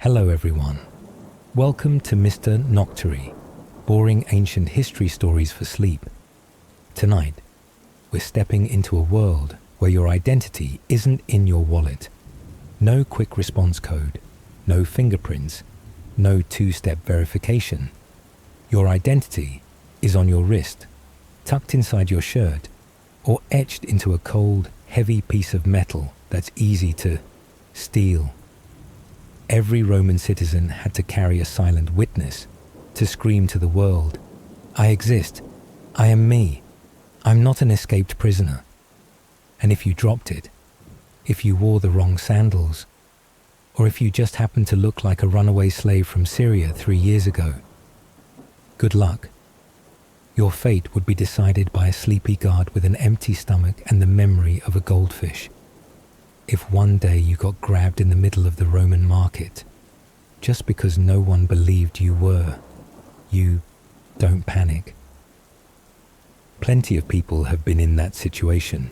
Hello everyone. Welcome to Mr. Noctory, boring ancient history stories for sleep. Tonight, we're stepping into a world where your identity isn't in your wallet. No quick response code, no fingerprints, no two-step verification. Your identity is on your wrist, tucked inside your shirt, or etched into a cold, heavy piece of metal that's easy to steal. Every Roman citizen had to carry a silent witness to scream to the world, "I exist. I am me. I'm not an escaped prisoner." And if you dropped it, if you wore the wrong sandals, or if you just happened to look like a runaway slave from Syria 3 years ago, good luck. Your fate would be decided by a sleepy guard with an empty stomach and the memory of a goldfish. If one day you got grabbed in the middle of the Roman market, just because no one believed you were, you don't panic. Plenty of people have been in that situation,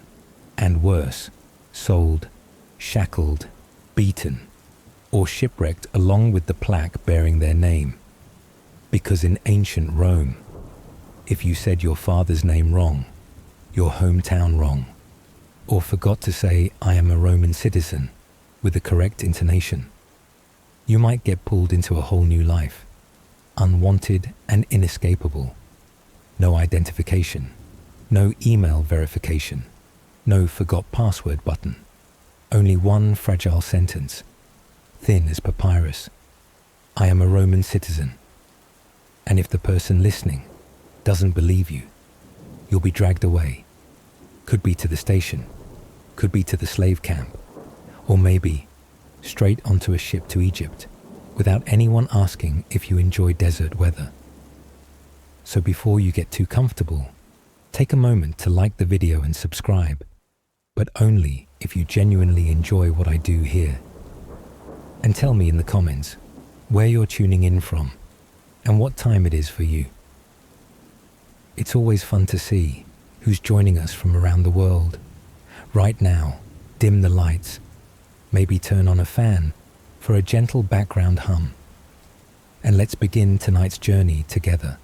and worse, sold, shackled, beaten, or shipwrecked along with the plaque bearing their name. Because in ancient Rome, if you said your father's name wrong, your hometown wrong, or forgot to say, "I am a Roman citizen," with the correct intonation, you might get pulled into a whole new life, unwanted and inescapable. No identification, no email verification, no forgot password button, only one fragile sentence, thin as papyrus: "I am a Roman citizen." And if the person listening doesn't believe you, you'll be dragged away. Could be to the station, could be to the slave camp, or maybe straight onto a ship to Egypt without anyone asking if you enjoy desert weather. So before you get too comfortable, take a moment to like the video and subscribe, but only if you genuinely enjoy what I do here. And tell me in the comments where you're tuning in from and what time it is for you. It's always fun to see who's joining us from around the world. Right now, dim the lights, maybe turn on a fan for a gentle background hum. And let's begin tonight's journey together.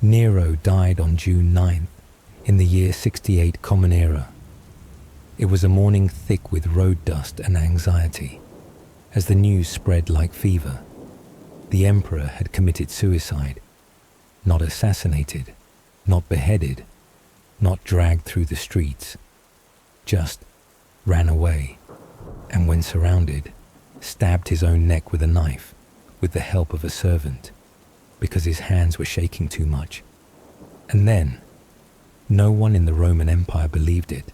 Nero died on June 9th in the year 68 Common Era. It was a morning thick with road dust and anxiety as the news spread like fever. The emperor had committed suicide, not assassinated, not beheaded, not dragged through the streets, just ran away, and when surrounded, stabbed his own neck with a knife with the help of a servant because his hands were shaking too much. And then, no one in the Roman Empire believed it.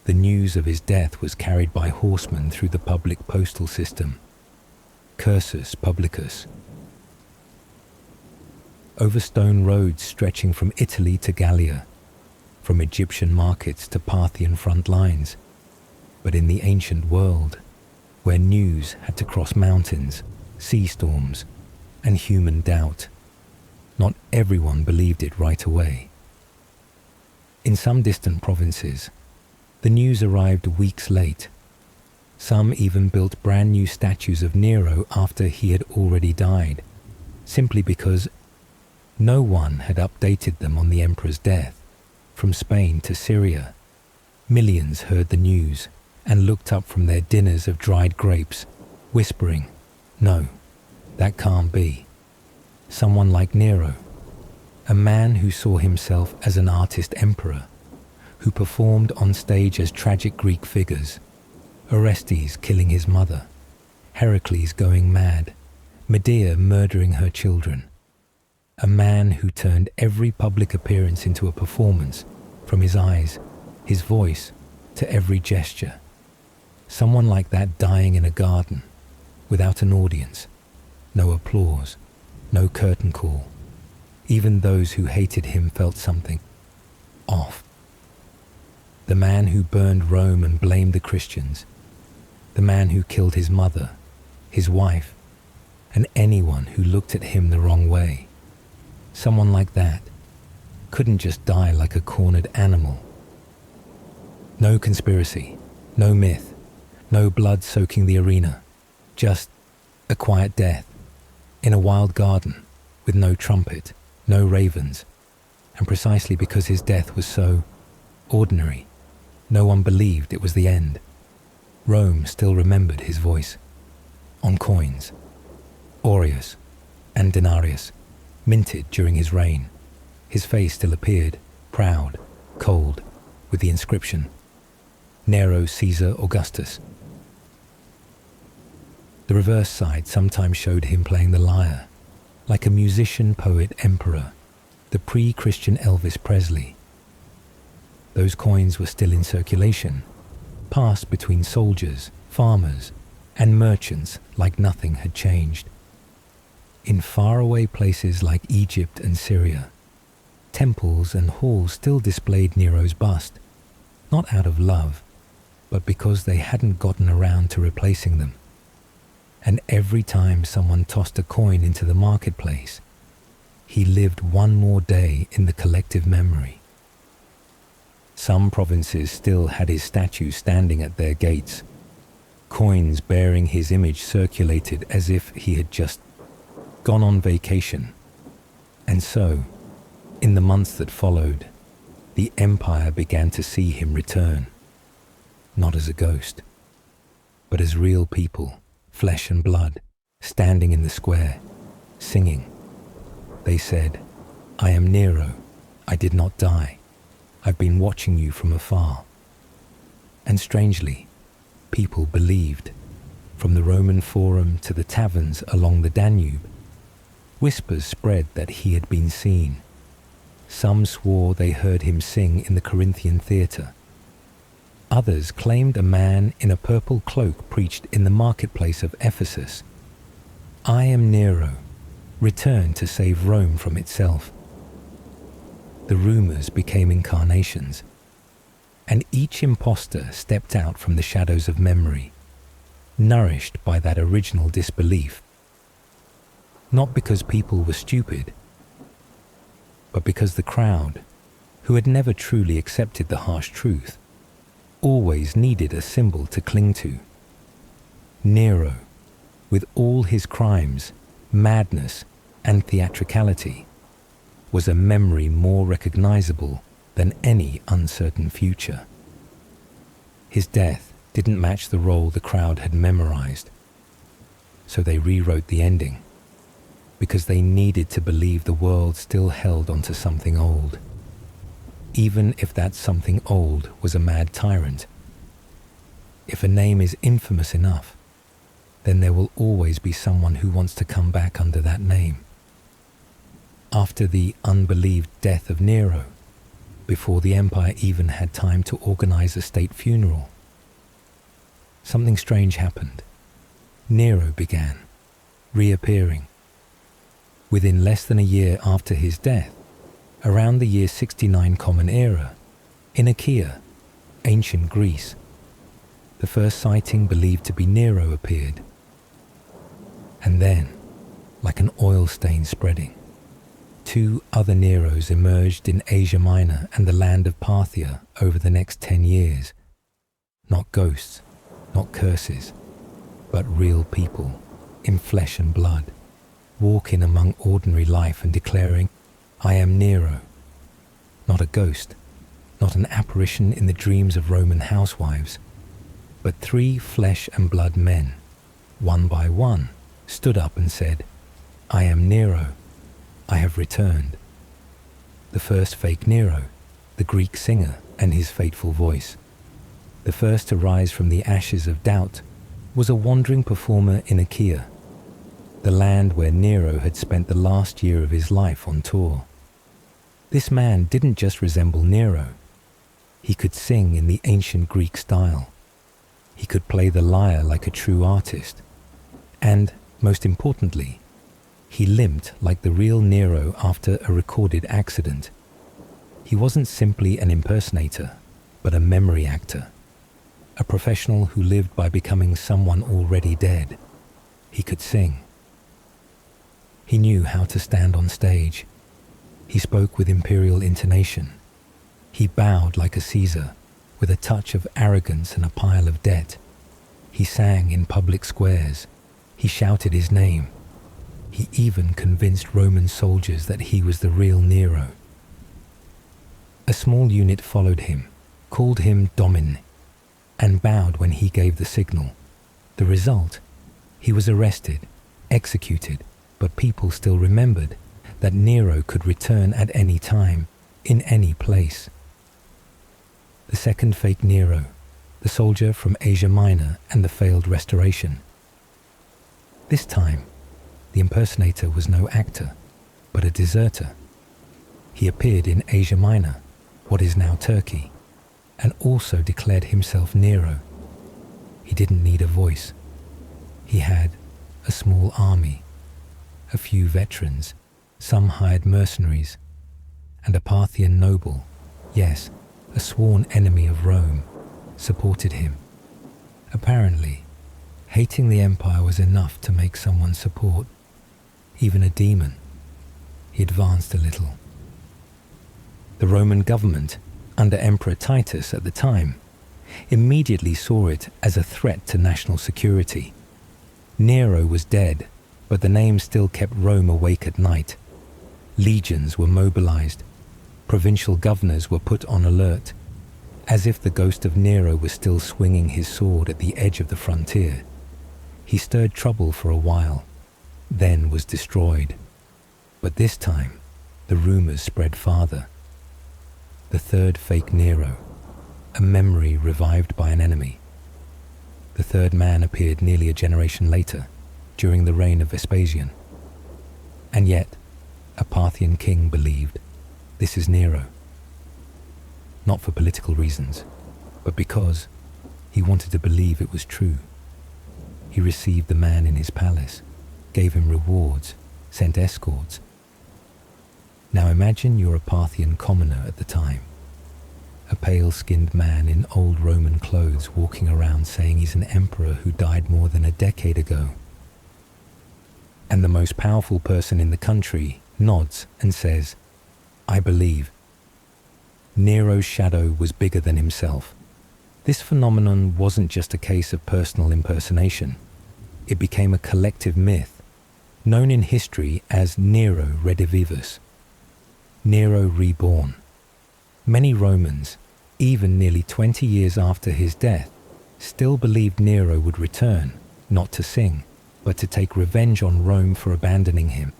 The news of his death was carried by horsemen through the public postal system, cursus publicus, over stone roads stretching from Italy to Gallia, from Egyptian markets to Parthian front lines. But in the ancient world, where news had to cross mountains, sea storms, and human doubt, not everyone believed it right away. In some distant provinces, the news arrived weeks late. Some even built brand new statues of Nero after he had already died, simply because no one had updated them on the emperor's death. From Spain to Syria, millions heard the news and looked up from their dinners of dried grapes, whispering, "No, that can't be." Someone like Nero, a man who saw himself as an artist emperor, who performed on stage as tragic Greek figures, Orestes killing his mother, Heracles going mad, Medea murdering her children. A man who turned every public appearance into a performance, from his eyes, his voice, to every gesture. Someone like that dying in a garden, without an audience, no applause, no curtain call. Even those who hated him felt something off. The man who burned Rome and blamed the Christians. The man who killed his mother, his wife, and anyone who looked at him the wrong way. Someone like that couldn't just die like a cornered animal. No conspiracy, no myth, no blood soaking the arena. Just a quiet death in a wild garden with no trumpet, no ravens, and precisely because his death was so ordinary, no one believed it was the end. Rome still remembered his voice. On coins, aureus and denarius, minted during his reign, his face still appeared, proud, cold, with the inscription, Nero Caesar Augustus. The reverse side sometimes showed him playing the lyre, like a musician, poet, emperor, the pre-Christian Elvis Presley. Those coins were still in circulation, passed between soldiers, farmers, and merchants like nothing had changed. In faraway places like Egypt and Syria, temples and halls still displayed Nero's bust, not out of love, but because they hadn't gotten around to replacing them. And every time someone tossed a coin into the marketplace, he lived one more day in the collective memory. Some provinces still had his statue standing at their gates. Coins bearing his image circulated as if he had just gone on vacation. And so, in the months that followed, the empire began to see him return, not as a ghost, but as real people, flesh and blood, standing in the square, singing. They said, "I am Nero, I did not die. I've been watching you from afar." And strangely, people believed. From the Roman Forum to the taverns along the Danube, whispers spread that he had been seen. Some swore they heard him sing in the Corinthian theatre. Others claimed a man in a purple cloak preached in the marketplace of Ephesus, "I am Nero, return to save Rome from itself." The rumors became incarnations, and each impostor stepped out from the shadows of memory, nourished by that original disbelief. Not because people were stupid, but because the crowd, who had never truly accepted the harsh truth, always needed a symbol to cling to. Nero, with all his crimes, madness, and theatricality, was a memory more recognizable than any uncertain future. His death didn't match the role the crowd had memorized, so they rewrote the ending, because they needed to believe the world still held onto something old, even if that something old was a mad tyrant. If a name is infamous enough, then there will always be someone who wants to come back under that name. After the unbelieved death of Nero, before the empire even had time to organize a state funeral, something strange happened. Nero began reappearing. Within less than a year after his death, around the year 69 Common Era, in Achaia, ancient Greece, the first sighting believed to be Nero appeared. And then, like an oil stain spreading, two other Neros emerged in Asia Minor and the land of Parthia over the next 10 years. Not ghosts, not curses, but real people, in flesh and blood, walking among ordinary life and declaring, "I am Nero." Not a ghost, not an apparition in the dreams of Roman housewives, but three flesh and blood men, one by one, stood up and said, "I am Nero, I have returned." The first fake Nero, the Greek singer and his fateful voice. The first to rise from the ashes of doubt was a wandering performer in Achaia, the land where Nero had spent the last year of his life on tour. This man didn't just resemble Nero. He could sing in the ancient Greek style. He could play the lyre like a true artist. And, most importantly, he limped like the real Nero after a recorded accident. He wasn't simply an impersonator, but a memory actor. A professional who lived by becoming someone already dead. He could sing. He knew how to stand on stage. He spoke with imperial intonation. He bowed like a Caesar, with a touch of arrogance and a pile of debt. He sang in public squares, He shouted his name. He even convinced Roman soldiers that he was the real Nero. A small unit followed him, called him Domin, and bowed when he gave the signal. The result? He was arrested, executed, but people still remembered that Nero could return at any time, in any place. The second fake Nero, the soldier from Asia Minor and the failed restoration. This time, the impersonator was no actor, but a deserter. He appeared in Asia Minor, what is now Turkey, and also declared himself Nero. He didn't need a voice. He had a small army, a few veterans, some hired mercenaries, and a Parthian noble, yes, a sworn enemy of Rome, supported him. Apparently, hating the empire was enough to make someone support even a demon. He advanced a little. The Roman government, under Emperor Titus at the time, immediately saw it as a threat to national security. Nero was dead, but the name still kept Rome awake at night. Legions were mobilized. Provincial governors were put on alert, as if the ghost of Nero was still swinging his sword at the edge of the frontier. He stirred trouble for a while, then was destroyed. But this time, the rumors spread farther. The third fake Nero, a memory revived by an enemy. The third man appeared nearly a generation later, during the reign of Vespasian. And yet, a Parthian king believed, this is Nero. Not for political reasons, but because he wanted to believe it was true. He received the man in his palace, gave him rewards, sent escorts. Now imagine you're a Parthian commoner at the time, a pale-skinned man in old Roman clothes walking around saying he's an emperor who died more than a decade ago. And the most powerful person in the country nods and says, I believe. Nero's shadow was bigger than himself. This phenomenon wasn't just a case of personal impersonation. It became a collective myth, known in history as Nero Redivivus, Nero reborn. Many Romans, even nearly 20 years after his death, still believed Nero would return, not to sing, but to take revenge on Rome for abandoning him.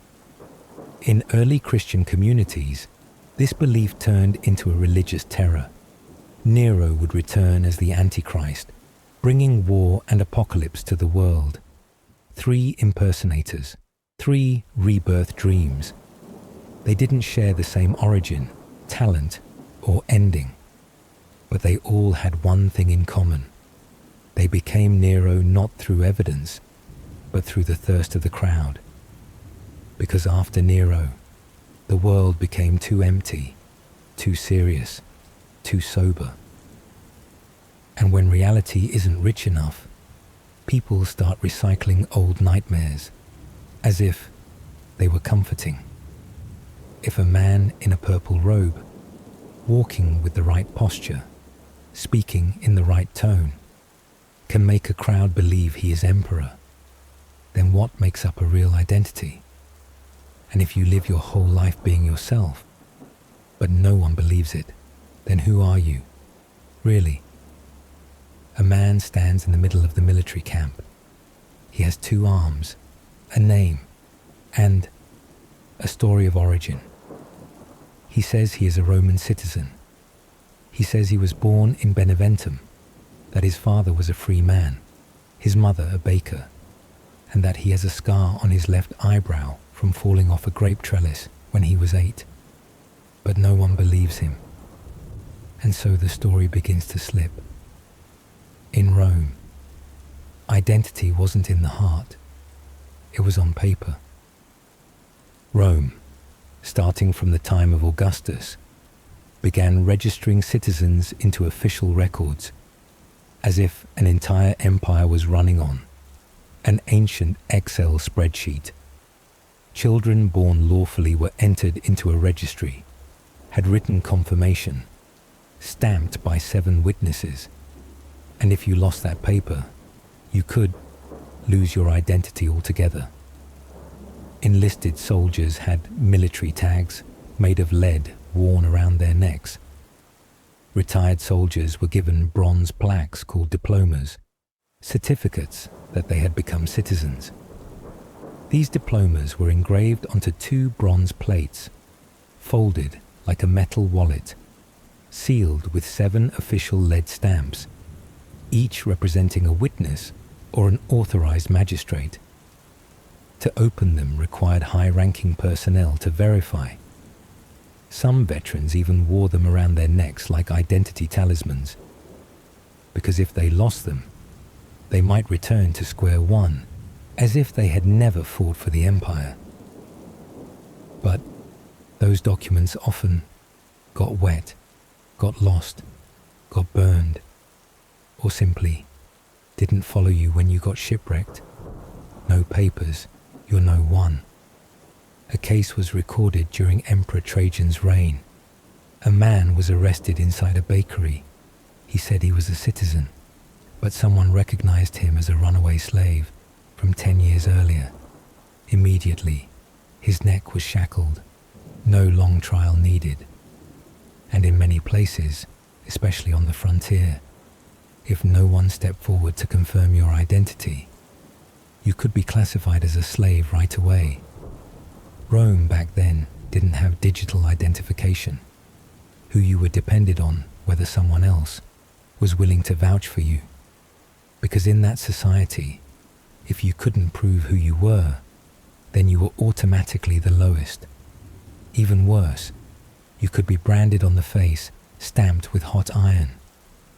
In early Christian communities, this belief turned into a religious terror. Nero would return as the Antichrist, bringing war and apocalypse to the world. 3 impersonators, 3 rebirth dreams. They didn't share the same origin, talent, or ending, but they all had one thing in common. They became Nero not through evidence, but through the thirst of the crowd. Because after Nero, the world became too empty, too serious, too sober. And when reality isn't rich enough, people start recycling old nightmares, as if they were comforting. If a man in a purple robe, walking with the right posture, speaking in the right tone, can make a crowd believe he is emperor, then what makes up a real identity? And if you live your whole life being yourself, but no one believes it, then who are you, really? A man stands in the middle of the military camp. He has 2 arms, a name, and a story of origin. He says he is a Roman citizen. He says he was born in Beneventum, that his father was a free man, his mother a baker, and that he has a scar on his left eyebrow from falling off a grape trellis when he was 8. But no one believes him. And so the story begins to slip. In Rome, identity wasn't in the heart. It was on paper. Rome, starting from the time of Augustus, began registering citizens into official records, as if an entire empire was running on an ancient Excel spreadsheet. Children born lawfully were entered into a registry, had written confirmation, stamped by 7 witnesses, and if you lost that paper, you could lose your identity altogether. Enlisted soldiers had military tags made of lead worn around their necks. Retired soldiers were given bronze plaques called diplomas, certificates that they had become citizens. These diplomas were engraved onto 2 bronze plates, folded like a metal wallet, sealed with 7 official lead stamps, each representing a witness or an authorized magistrate. To open them required high-ranking personnel to verify. Some veterans even wore them around their necks like identity talismans, because if they lost them, they might return to square one, as if they had never fought for the empire. But those documents often got wet, got lost, got burned, or simply didn't follow you when you got shipwrecked. No papers, you're no one. A case was recorded during Emperor Trajan's reign. A man was arrested inside a bakery. He said he was a citizen, but someone recognized him as a runaway slave from 10 years earlier. Immediately, his neck was shackled. No long trial needed. And in many places, especially on the frontier, if no one stepped forward to confirm your identity, you could be classified as a slave right away. Rome back then didn't have digital identification. Who you were depended on, whether someone else was willing to vouch for you. Because in that society, if you couldn't prove who you were, then you were automatically the lowest. Even worse, you could be branded on the face, stamped with hot iron,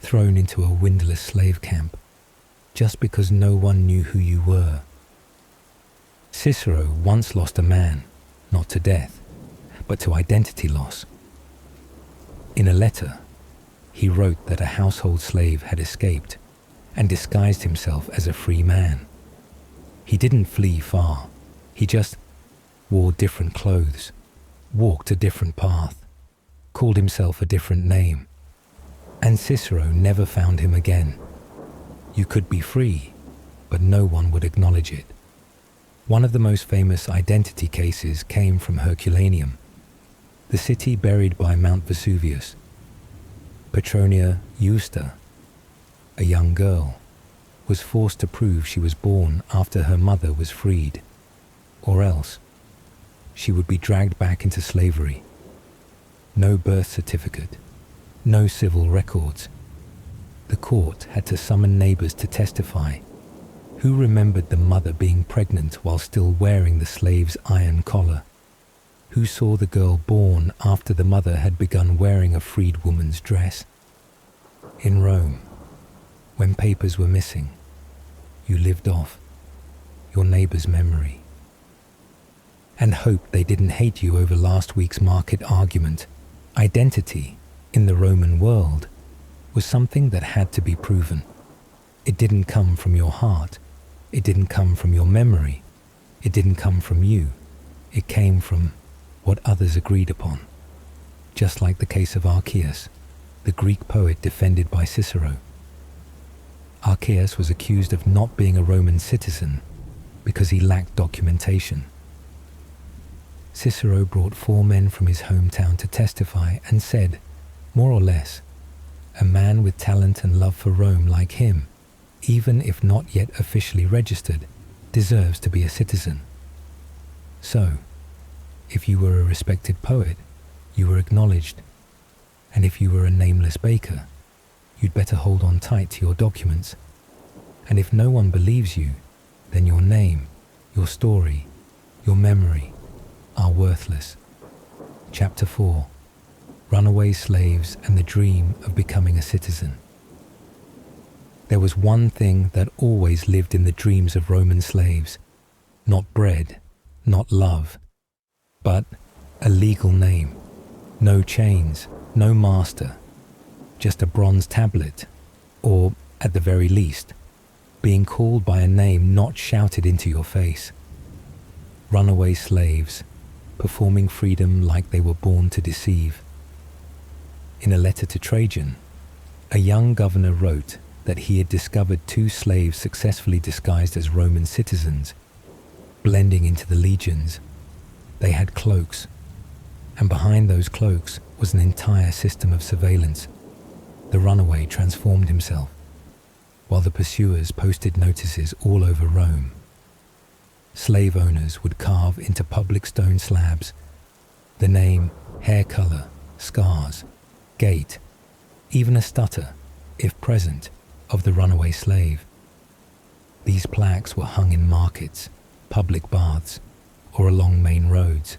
thrown into a windowless slave camp, just because no one knew who you were. Cicero once lost a man, not to death, but to identity loss. In a letter, he wrote that a household slave had escaped and disguised himself as a free man. He didn't flee far, he just wore different clothes, walked a different path, called himself a different name, and Cicero never found him again. You could be free, but no one would acknowledge it. One of the most famous identity cases came from Herculaneum, the city buried by Mount Vesuvius. Petronia Eusta, a young girl, was forced to prove she was born after her mother was freed, or else she would be dragged back into slavery. No birth certificate, no civil records. The court had to summon neighbors to testify. Who remembered the mother being pregnant while still wearing the slave's iron collar? Who saw the girl born after the mother had begun wearing a freed woman's dress? In Rome, when papers were missing, you lived off your neighbor's memory and hoped they didn't hate you over last week's market argument. Identity in the Roman world was something that had to be proven. It didn't come from your heart. It didn't come from your memory. It didn't come from you. It came from what others agreed upon. Just like the case of Archias, the Greek poet defended by Cicero. Archias was accused of not being a Roman citizen because he lacked documentation. Cicero brought 4 men from his hometown to testify and said, more or less, a man with talent and love for Rome like him, even if not yet officially registered, deserves to be a citizen. So, if you were a respected poet, you were acknowledged. And if you were a nameless baker, you'd better hold on tight to your documents. And if no one believes you, then your name, your story, your memory are worthless. Chapter 4. Runaway slaves and the dream of becoming a citizen. There was one thing that always lived in the dreams of Roman slaves. Not bread, not love, but a legal name. No chains, no master, just a bronze tablet, or, at the very least, being called by a name not shouted into your face. Runaway slaves, performing freedom like they were born to deceive. In a letter to Trajan, a young governor wrote that he had discovered two slaves successfully disguised as Roman citizens, blending into the legions. They had cloaks, and behind those cloaks was an entire system of surveillance. The runaway transformed himself, while the pursuers posted notices all over Rome. Slave owners would carve into public stone slabs the name, hair color, scars, gait, even a stutter, if present, of the runaway slave. These plaques were hung in markets, public baths, or along main roads.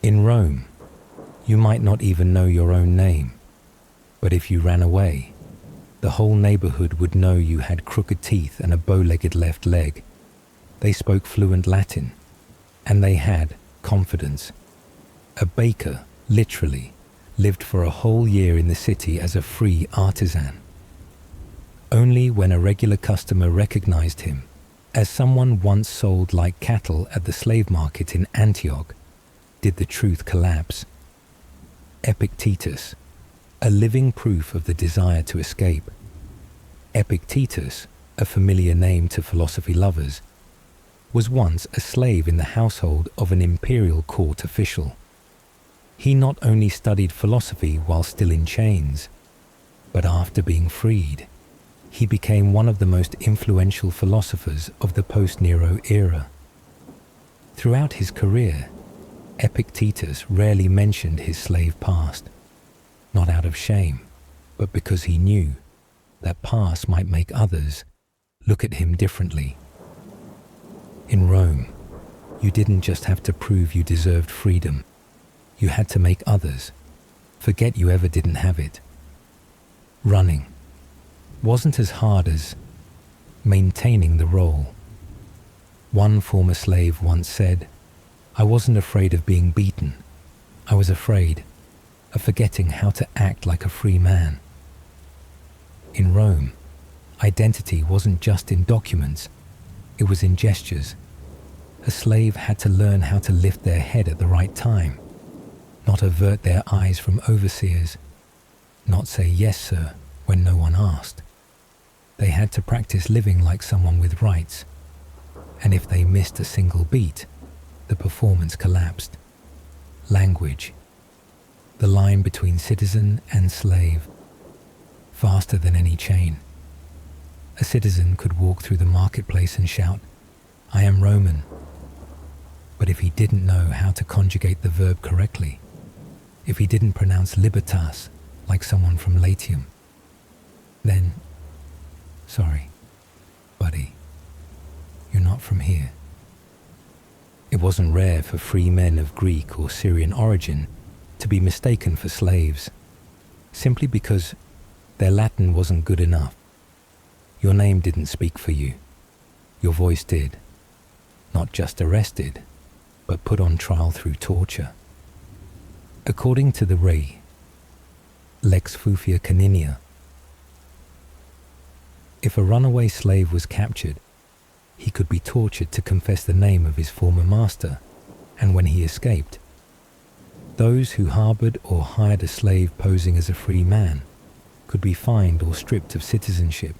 In Rome, you might not even know your own name, but if you ran away, the whole neighborhood would know you had crooked teeth and a bow-legged left leg. They spoke fluent Latin, and they had confidence. A baker, literally, lived for a whole year in the city as a free artisan. Only when a regular customer recognized him as someone once sold like cattle at the slave market in Antioch did the truth collapse. Epictetus, a living proof of the desire to escape. Epictetus, a familiar name to philosophy lovers, was once a slave in the household of an imperial court official. He not only studied philosophy while still in chains, but after being freed, he became one of the most influential philosophers of the post-Nero era. Throughout his career, Epictetus rarely mentioned his slave past, not out of shame, but because he knew that past might make others look at him differently. In Rome, you didn't just have to prove you deserved freedom, you had to make others forget you ever didn't have it. Running wasn't as hard as maintaining the role. One former slave once said, "I wasn't afraid of being beaten. I was afraid of forgetting how to act like a free man." In Rome, identity wasn't just in documents, it was in gestures. A slave had to learn how to lift their head at the right time, not avert their eyes from overseers, not say "yes, sir" when no one asked. They had to practice living like someone with rights, and if they missed a single beat, the performance collapsed. Language, the line between citizen and slave, faster than any chain. A citizen could walk through the marketplace and shout, "I am Roman," but if he didn't know how to conjugate the verb correctly, if he didn't pronounce libertas like someone from Latium, then, sorry, buddy, you're not from here. It wasn't rare for free men of Greek or Syrian origin to be mistaken for slaves, simply because their Latin wasn't good enough. Your name didn't speak for you. Your voice did. Not just arrested, but put on trial through torture. According to the Rei, Lex Fufia Caninia, if a runaway slave was captured, he could be tortured to confess the name of his former master, and when he escaped, those who harbored or hired a slave posing as a free man could be fined or stripped of citizenship.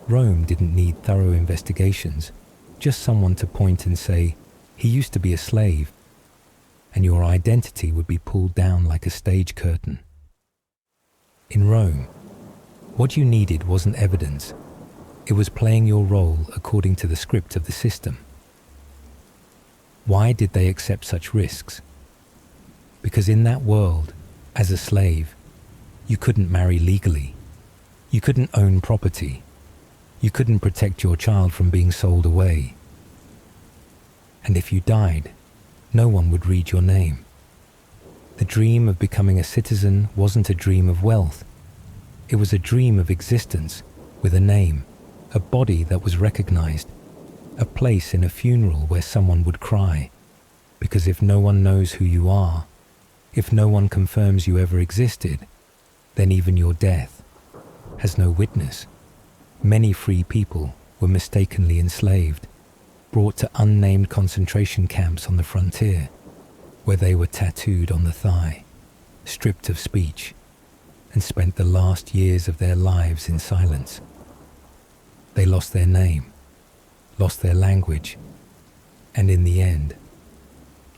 Rome didn't need thorough investigations, just someone to point and say, "He used to be a slave," and your identity would be pulled down like a stage curtain. In Rome, what you needed wasn't evidence. It was playing your role according to the script of the system. Why did they accept such risks? Because in that world, as a slave, you couldn't marry legally. You couldn't own property. You couldn't protect your child from being sold away. And if you died, no one would read your name. The dream of becoming a citizen wasn't a dream of wealth. It was a dream of existence with a name, a body that was recognized, a place in a funeral where someone would cry. Because if no one knows who you are, if no one confirms you ever existed, then even your death has no witness. Many free people were mistakenly enslaved, brought to unnamed concentration camps on the frontier, where they were tattooed on the thigh, stripped of speech, and spent the last years of their lives in silence. They lost their name, lost their language, and in the end,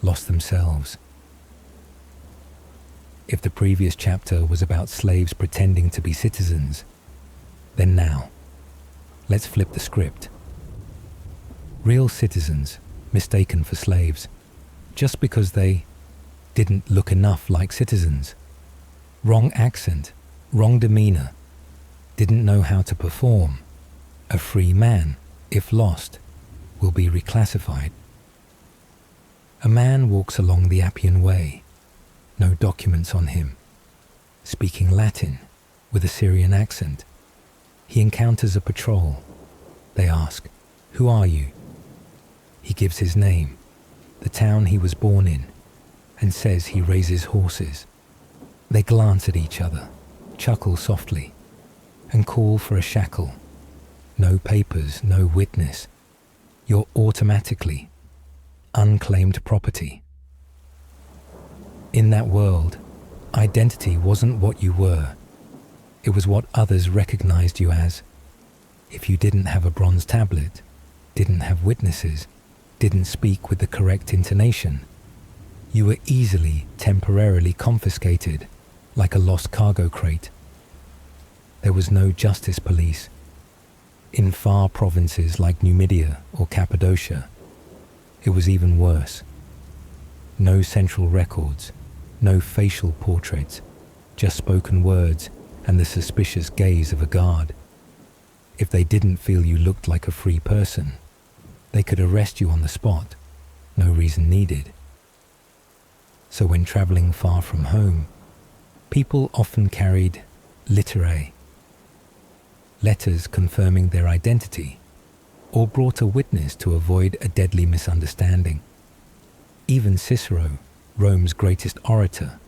lost themselves. If the previous chapter was about slaves pretending to be citizens, then now, let's flip the script. Real citizens mistaken for slaves just because they didn't look enough like citizens. Wrong accent, wrong demeanor, didn't know how to perform. A free man, if lost, will be reclassified. A man walks along the Appian Way, no documents on him, speaking Latin with a Syrian accent. He encounters a patrol. They ask, "Who are you?" He gives his name, the town he was born in, and says he raises horses. They glance at each other, chuckle softly, and call for a shackle. No papers, no witness. You're automatically unclaimed property. In that world, identity wasn't what you were. It was what others recognized you as. If you didn't have a bronze tablet, didn't have witnesses, didn't speak with the correct intonation, you were easily, temporarily confiscated, like a lost cargo crate. There was no justice police. In far provinces like Numidia or Cappadocia, it was even worse. No central records, no facial portraits, just spoken words and the suspicious gaze of a guard. If they didn't feel you looked like a free person, they could arrest you on the spot, no reason needed. So when traveling far from home, people often carried litterae, letters confirming their identity, or brought a witness to avoid a deadly misunderstanding. Even Cicero, Rome's greatest orator,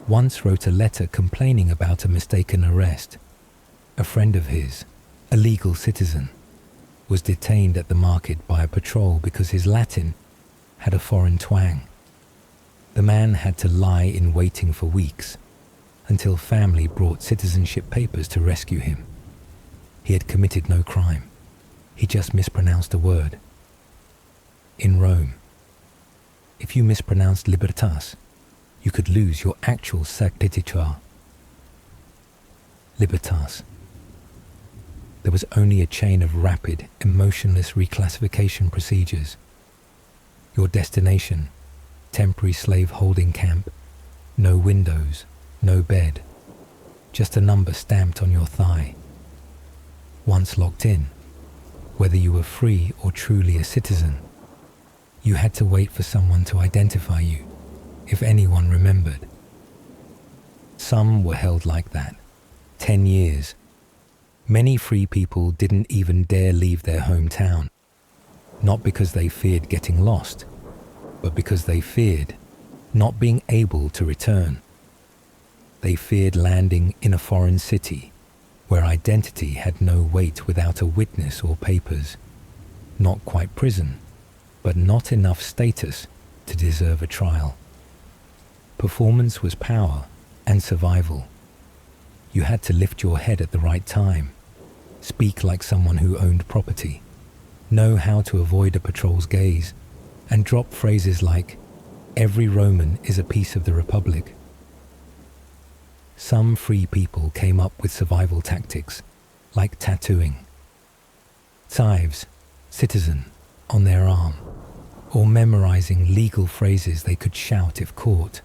once wrote a letter complaining about a mistaken arrest. A friend of his, a legal citizen, was detained at the market by a patrol because his Latin had a foreign twang. The man had to lie in waiting for weeks until family brought citizenship papers to rescue him. He had committed no crime. He just mispronounced a word. In Rome, if you mispronounced libertas, you could lose your actual certificature. Libertas. There was only a chain of rapid, emotionless reclassification procedures. Your destination, temporary slave holding camp, no windows, no bed, just a number stamped on your thigh. Once locked in, whether you were free or truly a citizen, you had to wait for someone to identify you, if anyone remembered. Some were held like that, 10 years. Many free people didn't even dare leave their hometown, not because they feared getting lost, but because they feared not being able to return. They feared landing in a foreign city where identity had no weight without a witness or papers. Not quite prison, but not enough status to deserve a trial. Performance was power and survival. You had to lift your head at the right time, speak like someone who owned property, know how to avoid a patrol's gaze, and drop phrases like, "Every Roman is a piece of the Republic." Some free people came up with survival tactics, like tattooing. Cives, citizen, on their arm, or memorizing legal phrases they could shout if caught.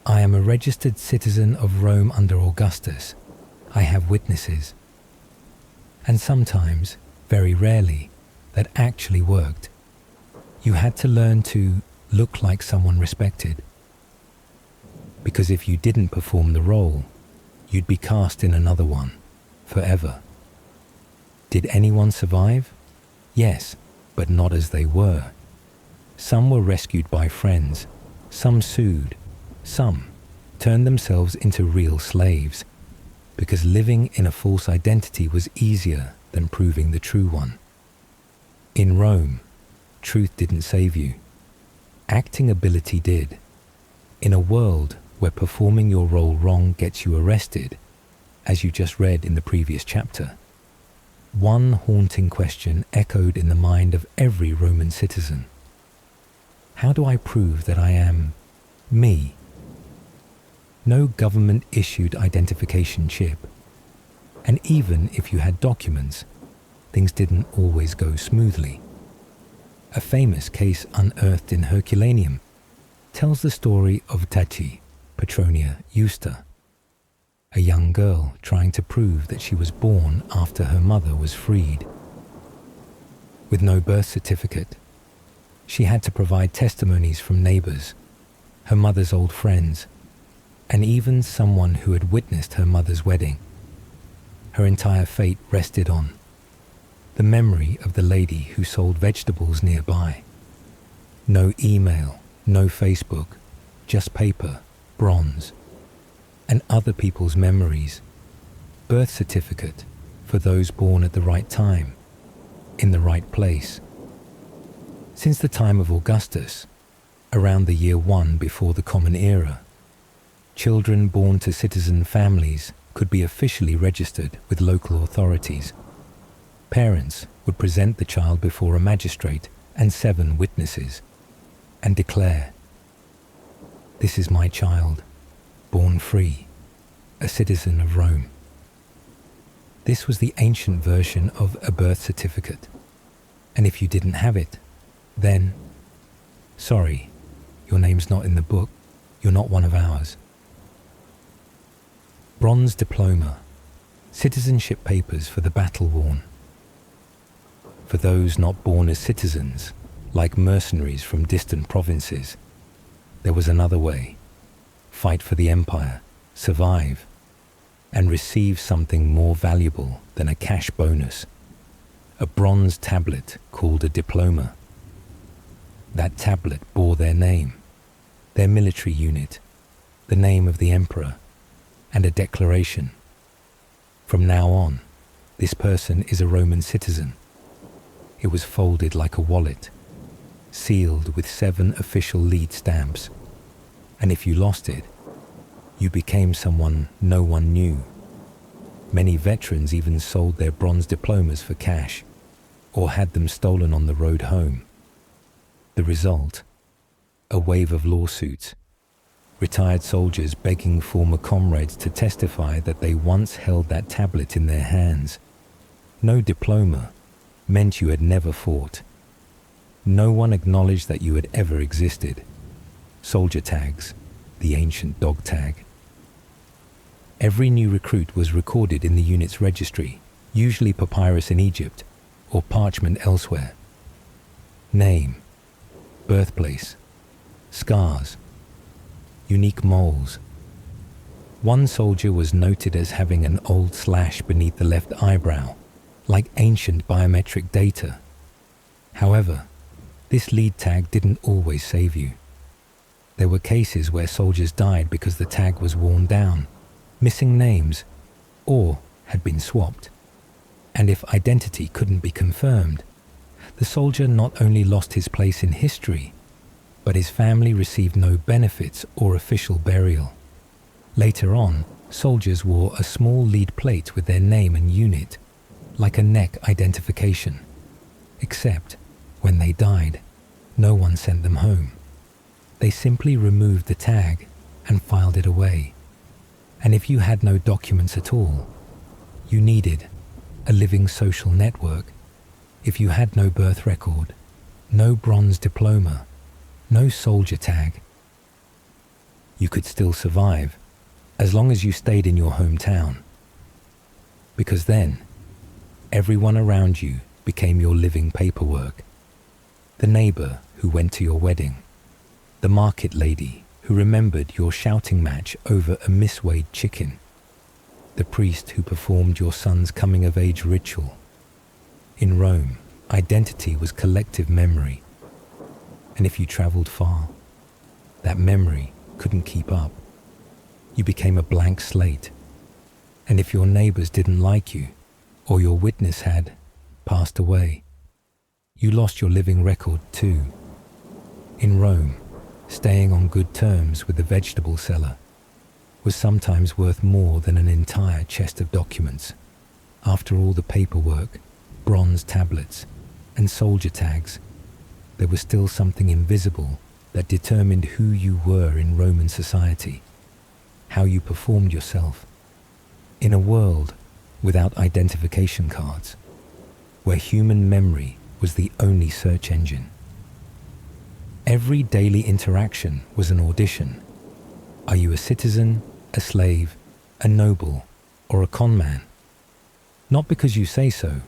"I am a registered citizen of Rome under Augustus. I have witnesses." And sometimes, very rarely, that actually worked. You had to learn to look like someone respected. Because if you didn't perform the role, you'd be cast in another one, forever. Did anyone survive? Yes, but not as they were. Some were rescued by friends, some sued, some turned themselves into real slaves, because living in a false identity was easier than proving the true one. In Rome, truth didn't save you. Acting ability did. In a world where performing your role wrong gets you arrested, as you just read in the previous chapter, one haunting question echoed in the mind of every Roman citizen. How do I prove that I am me? No government-issued identification chip. And even if you had documents, things didn't always go smoothly. A famous case unearthed in Herculaneum tells the story of Tati Petronia Eusta, a young girl trying to prove that she was born after her mother was freed. With no birth certificate, she had to provide testimonies from neighbors, her mother's old friends, and even someone who had witnessed her mother's wedding. Her entire fate rested on the memory of the lady who sold vegetables nearby. No email, no Facebook, just paper, bronze, and other people's memories. Birth certificate for those born at the right time, in the right place. Since the time of Augustus, around the year 1 before the Common Era, children born to citizen families could be officially registered with local authorities. Parents would present the child before a magistrate and 7 witnesses and declare, "This is my child, born free, a citizen of Rome." This was the ancient version of a birth certificate, and if you didn't have it, then, sorry, your name's not in the book, you're not one of ours. Bronze diploma, citizenship papers for the battle-worn. For those not born as citizens, like mercenaries from distant provinces, there was another way. Fight for the empire, survive, and receive something more valuable than a cash bonus, a bronze tablet called a diploma. That tablet bore their name, their military unit, the name of the emperor, and a declaration. From now on, this person is a Roman citizen. It was folded like a wallet, sealed with 7 official lead stamps, and if you lost it, you became someone no one knew. Many veterans even sold their bronze diplomas for cash, or had them stolen on the road home. The result? A wave of lawsuits. Retired soldiers begging former comrades to testify that they once held that tablet in their hands. No diploma meant you had never fought. No one acknowledged that you had ever existed. Soldier tags, the ancient dog tag. Every new recruit was recorded in the unit's registry, usually papyrus in Egypt or parchment elsewhere. Name, birthplace, scars, unique moles. One soldier was noted as having an old slash beneath the left eyebrow, like ancient biometric data. However, this lead tag didn't always save you. There were cases where soldiers died because the tag was worn down, missing names, or had been swapped. And if identity couldn't be confirmed, the soldier not only lost his place in history, but his family received no benefits or official burial. Later on, soldiers wore a small lead plate with their name and unit, like a neck identification. Except, when they died, no one sent them home. They simply removed the tag and filed it away. And if you had no documents at all, you needed a living social network. If you had no birth record, no bronze diploma, no soldier tag, you could still survive as long as you stayed in your hometown. Because then, everyone around you became your living paperwork. The neighbor who went to your wedding, the market lady who remembered your shouting match over a misweighed chicken, the priest who performed your son's coming-of-age ritual. In Rome, identity was collective memory. And if you traveled far, that memory couldn't keep up. You became a blank slate. And if your neighbors didn't like you, or your witness had passed away, you lost your living record too. In Rome, staying on good terms with the vegetable seller was sometimes worth more than an entire chest of documents. After all the paperwork, bronze tablets, and soldier tags, there was still something invisible that determined who you were in Roman society, how you performed yourself, in a world without identification cards, where human memory was the only search engine. Every daily interaction was an audition. Are you a citizen, a slave, a noble, or a con man? Not because you say so,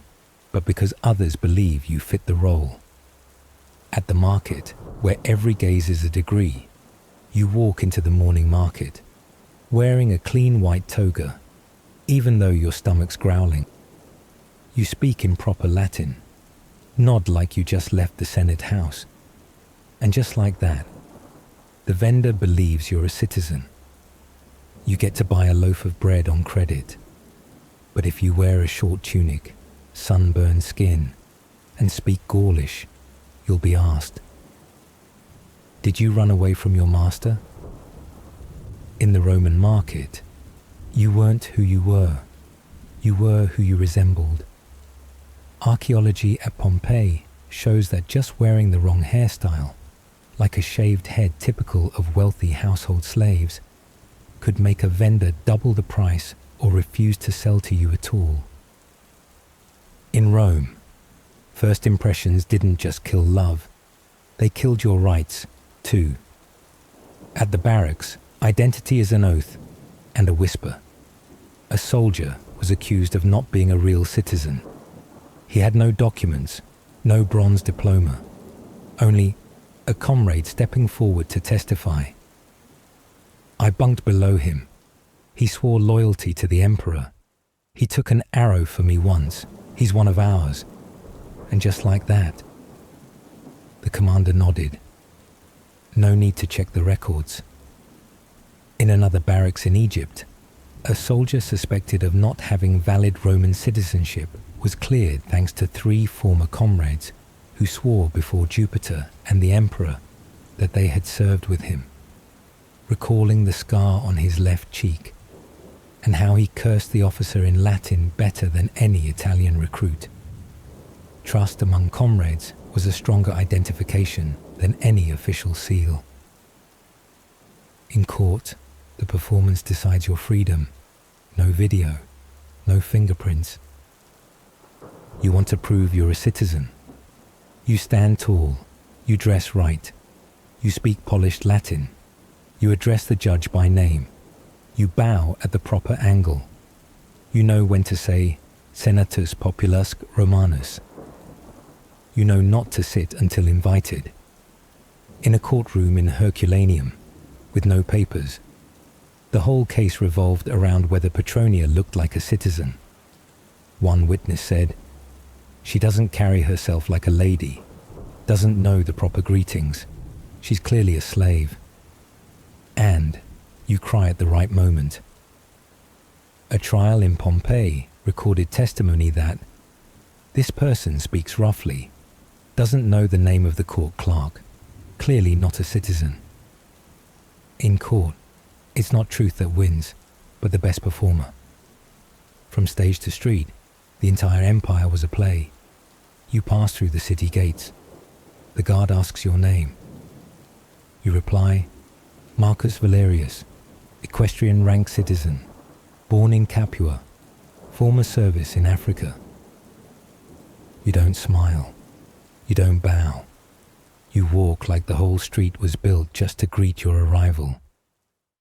but because others believe you fit the role. At the market, where every gaze is a degree, you walk into the morning market, wearing a clean white toga, even though your stomach's growling. You speak in proper Latin, nod like you just left the Senate House, and just like that, the vendor believes you're a citizen. You get to buy a loaf of bread on credit, but if you wear a short tunic, sunburned skin, and speak Gaulish, you'll be asked, "Did you run away from your master?" In the Roman market, you weren't who you were who you resembled. Archaeology at Pompeii shows that just wearing the wrong hairstyle, like a shaved head typical of wealthy household slaves, could make a vendor double the price or refuse to sell to you at all. In Rome, first impressions didn't just kill love, they killed your rights, too. At the barracks, identity is an oath and a whisper. A soldier was accused of not being a real citizen. He had no documents, no bronze diploma, only a comrade stepping forward to testify. I bunked below him. He swore loyalty to the emperor. He took an arrow for me once. He's one of ours. And just like that, the commander nodded. No need to check the records. In another barracks in Egypt, a soldier suspected of not having valid Roman citizenship was cleared thanks to 3 former comrades who swore before Jupiter and the emperor that they had served with him, recalling the scar on his left cheek and how he cursed the officer in Latin better than any Italian recruit. Trust among comrades was a stronger identification than any official seal. In court, the performance decides your freedom. No video, no fingerprints. You want to prove you're a citizen. You stand tall, you dress right, you speak polished Latin, you address the judge by name, you bow at the proper angle. You know when to say, Senatus Populusque Romanus. You know not to sit until invited. In a courtroom in Herculaneum, with no papers, the whole case revolved around whether Petronia looked like a citizen. One witness said, "She doesn't carry herself like a lady, doesn't know the proper greetings. She's clearly a slave." And you cry at the right moment. A trial in Pompeii recorded testimony that this person speaks roughly, doesn't know the name of the court clerk, clearly not a citizen. In court, it's not truth that wins, but the best performer. From stage to street, the entire empire was a play. You pass through the city gates. The guard asks your name. You reply, Marcus Valerius, equestrian rank citizen, born in Capua, former service in Africa. You don't smile. You don't bow. You walk like the whole street was built just to greet your arrival.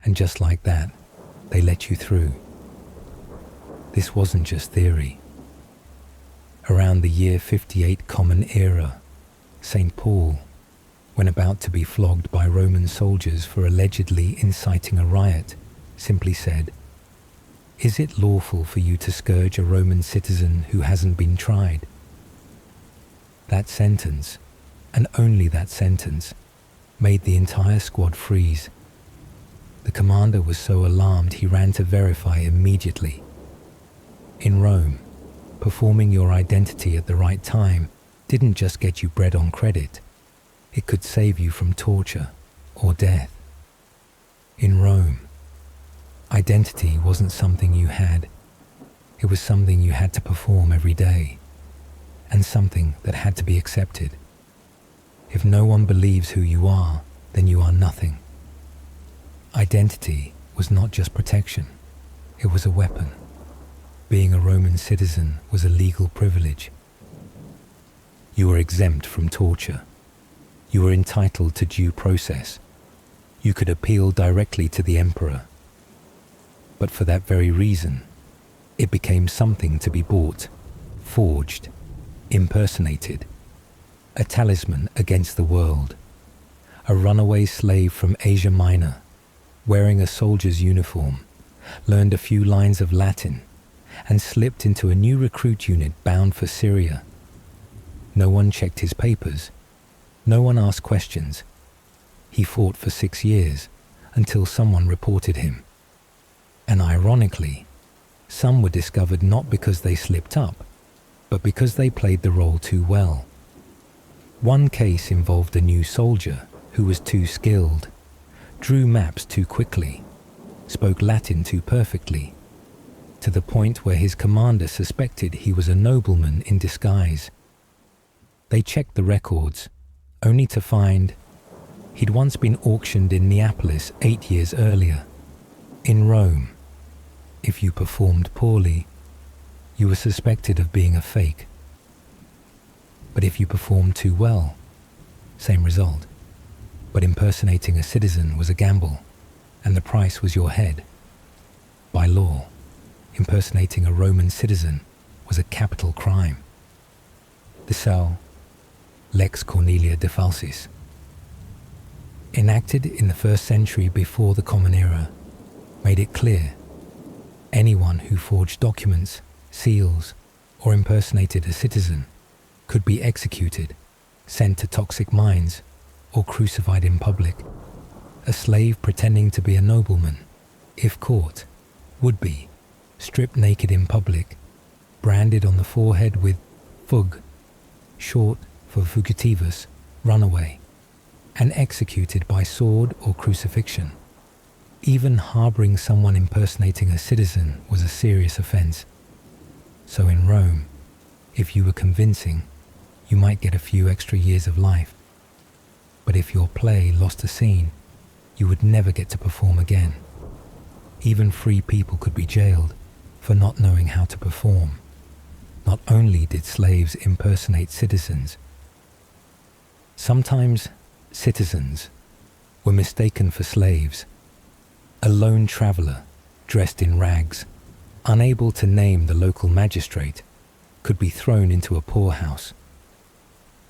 And just like that, they let you through. This wasn't just theory. Around the year 58 Common Era, St. Paul, when about to be flogged by Roman soldiers for allegedly inciting a riot, simply said, "Is it lawful for you to scourge a Roman citizen who hasn't been tried?" That sentence, and only that sentence, made the entire squad freeze. The commander was so alarmed he ran to verify immediately. In Rome, performing your identity at the right time didn't just get you bread on credit, it could save you from torture or death. In Rome, Identity wasn't something you had. It was something you had to perform every day, and something that had to be accepted. If no one believes who you are, then you are nothing. Identity was not just protection, it was a weapon. Being a Roman citizen was a legal privilege. You were exempt from torture. You were entitled to due process. You could appeal directly to the emperor. But for that very reason, it became something to be bought, forged, impersonated, a talisman against the world. A runaway slave from Asia Minor, wearing a soldier's uniform, learned a few lines of Latin, and slipped into a new recruit unit bound for Syria. No one checked his papers. No one asked questions. He fought for 6 years until someone reported him. And ironically, some were discovered not because they slipped up, but because they played the role too well. One case involved a new soldier who was too skilled, drew maps too quickly, spoke Latin too perfectly, to the point where his commander suspected he was a nobleman in disguise. They checked the records, only to find he'd once been auctioned in Neapolis 8 years earlier. In Rome, if you performed poorly, you were suspected of being a fake. But if you performed too well, same result. But impersonating a citizen was a gamble, and the price was your head. By law, impersonating a Roman citizen was a capital crime. The cell, Lex Cornelia de Falsis. Enacted in the 1st century before the Common Era, made it clear anyone who forged documents, seals, or impersonated a citizen could be executed, sent to toxic mines, or crucified in public. A slave pretending to be a nobleman, if caught, would be stripped naked in public, branded on the forehead with fug, short for fugitivus, runaway, and executed by sword or crucifixion. Even harboring someone impersonating a citizen was a serious offense. So in Rome, if you were convincing, you might get a few extra years of life. But if your play lost a scene, you would never get to perform again. Even free people could be jailed for not knowing how to perform. Not only did slaves impersonate citizens, sometimes citizens were mistaken for slaves. A lone traveler, dressed in rags, unable to name the local magistrate, could be thrown into a poorhouse.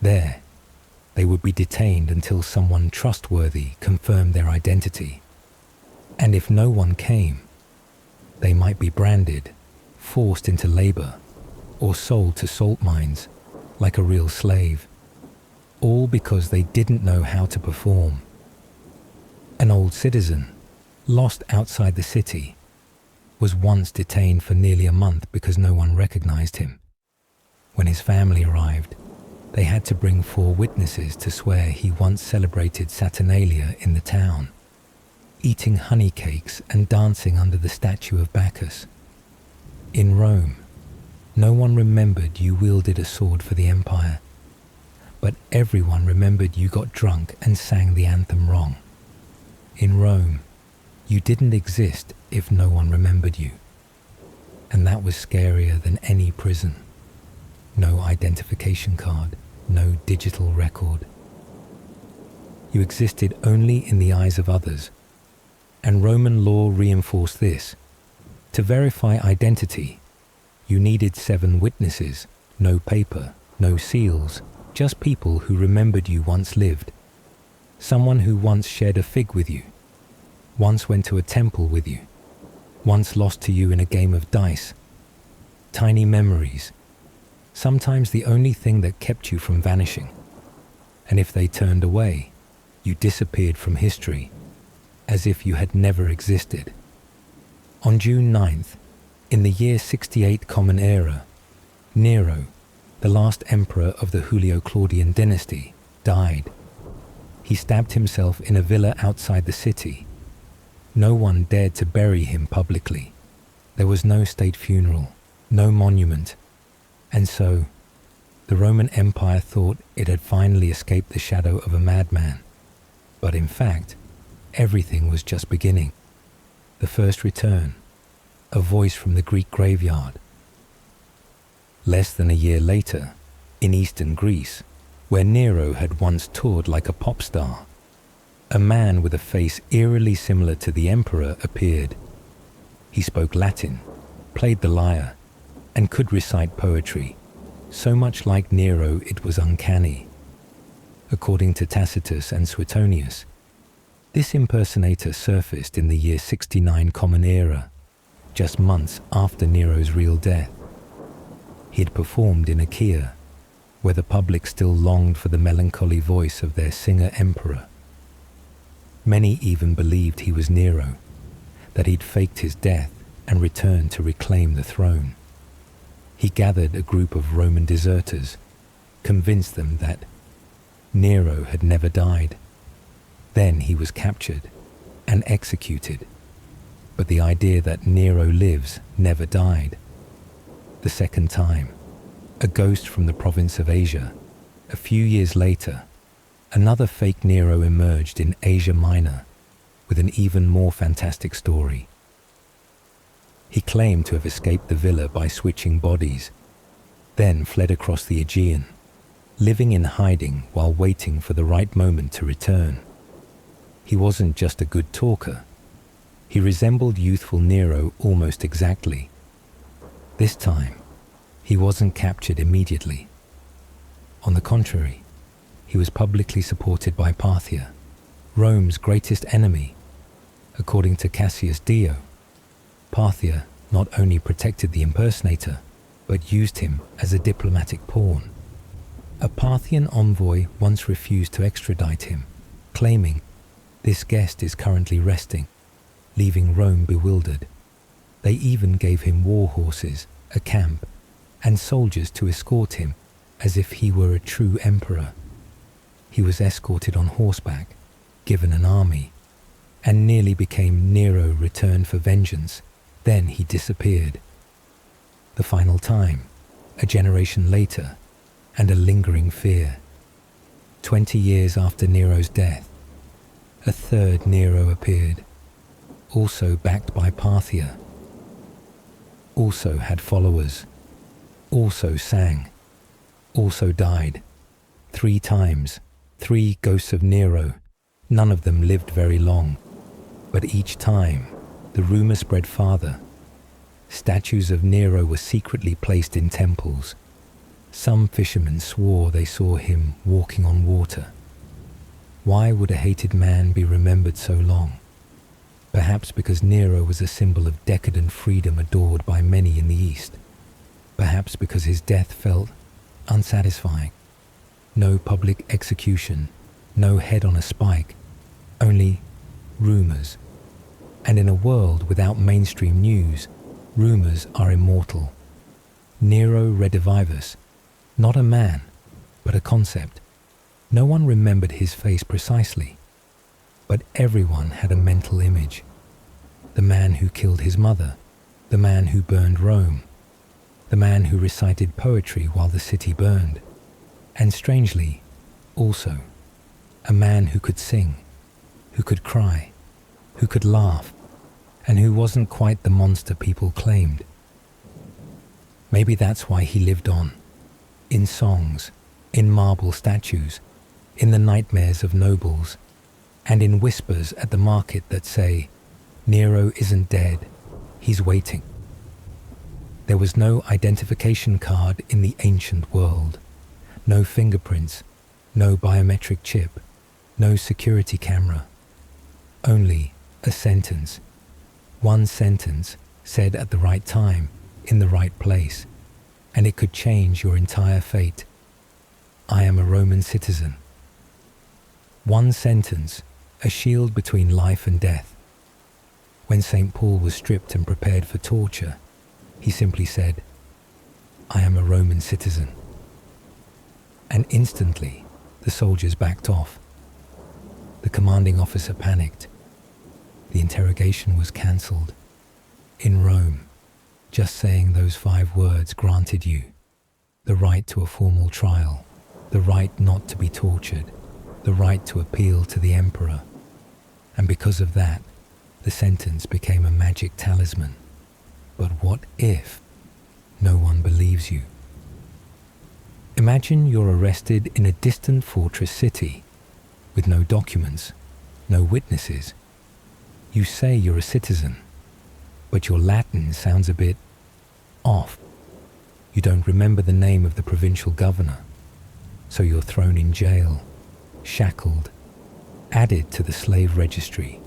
There, they would be detained until someone trustworthy confirmed their identity. And if no one came, they might be branded, forced into labor, or sold to salt mines like a real slave, all because they didn't know how to perform. An old citizen, lost outside the city, was once detained for nearly a month because no one recognized him. When his family arrived, they had to bring 4 witnesses to swear he once celebrated Saturnalia in the town, eating honey cakes and dancing under the statue of Bacchus. In Rome, no one remembered you wielded a sword for the empire, but everyone remembered you got drunk and sang the anthem wrong. In Rome, you didn't exist if no one remembered you. And that was scarier than any prison. No identification card, no digital record. You existed only in the eyes of others. And Roman law reinforced this. To verify identity, you needed 7 witnesses, no paper, no seals, just people who remembered you once lived. Someone who once shared a fig with you, once went to a temple with you, once lost to you in a game of dice. Tiny memories, sometimes the only thing that kept you from vanishing. And if they turned away, you disappeared from history, as if you had never existed. On June 9th, in the year 68 Common Era, Nero, the last emperor of the Julio-Claudian dynasty, died. He stabbed himself in a villa outside the city. No one dared to bury him publicly. There was no state funeral, no monument, and so the Roman Empire thought it had finally escaped the shadow of a madman. But in fact, everything was just beginning. The first return, a voice from the Greek graveyard. Less than a year later, in eastern Greece, where Nero had once toured like a pop star, a man with a face eerily similar to the emperor appeared. He spoke Latin, played the lyre, and could recite poetry, so much like Nero it was uncanny. According to Tacitus and Suetonius, this impersonator surfaced in the year 69 Common Era, just months after Nero's real death. He had performed in Achaia, where the public still longed for the melancholy voice of their singer-emperor. Many even believed he was Nero, that he'd faked his death and returned to reclaim the throne. He gathered a group of Roman deserters, convinced them that Nero had never died. Then he was captured and executed. But the idea that Nero lives never died. The second time, a ghost from the province of Asia, a few years later, another fake Nero emerged in Asia Minor with an even more fantastic story. He claimed to have escaped the villa by switching bodies, then fled across the Aegean, living in hiding while waiting for the right moment to return. He wasn't just a good talker. He resembled youthful Nero almost exactly. This time, he wasn't captured immediately. On the contrary, he was publicly supported by Parthia, Rome's greatest enemy. According to Cassius Dio, Parthia not only protected the impersonator, but used him as a diplomatic pawn. A Parthian envoy once refused to extradite him, claiming, "This guest is currently resting," leaving Rome bewildered. They even gave him war horses, a camp, and soldiers to escort him as if he were a true emperor. He was escorted on horseback, given an army, and nearly became Nero returned for vengeance. Then he disappeared. The final time, a generation later, and a lingering fear. 20 years after Nero's death, a third Nero appeared, also backed by Parthia, also had followers, also sang, also died. 3 times, 3 ghosts of Nero. None of them lived very long, but each time the rumor spread farther. Statues of Nero were secretly placed in temples. Some fishermen swore they saw him walking on water. Why would a hated man be remembered so long? Perhaps because Nero was a symbol of decadent freedom adored by many in the East. Perhaps because his death felt unsatisfying. No public execution, no head on a spike, only rumors. And in a world without mainstream news, rumors are immortal. Nero redivivus, not a man, but a concept. No one remembered his face precisely, but everyone had a mental image. The man who killed his mother, the man who burned Rome, the man who recited poetry while the city burned, and strangely, also, a man who could sing, who could cry, who could laugh, and who wasn't quite the monster people claimed. Maybe that's why he lived on, in songs, in marble statues, in the nightmares of nobles, and in whispers at the market that say, "Nero isn't dead, he's waiting." There was no identification card in the ancient world, no fingerprints, no biometric chip, no security camera, only a sentence. One sentence said at the right time, in the right place, and it could change your entire fate. I am a Roman citizen. One sentence, a shield between life and death. When St. Paul was stripped and prepared for torture, he simply said, "I am a Roman citizen." And instantly, the soldiers backed off. The commanding officer panicked. the interrogation was cancelled. In Rome, just saying those 5 words granted you the right to a formal trial, the right not to be tortured, the right to appeal to the emperor. And because of that, the sentence became a magic talisman. But what if no one believes you? Imagine you're arrested in a distant fortress city with no documents, no witnesses. You say you're a citizen, but your Latin sounds a bit off. You don't remember the name of the provincial governor, so you're thrown in jail, shackled, added to the slave registry,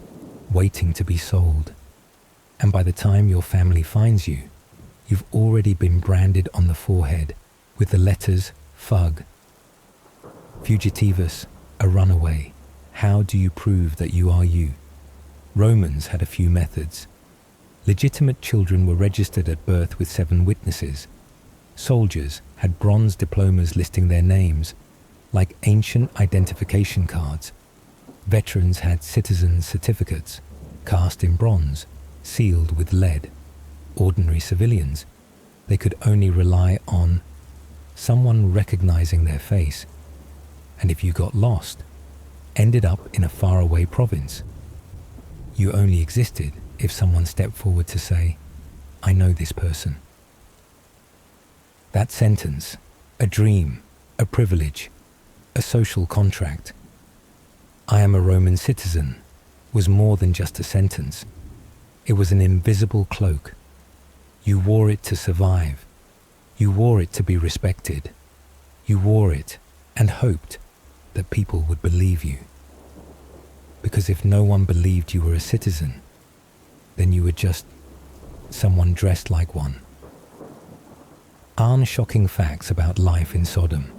waiting to be sold. And by the time your family finds you, you've already been branded on the forehead with the letters FUG. Fugitivus, a runaway. How do you prove that you are you? Romans had a few methods. Legitimate children were registered at birth with 7 witnesses. Soldiers had bronze diplomas listing their names, like ancient identification cards. Veterans had citizen certificates, cast in bronze, sealed with lead. Ordinary civilians, they could only rely on someone recognizing their face. And if you got lost, ended up in a faraway province, you only existed if someone stepped forward to say, I know this person. That sentence, a dream, a privilege, a social contract, I am a Roman citizen, was more than just a sentence. It was an invisible cloak. You wore it to survive. You wore it to be respected. You wore it and hoped that people would believe you. Because if no one believed you were a citizen, then you were just someone dressed like one. Shocking facts about life in Sodom.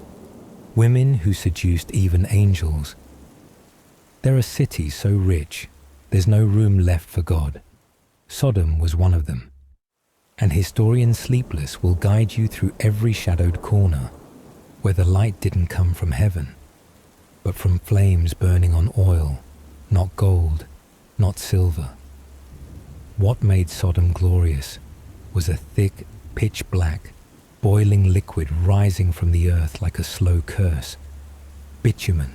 Women who seduced even angels. There are cities so rich, there's no room left for God. Sodom was one of them. And historian Sleepless will guide you through every shadowed corner, where the light didn't come from heaven, but from flames burning on oil, not gold, not silver. What made Sodom glorious was a thick, pitch-black, boiling liquid rising from the earth like a slow curse. Bitumen.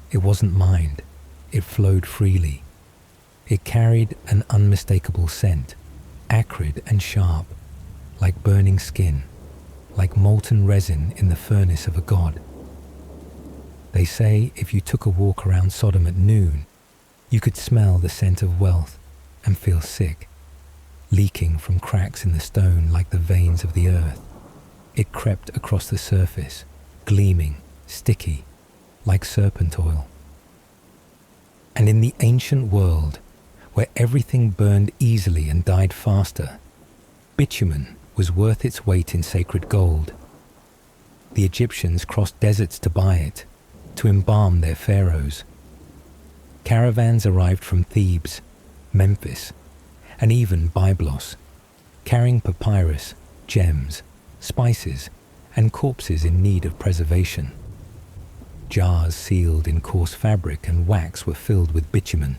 It wasn't mined. It flowed freely. It carried an unmistakable scent, acrid and sharp, like burning skin, like molten resin in the furnace of a god. They say if you took a walk around Sodom at noon, you could smell the scent of wealth and feel sick, leaking from cracks in the stone like the veins of the earth. It crept across the surface, gleaming, sticky, like serpent oil. And in the ancient world, where everything burned easily and died faster, bitumen was worth its weight in sacred gold. The Egyptians crossed deserts to buy it, to embalm their pharaohs. Caravans arrived from Thebes, Memphis, and even Byblos, carrying papyrus, gems, spices, and corpses in need of preservation. Jars sealed in coarse fabric and wax were filled with bitumen,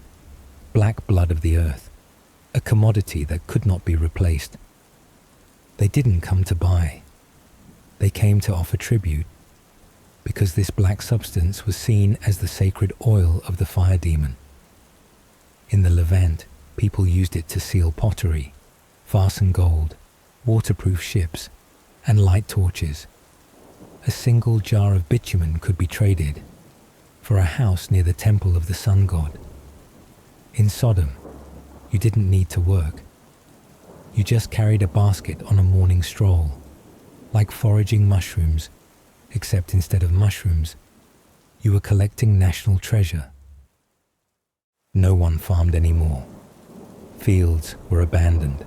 black blood of the earth, a commodity that could not be replaced. They didn't come to buy. They came to offer tribute, because this black substance was seen as the sacred oil of the fire demon. In the Levant, people used it to seal pottery, fasten gold, waterproof ships, and light torches. A single jar of bitumen could be traded for a house near the temple of the sun god. In Sodom, you didn't need to work. You just carried a basket on a morning stroll, like foraging mushrooms, except instead of mushrooms, you were collecting national treasure. No one farmed anymore. Fields were abandoned.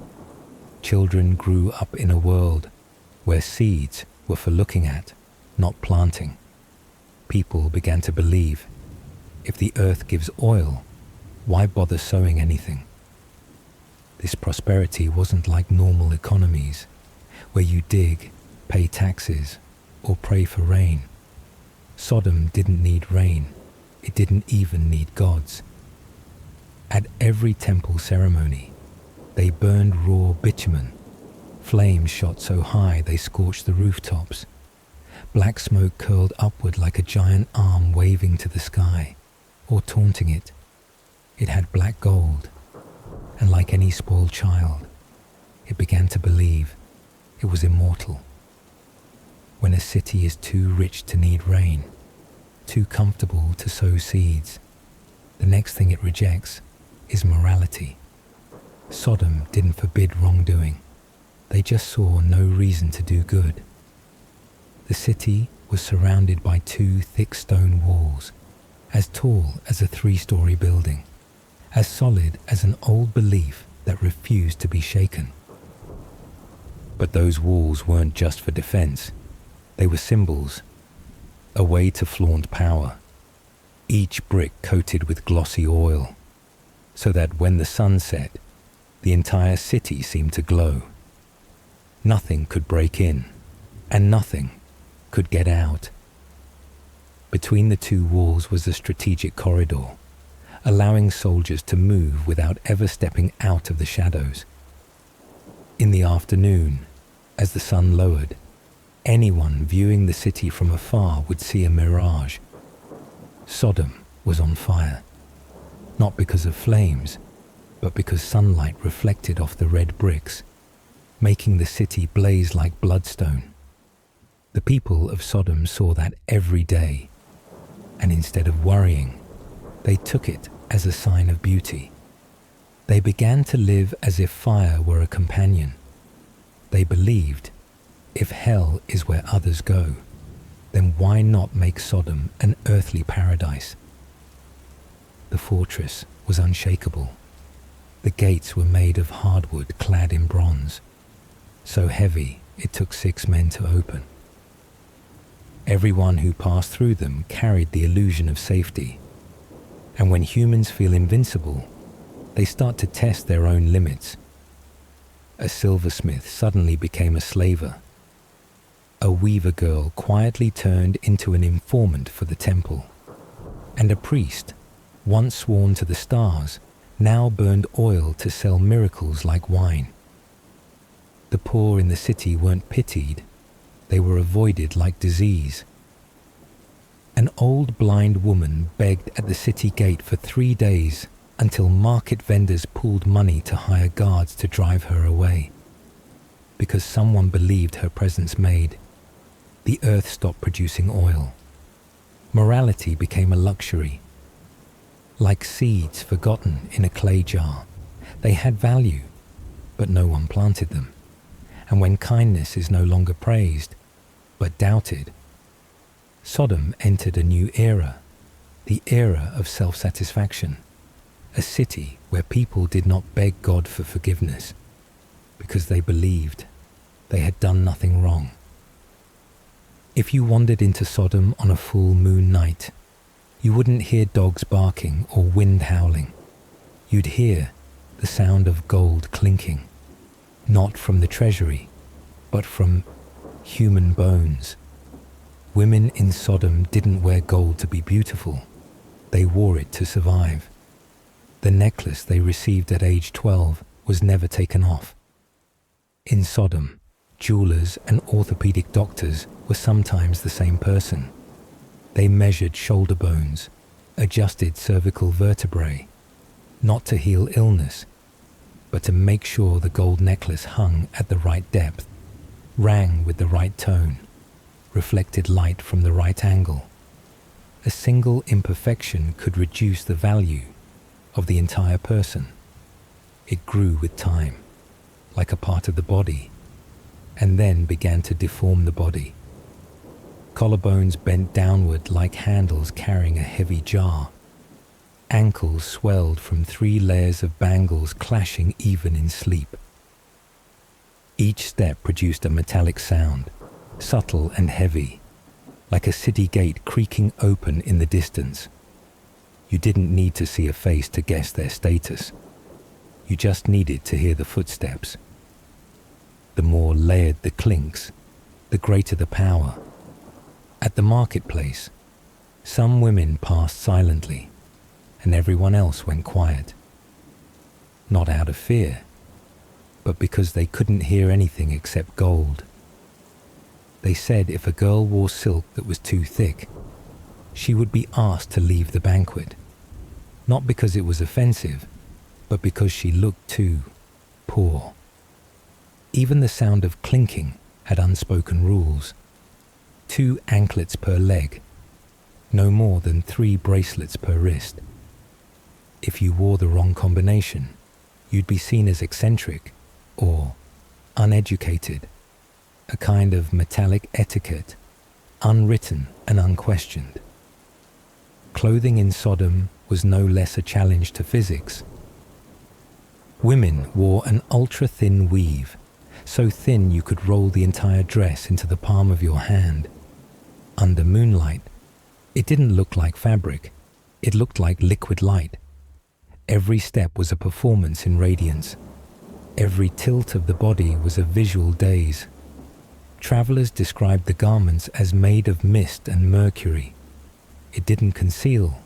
Children grew up in a world where seeds were for looking at, not planting. People began to believe, if the earth gives oil, why bother sowing anything? This prosperity wasn't like normal economies, where you dig, pay taxes, or pray for rain. Sodom didn't need rain. It didn't even need gods. At every temple ceremony, they burned raw bitumen. Flames shot so high they scorched the rooftops. Black smoke curled upward like a giant arm waving to the sky, or taunting it. It had black gold, and like any spoiled child, it began to believe it was immortal. When a city is too rich to need rain, too comfortable to sow seeds, the next thing it rejects is morality. Sodom didn't forbid wrongdoing. They just saw no reason to do good. The city was surrounded by 2 thick stone walls, as tall as a 3-story building, as solid as an old belief that refused to be shaken. But those walls weren't just for defense. They were symbols, a way to flaunt power, each brick coated with glossy oil, so that when the sun set, the entire city seemed to glow. Nothing could break in, and nothing could get out. Between the 2 walls was a strategic corridor, allowing soldiers to move without ever stepping out of the shadows. In the afternoon, as the sun lowered, anyone viewing the city from afar would see a mirage. Sodom was on fire, not because of flames, but because sunlight reflected off the red bricks, making the city blaze like bloodstone. The people of Sodom saw that every day, and instead of worrying, they took it as a sign of beauty. They began to live as if fire were a companion. They believed, if hell is where others go, then why not make Sodom an earthly paradise? The fortress was unshakable. The gates were made of hardwood clad in bronze, so heavy it took 6 men to open. Everyone who passed through them carried the illusion of safety, and when humans feel invincible, they start to test their own limits. A silversmith suddenly became a slaver. A weaver girl quietly turned into an informant for the temple, and a priest, once sworn to the stars, now burned oil to sell miracles like wine. The poor in the city weren't pitied, they were avoided like disease. An old blind woman begged at the city gate for 3 days until market vendors pooled money to hire guards to drive her away. Because someone believed her presence made, the earth stopped producing oil. Morality became a luxury. Like seeds forgotten in a clay jar, they had value, but no one planted them. And when kindness is no longer praised, but doubted, Sodom entered a new era, the era of self-satisfaction, a city where people did not beg God for forgiveness, because they believed they had done nothing wrong. If you wandered into Sodom on a full moon night, you wouldn't hear dogs barking or wind howling. You'd hear the sound of gold clinking, not from the treasury, but from human bones. Women in Sodom didn't wear gold to be beautiful. They wore it to survive. The necklace they received at age 12 was never taken off. In Sodom, jewelers and orthopedic doctors were sometimes the same person. They measured shoulder bones, adjusted cervical vertebrae, not to heal illness, but to make sure the gold necklace hung at the right depth, rang with the right tone, reflected light from the right angle. A single imperfection could reduce the value of the entire person. It grew with time, like a part of the body, and then began to deform the body. Collarbones bent downward like handles carrying a heavy jar. Ankles swelled from 3 layers of bangles clashing even in sleep. Each step produced a metallic sound, subtle and heavy, like a city gate creaking open in the distance. You didn't need to see a face to guess their status. You just needed to hear the footsteps. The more layered the clinks, the greater the power. At the marketplace, some women passed silently, and everyone else went quiet. not out of fear, but because they couldn't hear anything except gold. They said if a girl wore silk that was too thick, she would be asked to leave the banquet, not because it was offensive, but because she looked too poor. Even the sound of clinking had unspoken rules. 2 anklets per leg, no more than 3 bracelets per wrist. If you wore the wrong combination, you'd be seen as eccentric or uneducated, a kind of metallic etiquette, unwritten and unquestioned. Clothing in Sodom was no less a challenge to physics. Women wore an ultra-thin weave, so thin you could roll the entire dress into the palm of your hand. Under moonlight, it didn't look like fabric, it looked like liquid light. Every step was a performance in radiance. Every tilt of the body was a visual daze. Travelers described the garments as made of mist and mercury. It didn't conceal,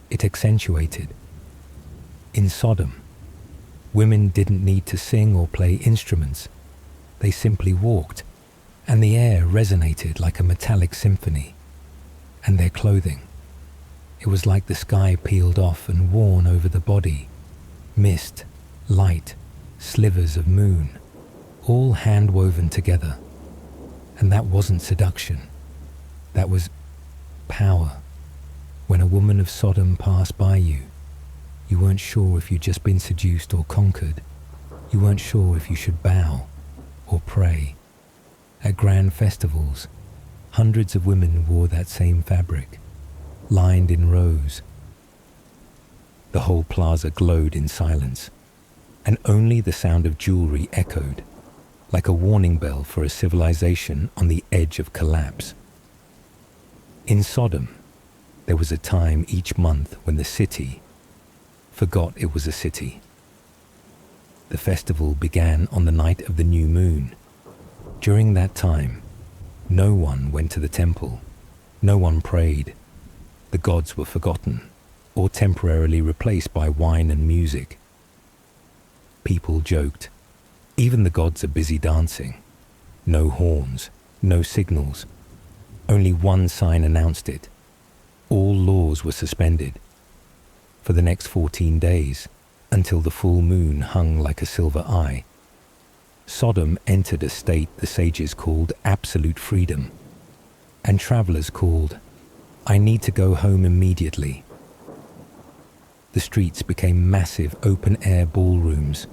it accentuated. In Sodom, women didn't need to sing or play instruments. They simply walked, and the air resonated like a metallic symphony. And their clothing, it was like the sky peeled off and worn over the body. Mist, light, slivers of moon, all hand-woven together. And that wasn't seduction. That was power. When a woman of Sodom passed by you, you weren't sure if you'd just been seduced or conquered. You weren't sure if you should bow or pray. At grand festivals, hundreds of women wore that same fabric, lined in rows. The whole plaza glowed in silence, and only the sound of jewelry echoed, like a warning bell for a civilization on the edge of collapse. In Sodom, there was a time each month when the city forgot it was a city. The festival began on the night of the new moon. During that time, no one went to the temple, no one prayed. The gods were forgotten or temporarily replaced by wine and music. People joked, even the gods are busy dancing. No horns, no signals. Only one sign announced it. All laws were suspended. For the next 14 days, until the full moon hung like a silver eye, Sodom entered a state the sages called absolute freedom, and travelers called, "I need to go home immediately." The streets became massive open-air ballrooms.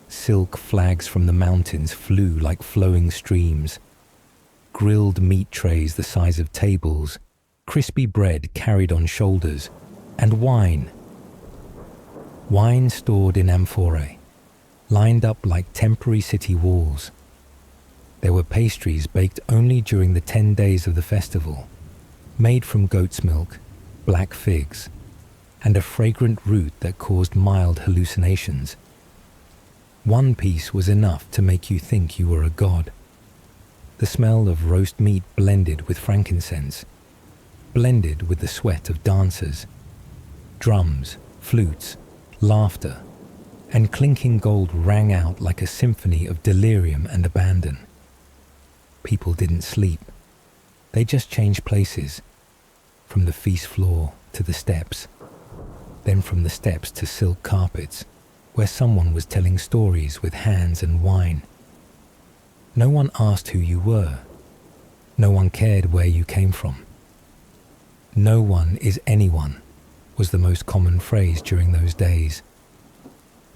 Silk flags from the mountains flew like flowing streams. Grilled meat trays the size of tables, crispy bread carried on shoulders, and wine. Wine stored in amphorae, lined up like temporary city walls. There were pastries baked only during the 10 days of the festival, made from goat's milk, black figs, and a fragrant root that caused mild hallucinations. One piece was enough to make you think you were a god. The smell of roast meat blended with frankincense, blended with the sweat of dancers. Drums, flutes, laughter, and clinking gold rang out like a symphony of delirium and abandon. People didn't sleep. They just changed places, from the feast floor to the steps, then from the steps to silk carpets, where someone was telling stories with hands and wine. No one asked who you were. No one cared where you came from. "No one is anyone" was the most common phrase during those days.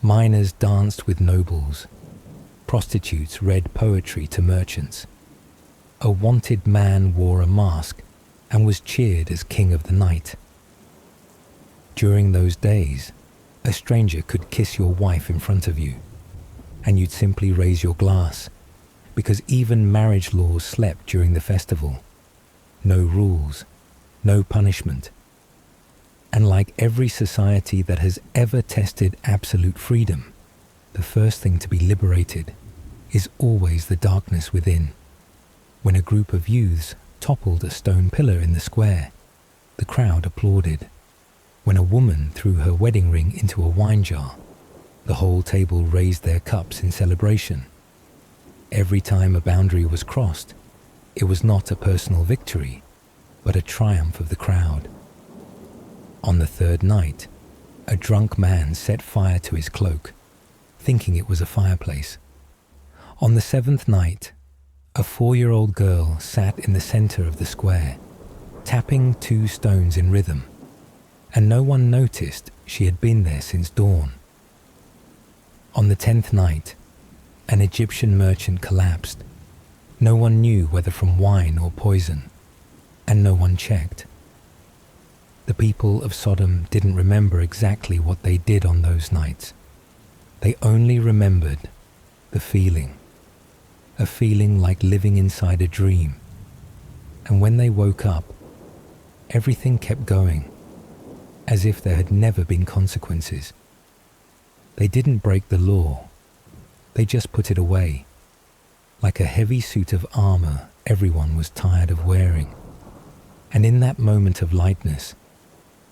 Miners danced with nobles. Prostitutes read poetry to merchants. A wanted man wore a mask and was cheered as king of the night. During those days, a stranger could kiss your wife in front of you, and you'd simply raise your glass, because even marriage laws slept during the festival. No rules, no punishment. And like every society that has ever tested absolute freedom, the first thing to be liberated is always the darkness within. When a group of youths toppled a stone pillar in the square, the crowd applauded. When a woman threw her wedding ring into a wine jar, The whole table raised their cups in celebration. Every time a boundary was crossed, it was not a personal victory, but a triumph of the crowd. On the third night, a drunk man set fire to his cloak, thinking it was a fireplace. On the seventh night, a 4-year-old girl sat in the center of the square, tapping 2 stones in rhythm, and no one noticed she had been there since dawn. On the 10th night, an Egyptian merchant collapsed. No one knew whether from wine or poison, and no one checked. The people of Sodom didn't remember exactly what they did on those nights. They only remembered the feeling, a feeling like living inside a dream. And when they woke up, everything kept going, as if there had never been consequences. They didn't break the law, they just put it away, like a heavy suit of armor everyone was tired of wearing. And in that moment of lightness,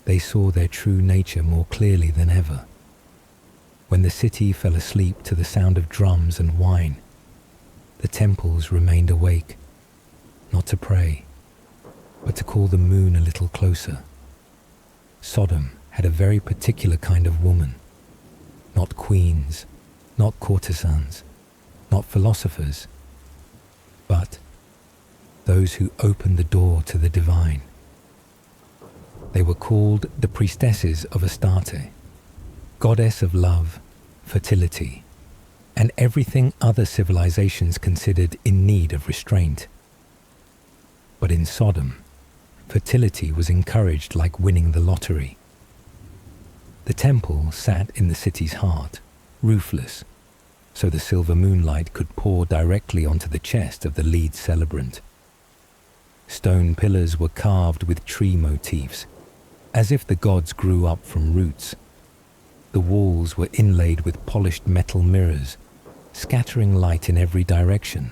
they saw their true nature more clearly than ever. When the city fell asleep to the sound of drums and wine, the temples remained awake, not to pray, but to call the moon a little closer. Sodom had a very particular kind of woman, not queens, not courtesans, not philosophers, but those who opened the door to the divine. They were called the priestesses of Astarte, goddess of love, fertility, and everything other civilizations considered in need of restraint. But in Sodom, fertility was encouraged like winning the lottery. The temple sat in the city's heart, roofless, so the silver moonlight could pour directly onto the chest of the lead celebrant. Stone pillars were carved with tree motifs, as if the gods grew up from roots. The walls were inlaid with polished metal mirrors, scattering light in every direction,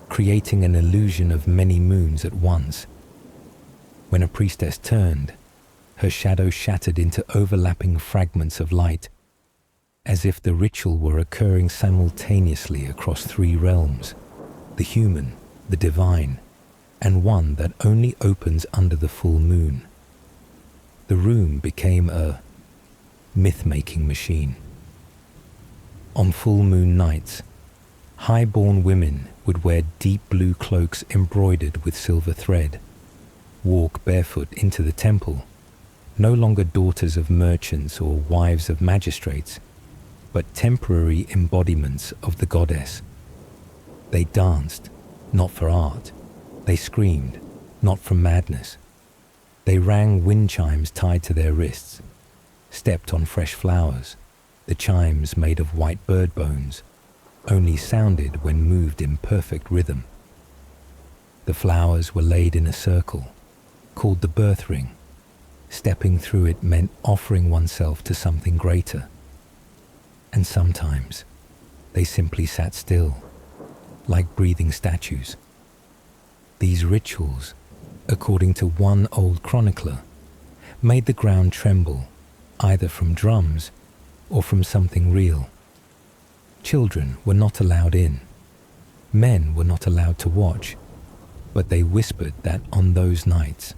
creating an illusion of many moons at once. When a priestess turned, her shadow shattered into overlapping fragments of light, as if the ritual were occurring simultaneously across 3 realms, the human, the divine, and one that only opens under the full moon. The room became a myth-making machine. On full moon nights, high-born women would wear deep blue cloaks embroidered with silver thread, walk barefoot into the temple, no longer daughters of merchants or wives of magistrates, but temporary embodiments of the goddess. They danced, not for art. They screamed, not from madness. They rang wind chimes tied to their wrists, stepped on fresh flowers, the chimes made of white bird bones, only sounded when moved in perfect rhythm. The flowers were laid in a circle, called the birth ring. Stepping through it meant offering oneself to something greater. And sometimes they simply sat still, like breathing statues. These rituals, according to one old chronicler, made the ground tremble, either from drums or from something real. Children were not allowed in. Men were not allowed to watch, but they whispered that on those nights,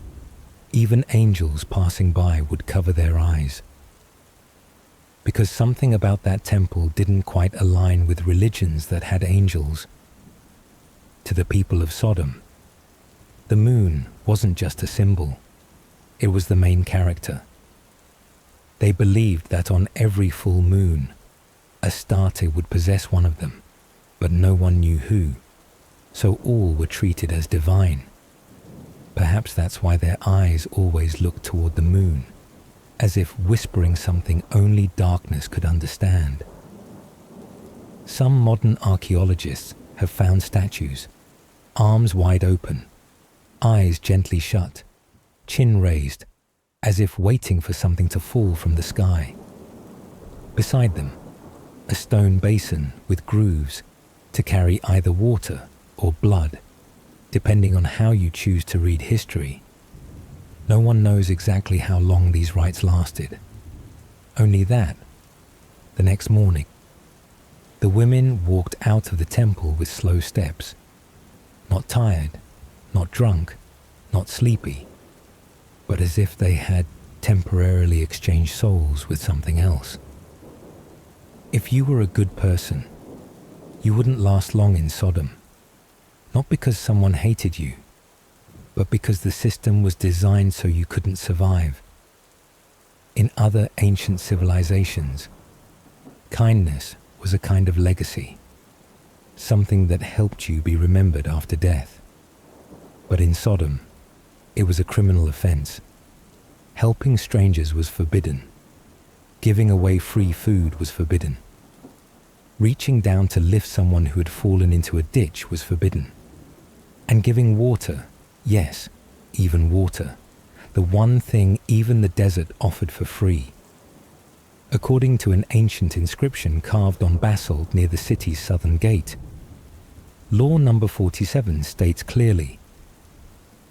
even angels passing by would cover their eyes. Because something about that temple didn't quite align with religions that had angels. To the people of Sodom, the moon wasn't just a symbol, it was the main character. They believed that on every full moon, Astarte would possess one of them, but no one knew who, so all were treated as divine. Perhaps that's why their eyes always looked toward the moon, as if whispering something only darkness could understand. Some modern archaeologists have found statues, arms wide open, eyes gently shut, chin raised, as if waiting for something to fall from the sky. Beside them, a stone basin with grooves to carry either water or blood, depending on how you choose to read history. No one knows exactly how long these rites lasted. Only that The next morning, the women walked out of the temple with slow steps, not tired, not drunk, not sleepy, but as if they had temporarily exchanged souls with something else. If you were a good person, you wouldn't last long in Sodom, not because someone hated you, but because the system was designed so you couldn't survive. In other ancient civilizations, kindness was a kind of legacy, something that helped you be remembered after death. But in Sodom, it was a criminal offense. Helping strangers was forbidden. Giving away free food was forbidden. Reaching down to lift someone who had fallen into a ditch was forbidden. And giving water, yes, even water, the one thing even the desert offered for free. According to an ancient inscription carved on basalt near the city's southern gate, Law number 47 states clearly,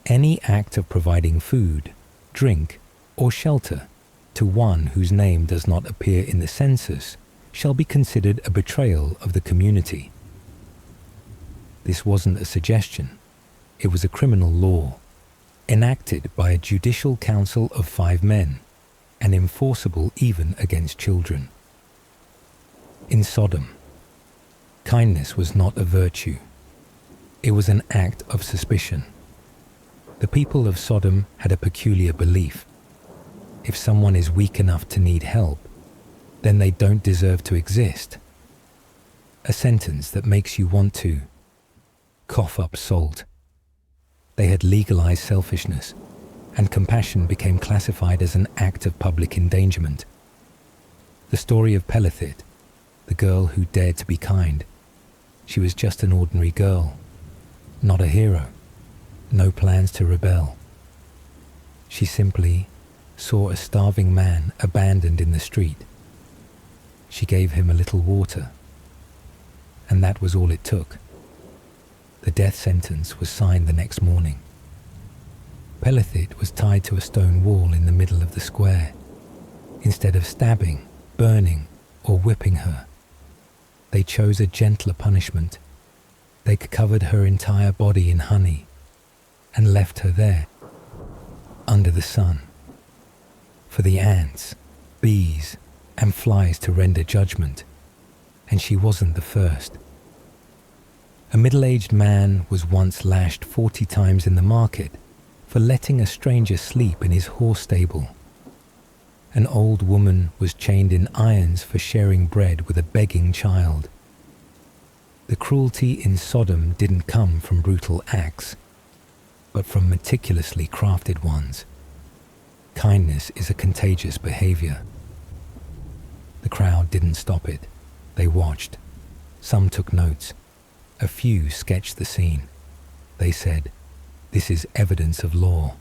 any act of providing food, drink, or shelter to one whose name does not appear in the census shall be considered a betrayal of the community. This wasn't a suggestion, it was a criminal law, enacted by a judicial council of 5 men, and enforceable even against children. In Sodom, kindness was not a virtue. It was an act of suspicion. The people of Sodom had a peculiar belief. If someone is weak enough to need help, then they don't deserve to exist. A sentence that makes you want to cough up salt. They had legalized selfishness, and compassion became classified as an act of public endangerment. The story of Pelethid, the girl who dared to be kind. She was just an ordinary girl, not a hero, no plans to rebel. She simply saw a starving man abandoned in the street. She gave him a little water, and that was all it took. The death sentence was signed the next morning. Pelethid was tied to a stone wall in the middle of the square. Instead of stabbing, burning, or whipping her, they chose a gentler punishment. They covered her entire body in honey and left her there, under the sun, for the ants, bees, and flies to render judgment. And she wasn't the first. A middle-aged man was once lashed 40 times in the market for letting a stranger sleep in his horse stable. An old woman was chained in irons for sharing bread with a begging child. The cruelty in Sodom didn't come from brutal acts, but from meticulously crafted ones. Kindness is a contagious behavior. The crowd didn't stop it. They watched. Some took notes. A few sketched the scene. They said, "This is evidence of law."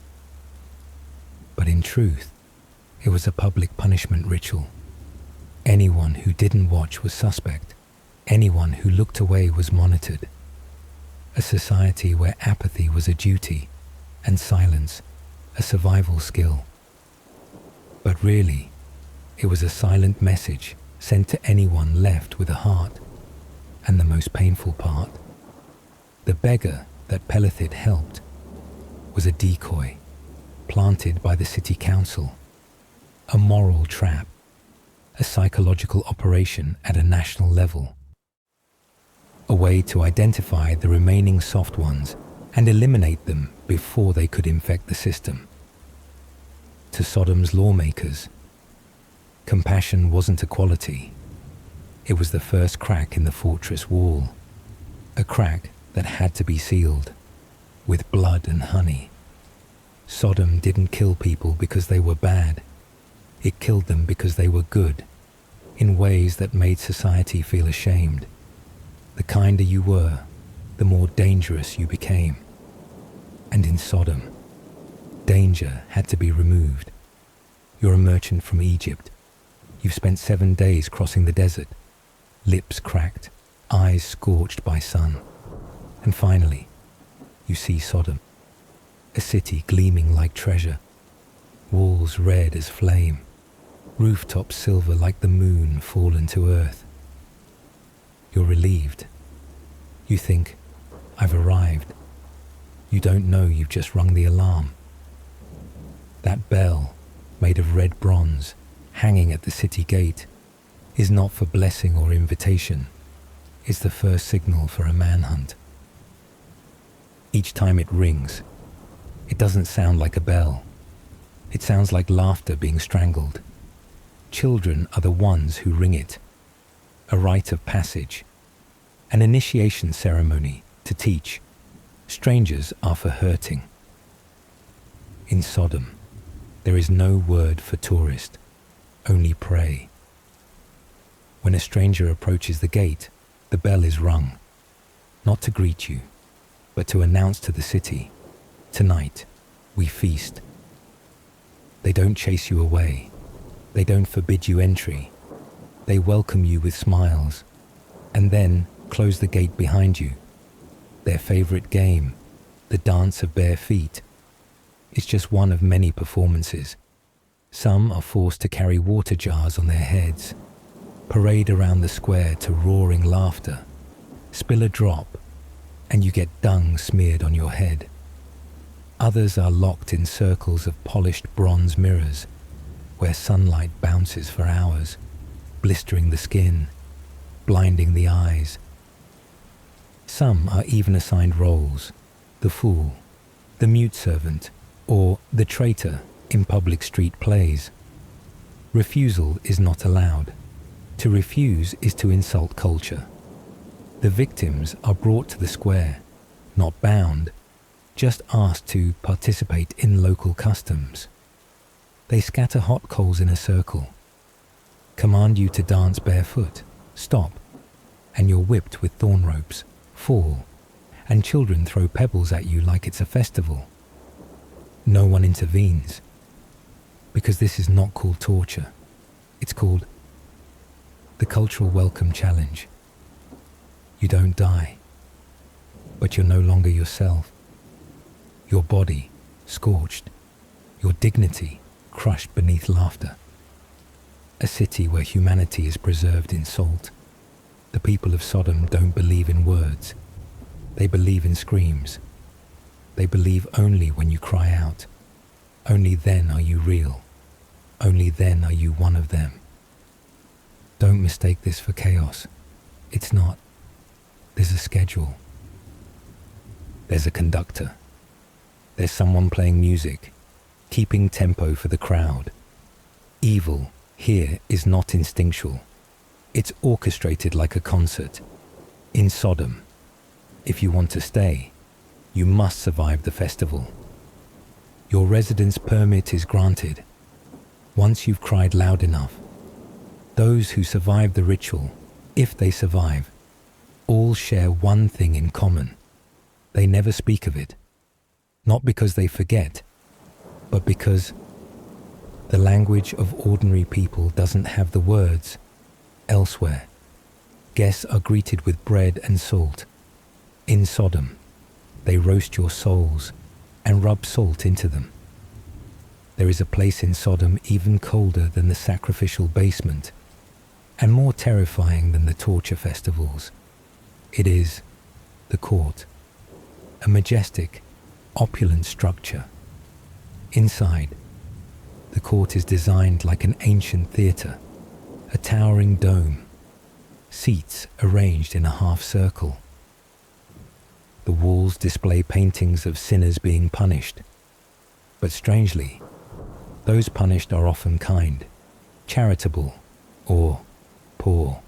But in truth, it was a public punishment ritual. Anyone who didn't watch was suspect. Anyone who looked away was monitored. A society where apathy was a duty and silence a survival skill. But really, it was a silent message sent to anyone left with a heart. And the most painful part, the beggar that Pelethid helped was a decoy planted by the city council, a moral trap, a psychological operation at a national level, a way to identify the remaining soft ones and eliminate them before they could infect the system. To Sodom's lawmakers, compassion wasn't a quality. It was the first crack in the fortress wall, a crack that had to be sealed with blood and honey. Sodom didn't kill people because they were bad. It killed them because they were good, in ways that made society feel ashamed. The kinder you were, the more dangerous you became. And in Sodom, danger had to be removed. You're a merchant from Egypt. You've spent 7 days crossing the desert, lips cracked, eyes scorched by sun. And finally, you see Sodom, a city gleaming like treasure, walls red as flame, rooftops silver like the moon fallen to earth. You're relieved. You think, I've arrived. You don't know you've just rung the alarm. That bell, made of red bronze, hanging at the city gate, is not for blessing or invitation. It's the first signal for a manhunt. Each time it rings, it doesn't sound like a bell. It sounds like laughter being strangled. Children are the ones who ring it. A rite of passage, an initiation ceremony to teach. Strangers are for hurting. In Sodom, there is no word for tourist, only prey. When a stranger approaches the gate, the bell is rung, not to greet you, but to announce to the city, tonight we feast. They don't chase you away. They don't forbid you entry. They welcome you with smiles, and then close the gate behind you. Their favorite game, the dance of bare feet, is just one of many performances. Some are forced to carry water jars on their heads, parade around the square to roaring laughter, spill a drop, and you get dung smeared on your head. Others are locked in circles of polished bronze mirrors, where sunlight bounces for hours, blistering the skin, blinding the eyes. Some are even assigned roles: the fool, the mute servant, or the traitor in public street plays. Refusal is not allowed. To refuse is to insult culture. The victims are brought to the square, not bound, just asked to participate in local customs. They scatter hot coals in a circle, command you to dance barefoot, stop, and you're whipped with thorn ropes, fall, and children throw pebbles at you like it's a festival. No one intervenes, because this is not called torture. It's called the cultural welcome challenge. You don't die, but you're no longer yourself. Your body scorched, your dignity crushed beneath laughter. A city where humanity is preserved in salt. The people of Sodom don't believe in words. They believe in screams. They believe only when you cry out. Only then are you real. Only then are you one of them. Don't mistake this for chaos. It's not. There's a schedule. There's a conductor. There's someone playing music, keeping tempo for the crowd. Evil here is not instinctual. It's orchestrated like a concert. In Sodom, if you want to stay, you must survive the festival. Your residence permit is granted. Once you've cried loud enough, those who survive the ritual, if they survive, all share one thing in common. They never speak of it. Not because they forget, but because the language of ordinary people doesn't have the words. Elsewhere, guests are greeted with bread and salt. In Sodom, they roast your souls and rub salt into them. There is a place in Sodom even colder than the sacrificial basement, and more terrifying than the torture festivals. It is the court, a majestic, opulent structure. Inside, the court is designed like an ancient theatre, a towering dome, seats arranged in a half circle. The walls display paintings of sinners being punished, but strangely, those punished are often kind, charitable, or poor,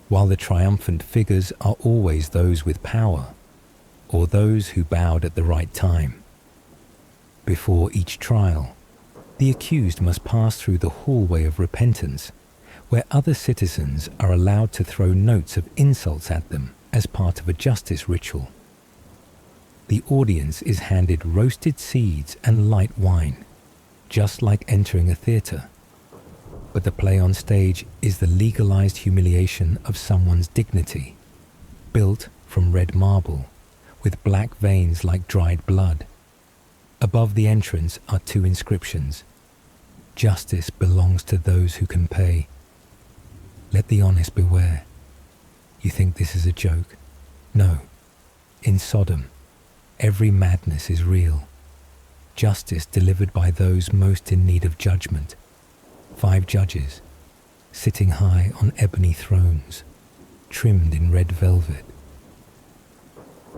while the triumphant figures are always those with power, or those who bowed at the right time. Before each trial, the accused must pass through the hallway of repentance, where other citizens are allowed to throw notes of insults at them as part of a justice ritual. The audience is handed roasted seeds and light wine, just like entering a theatre. But the play on stage is the legalized humiliation of someone's dignity, built from red marble, with black veins like dried blood. Above the entrance are two inscriptions: Justice belongs to those who can pay. Let the honest beware. You think this is a joke? No. In Sodom, every madness is real. Justice delivered by those most in need of judgment. 5 judges, sitting high on ebony thrones, trimmed in red velvet,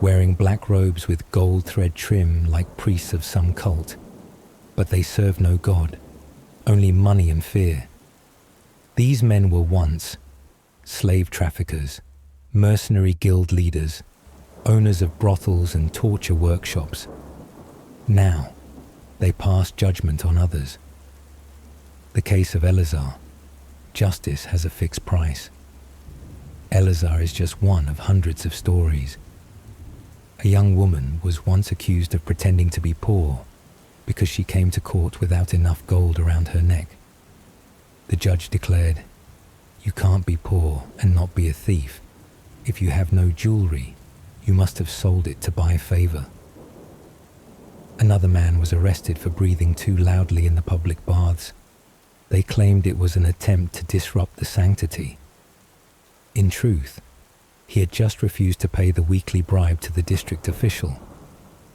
wearing black robes with gold thread trim like priests of some cult. But they serve no God, only money and fear. These men were once slave traffickers, mercenary guild leaders, owners of brothels and torture workshops. Now, they pass judgment on others. The case of Eleazar. Justice has a fixed price. Eleazar is just one of hundreds of stories. A young woman was once accused of pretending to be poor because she came to court without enough gold around her neck. The judge declared, "You can't be poor and not be a thief. If you have no jewelry, you must have sold it to buy favor." Another man was arrested for breathing too loudly in the public baths. They claimed it was an attempt to disrupt the sanctity. In truth, he had just refused to pay the weekly bribe to the district official.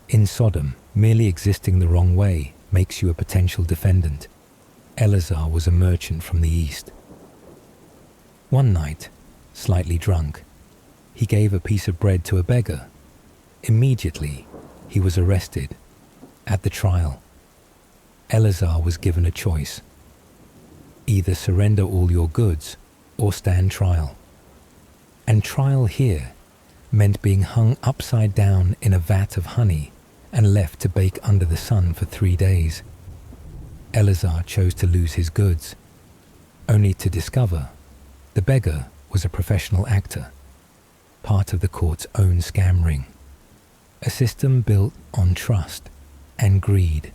In Sodom, merely existing the wrong way makes you a potential defendant. Eleazar was a merchant from the east. One night, slightly drunk, he gave a piece of bread to a beggar. Immediately, he was arrested. At the trial, Eleazar was given a choice. Either surrender all your goods or stand trial. And trial here meant being hung upside down in a vat of honey and left to bake under the sun for 3 days. Eleazar chose to lose his goods, only to discover the beggar was a professional actor, part of the court's own scam ring. A system built on trust and greed.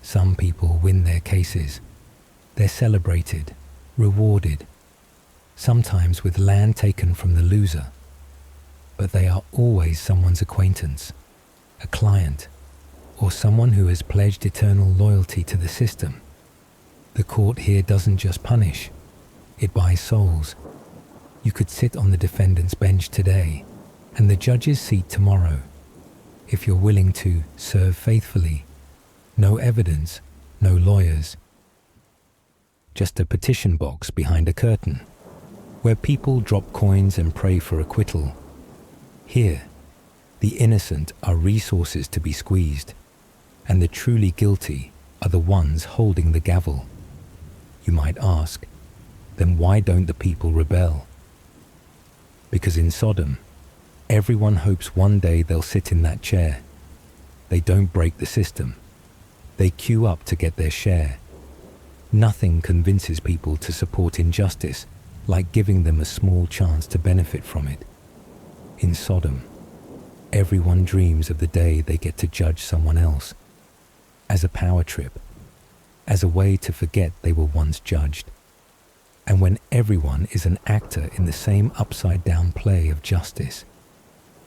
Some people win their cases. They're celebrated, rewarded, sometimes with land taken from the loser. But they are always someone's acquaintance, a client, or someone who has pledged eternal loyalty to the system. The court here doesn't just punish, it buys souls. You could sit on the defendant's bench today and the judge's seat tomorrow, if you're willing to serve faithfully. No evidence, no lawyers. Just a petition box behind a curtain, where people drop coins and pray for acquittal. Here, the innocent are resources to be squeezed, and the truly guilty are the ones holding the gavel. You might ask, then why don't the people rebel? Because in Sodom, everyone hopes one day they'll sit in that chair. They don't break the system. They queue up to get their share. Nothing convinces people to support injustice like giving them a small chance to benefit from it. In Sodom, everyone dreams of the day they get to judge someone else, as a power trip, as a way to forget they were once judged. And when everyone is an actor in the same upside-down play of justice,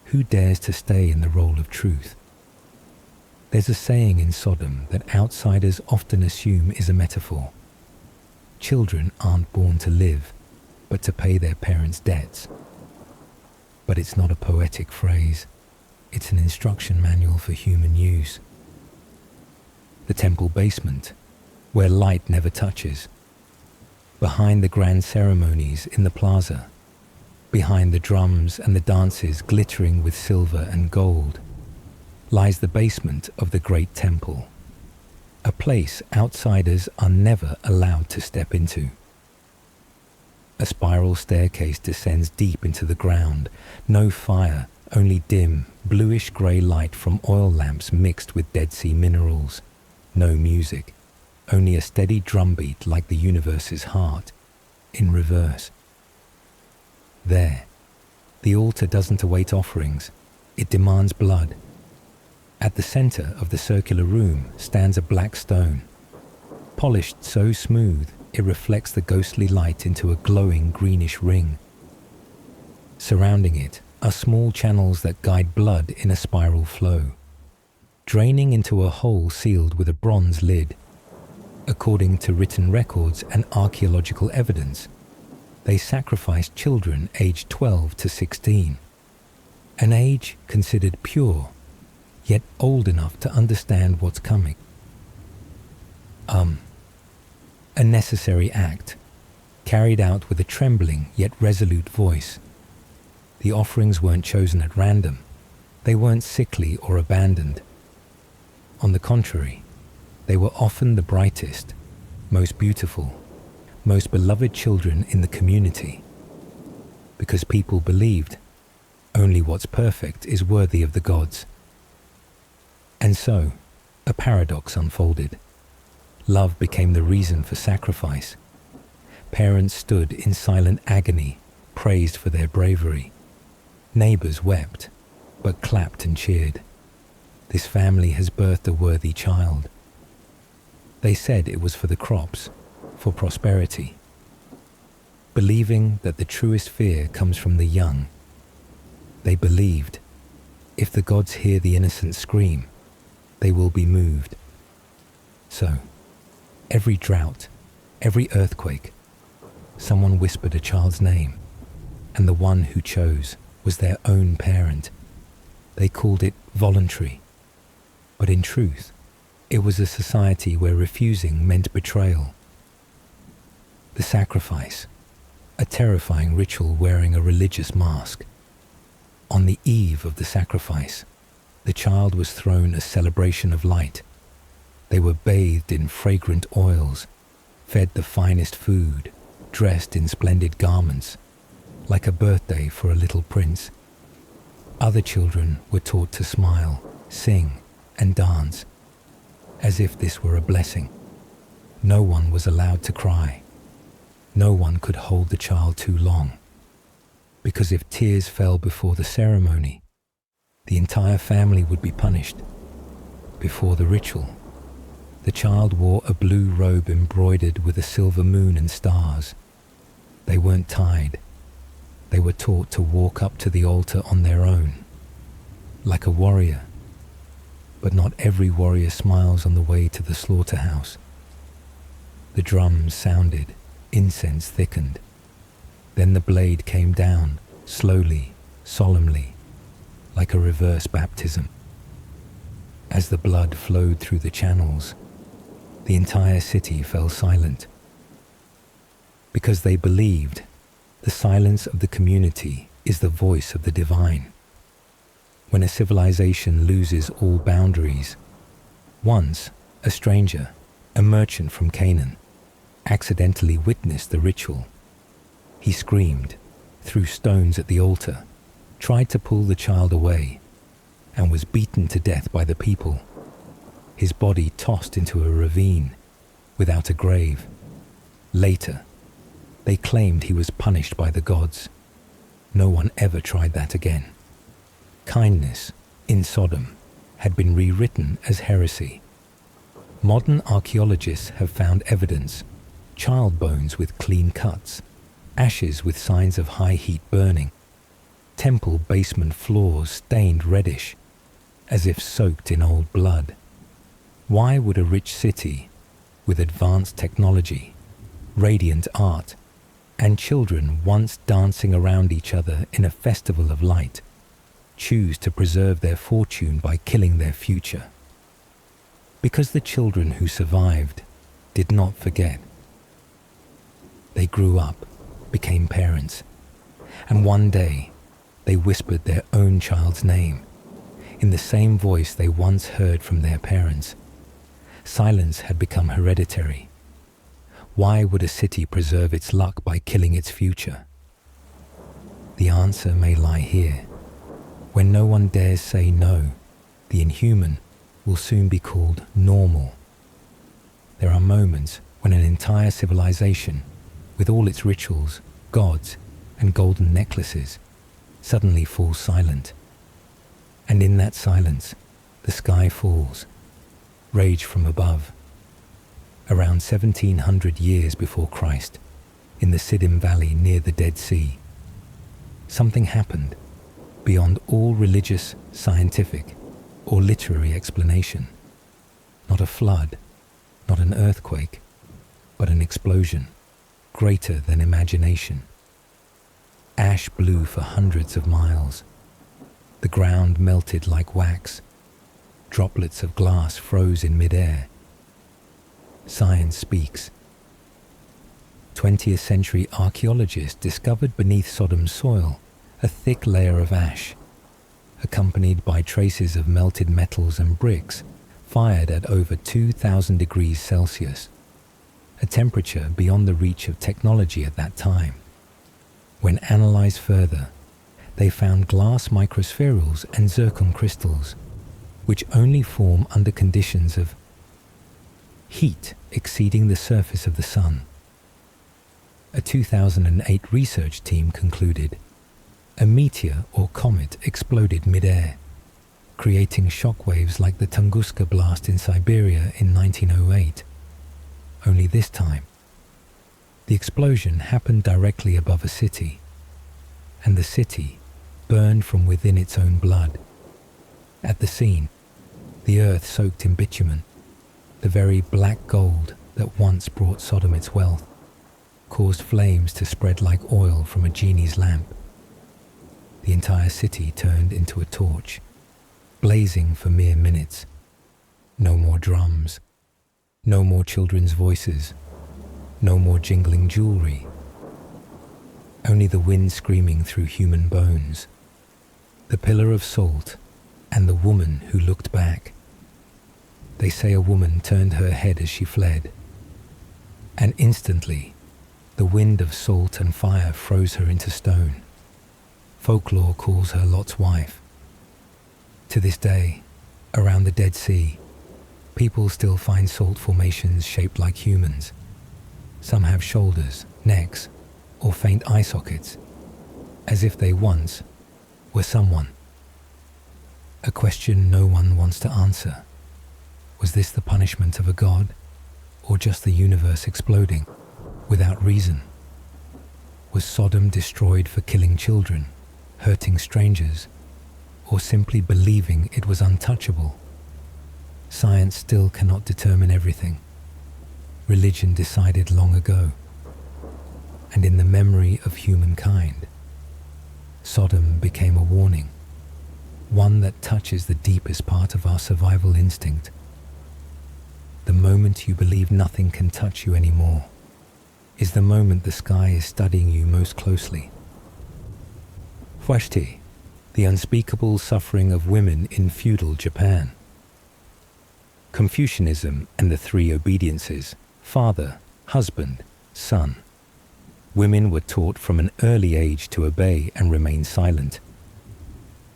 who dares to stay in the role of truth? There's a saying in Sodom that outsiders often assume is a metaphor. Children aren't born to live, but to pay their parents' debts. But it's not a poetic phrase. It's an instruction manual for human use. The temple basement, where light never touches. Behind the grand ceremonies in the plaza. Behind the drums and the dances glittering with silver and gold, lies the basement of the great temple. A place outsiders are never allowed to step into. A spiral staircase descends deep into the ground. No fire, only dim, bluish-grey light from oil lamps mixed with Dead Sea minerals. No music, only a steady drumbeat like the universe's heart, in reverse. There, the altar doesn't await offerings, it demands blood. At the center of the circular room stands a black stone, polished so smooth it reflects the ghostly light into a glowing greenish ring. Surrounding it are small channels that guide blood in a spiral flow, draining into a hole sealed with a bronze lid. According to written records and archaeological evidence, they sacrificed children aged 12 to 16, an age considered pure, yet old enough to understand what's coming. A necessary act, carried out with a trembling yet resolute voice. The offerings weren't chosen at random. They weren't sickly or abandoned. On the contrary, they were often the brightest, most beautiful, most beloved children in the community, because people believed only what's perfect is worthy of the gods. And so, a paradox unfolded. Love became the reason for sacrifice. Parents stood in silent agony, praised for their bravery. Neighbors wept, but clapped and cheered. This family has birthed a worthy child. They said it was for the crops, for prosperity. Believing that the truest fear comes from the young, they believed, if the gods hear the innocent scream, they will be moved. So, every drought, every earthquake, someone whispered a child's name, and the one who chose was their own parent. They called it voluntary, but in truth, it was a society where refusing meant betrayal. The sacrifice, a terrifying ritual wearing a religious mask. On the eve of the sacrifice, the child was thrown a celebration of light. They were bathed in fragrant oils, fed the finest food, dressed in splendid garments, like a birthday for a little prince. Other children were taught to smile, sing, and dance, as if this were a blessing. No one was allowed to cry. No one could hold the child too long, because if tears fell before the ceremony, the entire family would be punished. Before the ritual, the child wore a blue robe embroidered with a silver moon and stars. They weren't tied. They were taught to walk up to the altar on their own, like a warrior. But not every warrior smiles on the way to the slaughterhouse. The drums sounded, incense thickened. Then the blade came down, slowly, solemnly, like a reverse baptism. As the blood flowed through the channels, the entire city fell silent. Because they believed the silence of the community is the voice of the divine. When a civilization loses all boundaries, once a stranger, a merchant from Canaan, accidentally witnessed the ritual. He screamed, threw stones at the altar, tried to pull the child away, and was beaten to death by the people. His body tossed into a ravine, without a grave. Later, they claimed he was punished by the gods. No one ever tried that again. Kindness, in Sodom, had been rewritten as heresy. Modern archaeologists have found evidence: child bones with clean cuts, ashes with signs of high heat burning, temple basement floors stained reddish, as if soaked in old blood. Why would a rich city, with advanced technology, radiant art, and children once dancing around each other in a festival of light, choose to preserve their fortune by killing their future? Because the children who survived did not forget. They grew up, became parents, and one day they whispered their own child's name in the same voice they once heard from their parents. Silence had become hereditary. Why would a city preserve its luck by killing its future? The answer may lie here. When no one dares say no, the inhuman will soon be called normal. There are moments when an entire civilization, with all its rituals, gods, and golden necklaces, suddenly falls silent. And in that silence, the sky falls, rage from above. Around 1700 years before Christ, in the Siddim Valley near the Dead Sea, something happened beyond all religious, scientific, or literary explanation. Not a flood, not an earthquake, but an explosion, greater than imagination. Ash blew for hundreds of miles. The ground melted like wax. Droplets of glass froze in mid-air. Science speaks. 20th century archaeologists discovered beneath Sodom's soil a thick layer of ash, accompanied by traces of melted metals and bricks fired at over 2,000 degrees Celsius, a temperature beyond the reach of technology at that time. When analyzed further, they found glass microspherules and zircon crystals, which only form under conditions of heat exceeding the surface of the sun. A 2008 research team concluded a meteor or comet exploded mid-air, creating shockwaves like the Tunguska blast in Siberia in 1908. Only this time, the explosion happened directly above a city, and the city burned from within its own blood. At the scene, the earth soaked in bitumen, the very black gold that once brought Sodom its wealth, caused flames to spread like oil from a genie's lamp. The entire city turned into a torch, blazing for mere minutes. No more drums, no more children's voices, no more jingling jewelry. Only the wind screaming through human bones, the pillar of salt, and the woman who looked back. They say a woman turned her head as she fled, and instantly the wind of salt and fire froze her into stone. Folklore calls her Lot's wife. To this day, around the Dead Sea, people still find salt formations shaped like humans. Some have shoulders, necks, or faint eye sockets, as if they once were someone. A question no one wants to answer. Was this the punishment of a god, or just the universe exploding without reason? Was Sodom destroyed for killing children, hurting strangers, or simply believing it was untouchable? Science still cannot determine everything. Religion decided long ago. And in the memory of humankind, Sodom became a warning, one that touches the deepest part of our survival instinct. The moment you believe nothing can touch you anymore is the moment the sky is studying you most closely. Fuashti, the unspeakable suffering of women in feudal Japan. Confucianism and the three obediences, father, husband, son. Women were taught from an early age to obey and remain silent.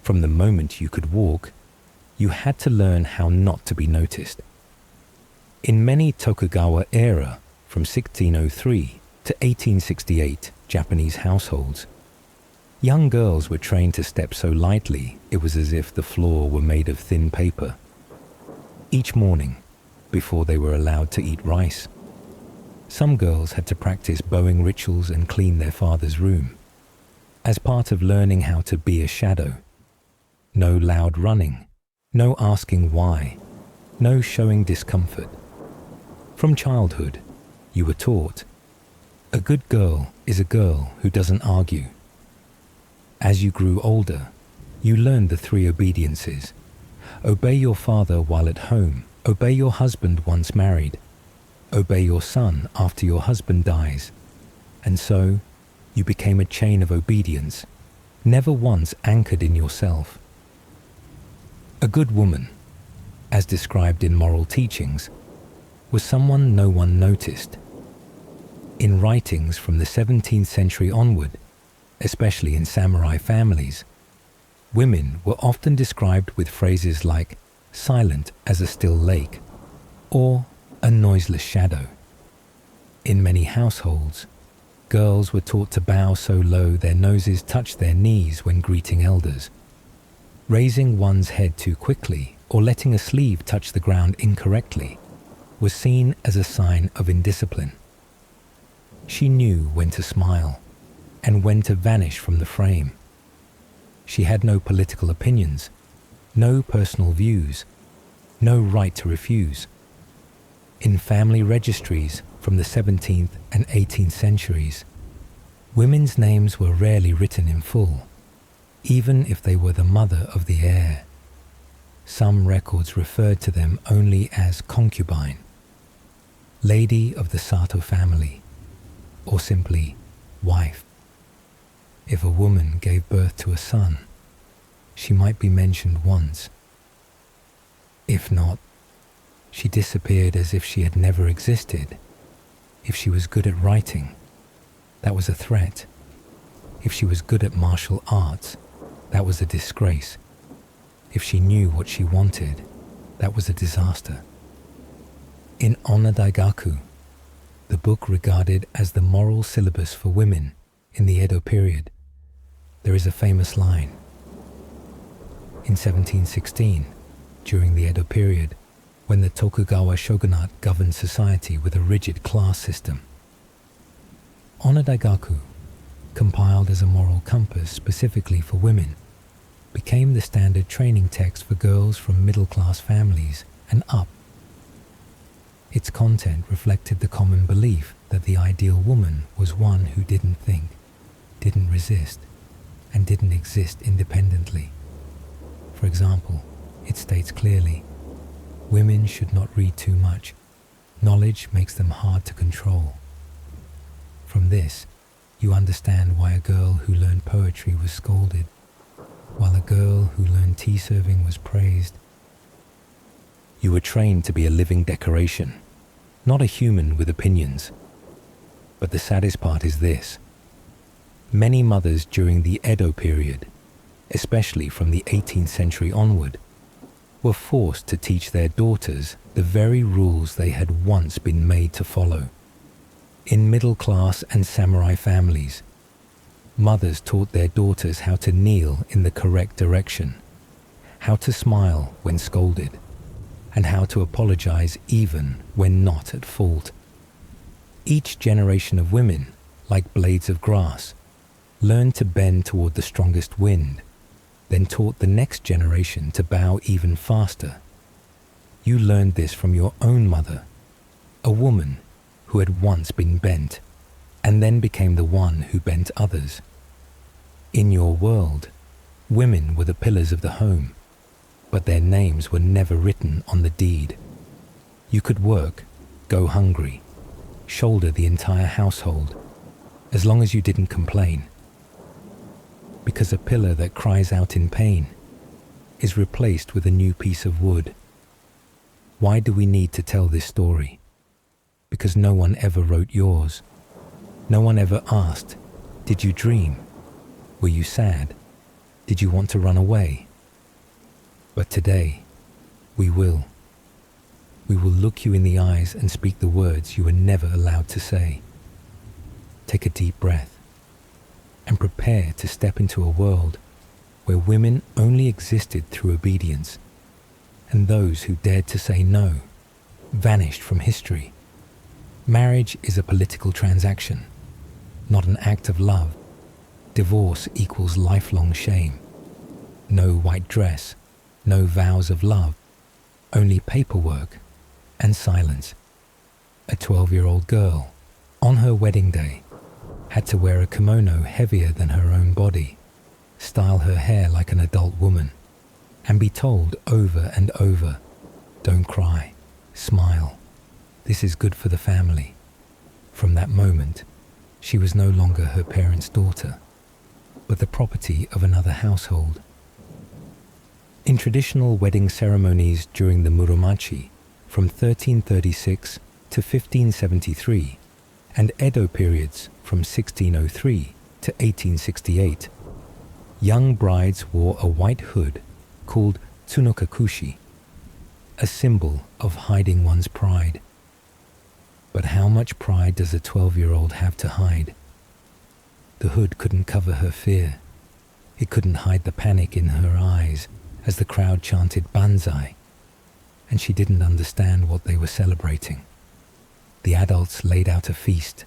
From the moment you could walk, you had to learn how not to be noticed. In many Tokugawa era, from 1603 to 1868 Japanese households, young girls were trained to step so lightly it was as if the floor were made of thin paper. Each morning, before they were allowed to eat rice, some girls had to practice bowing rituals and clean their father's room. As part of learning how to be a shadow, no loud running, no asking why, no showing discomfort. From childhood, you were taught, a good girl is a girl who doesn't argue. As you grew older, you learned the three obediences. Obey your father while at home, obey your husband once married, obey your son after your husband dies. And so, you became a chain of obedience, never once anchored in yourself. A good woman, as described in moral teachings, was someone no one noticed. In writings from the 17th century onward, especially in samurai families, women were often described with phrases like silent as a still lake or a noiseless shadow. In many households, girls were taught to bow so low their noses touched their knees when greeting elders. Raising one's head too quickly or letting a sleeve touch the ground incorrectly was seen as a sign of indiscipline. She knew when to smile and when to vanish from the frame. She had no political opinions, no personal views, no right to refuse. In family registries from the 17th and 18th centuries, women's names were rarely written in full, even if they were the mother of the heir. Some records referred to them only as concubine, lady of the Sato family, or simply wife. If a woman gave birth to a son, she might be mentioned once. If not, she disappeared as if she had never existed. If she was good at writing, that was a threat. If she was good at martial arts, that was a disgrace. If she knew what she wanted, that was a disaster. In Onna Daigaku, the book regarded as the moral syllabus for women in the Edo period, there is a famous line. In 1716, during the Edo period, when the Tokugawa shogunate governed society with a rigid class system, Onna Daigaku, compiled as a moral compass specifically for women, became the standard training text for girls from middle-class families and up. Its content reflected the common belief that the ideal woman was one who didn't think, didn't resist, and didn't exist independently. For example, it states clearly, women should not read too much. Knowledge makes them hard to control. From this, you understand why a girl who learned poetry was scolded, while a girl who learned tea serving was praised. You were trained to be a living decoration, not a human with opinions. But the saddest part is this. Many mothers during the Edo period, especially from the 18th century onward, were forced to teach their daughters the very rules they had once been made to follow. In middle-class and samurai families, mothers taught their daughters how to kneel in the correct direction, how to smile when scolded, and how to apologize even when not at fault. Each generation of women, like blades of grass, learned to bend toward the strongest wind, then taught the next generation to bow even faster. You learned this from your own mother, a woman who had once been bent, and then became the one who bent others. In your world, women were the pillars of the home, but their names were never written on the deed. You could work, go hungry, shoulder the entire household, as long as you didn't complain. Because a pillar that cries out in pain is replaced with a new piece of wood. Why do we need to tell this story? Because no one ever wrote yours. No one ever asked, did you dream? Were you sad? Did you want to run away? But today, we will. We will look you in the eyes and speak the words you were never allowed to say. Take a deep breath and prepare to step into a world where women only existed through obedience, and those who dared to say no vanished from history. Marriage is a political transaction, not an act of love. Divorce equals lifelong shame. No white dress, no vows of love, only paperwork and silence. A 12-year-old girl, on her wedding day, had to wear a kimono heavier than her own body, style her hair like an adult woman, and be told over and over, don't cry, smile, this is good for the family. From that moment, she was no longer her parents' daughter, but the property of another household. In traditional wedding ceremonies during the Muromachi, from 1336 to 1573, and Edo periods from 1603 to 1868, young brides wore a white hood called tsunokakushi, a symbol of hiding one's pride. But how much pride does a 12-year-old have to hide? The hood couldn't cover her fear. It couldn't hide the panic in her eyes as the crowd chanted Banzai, and she didn't understand what they were celebrating. The adults laid out a feast.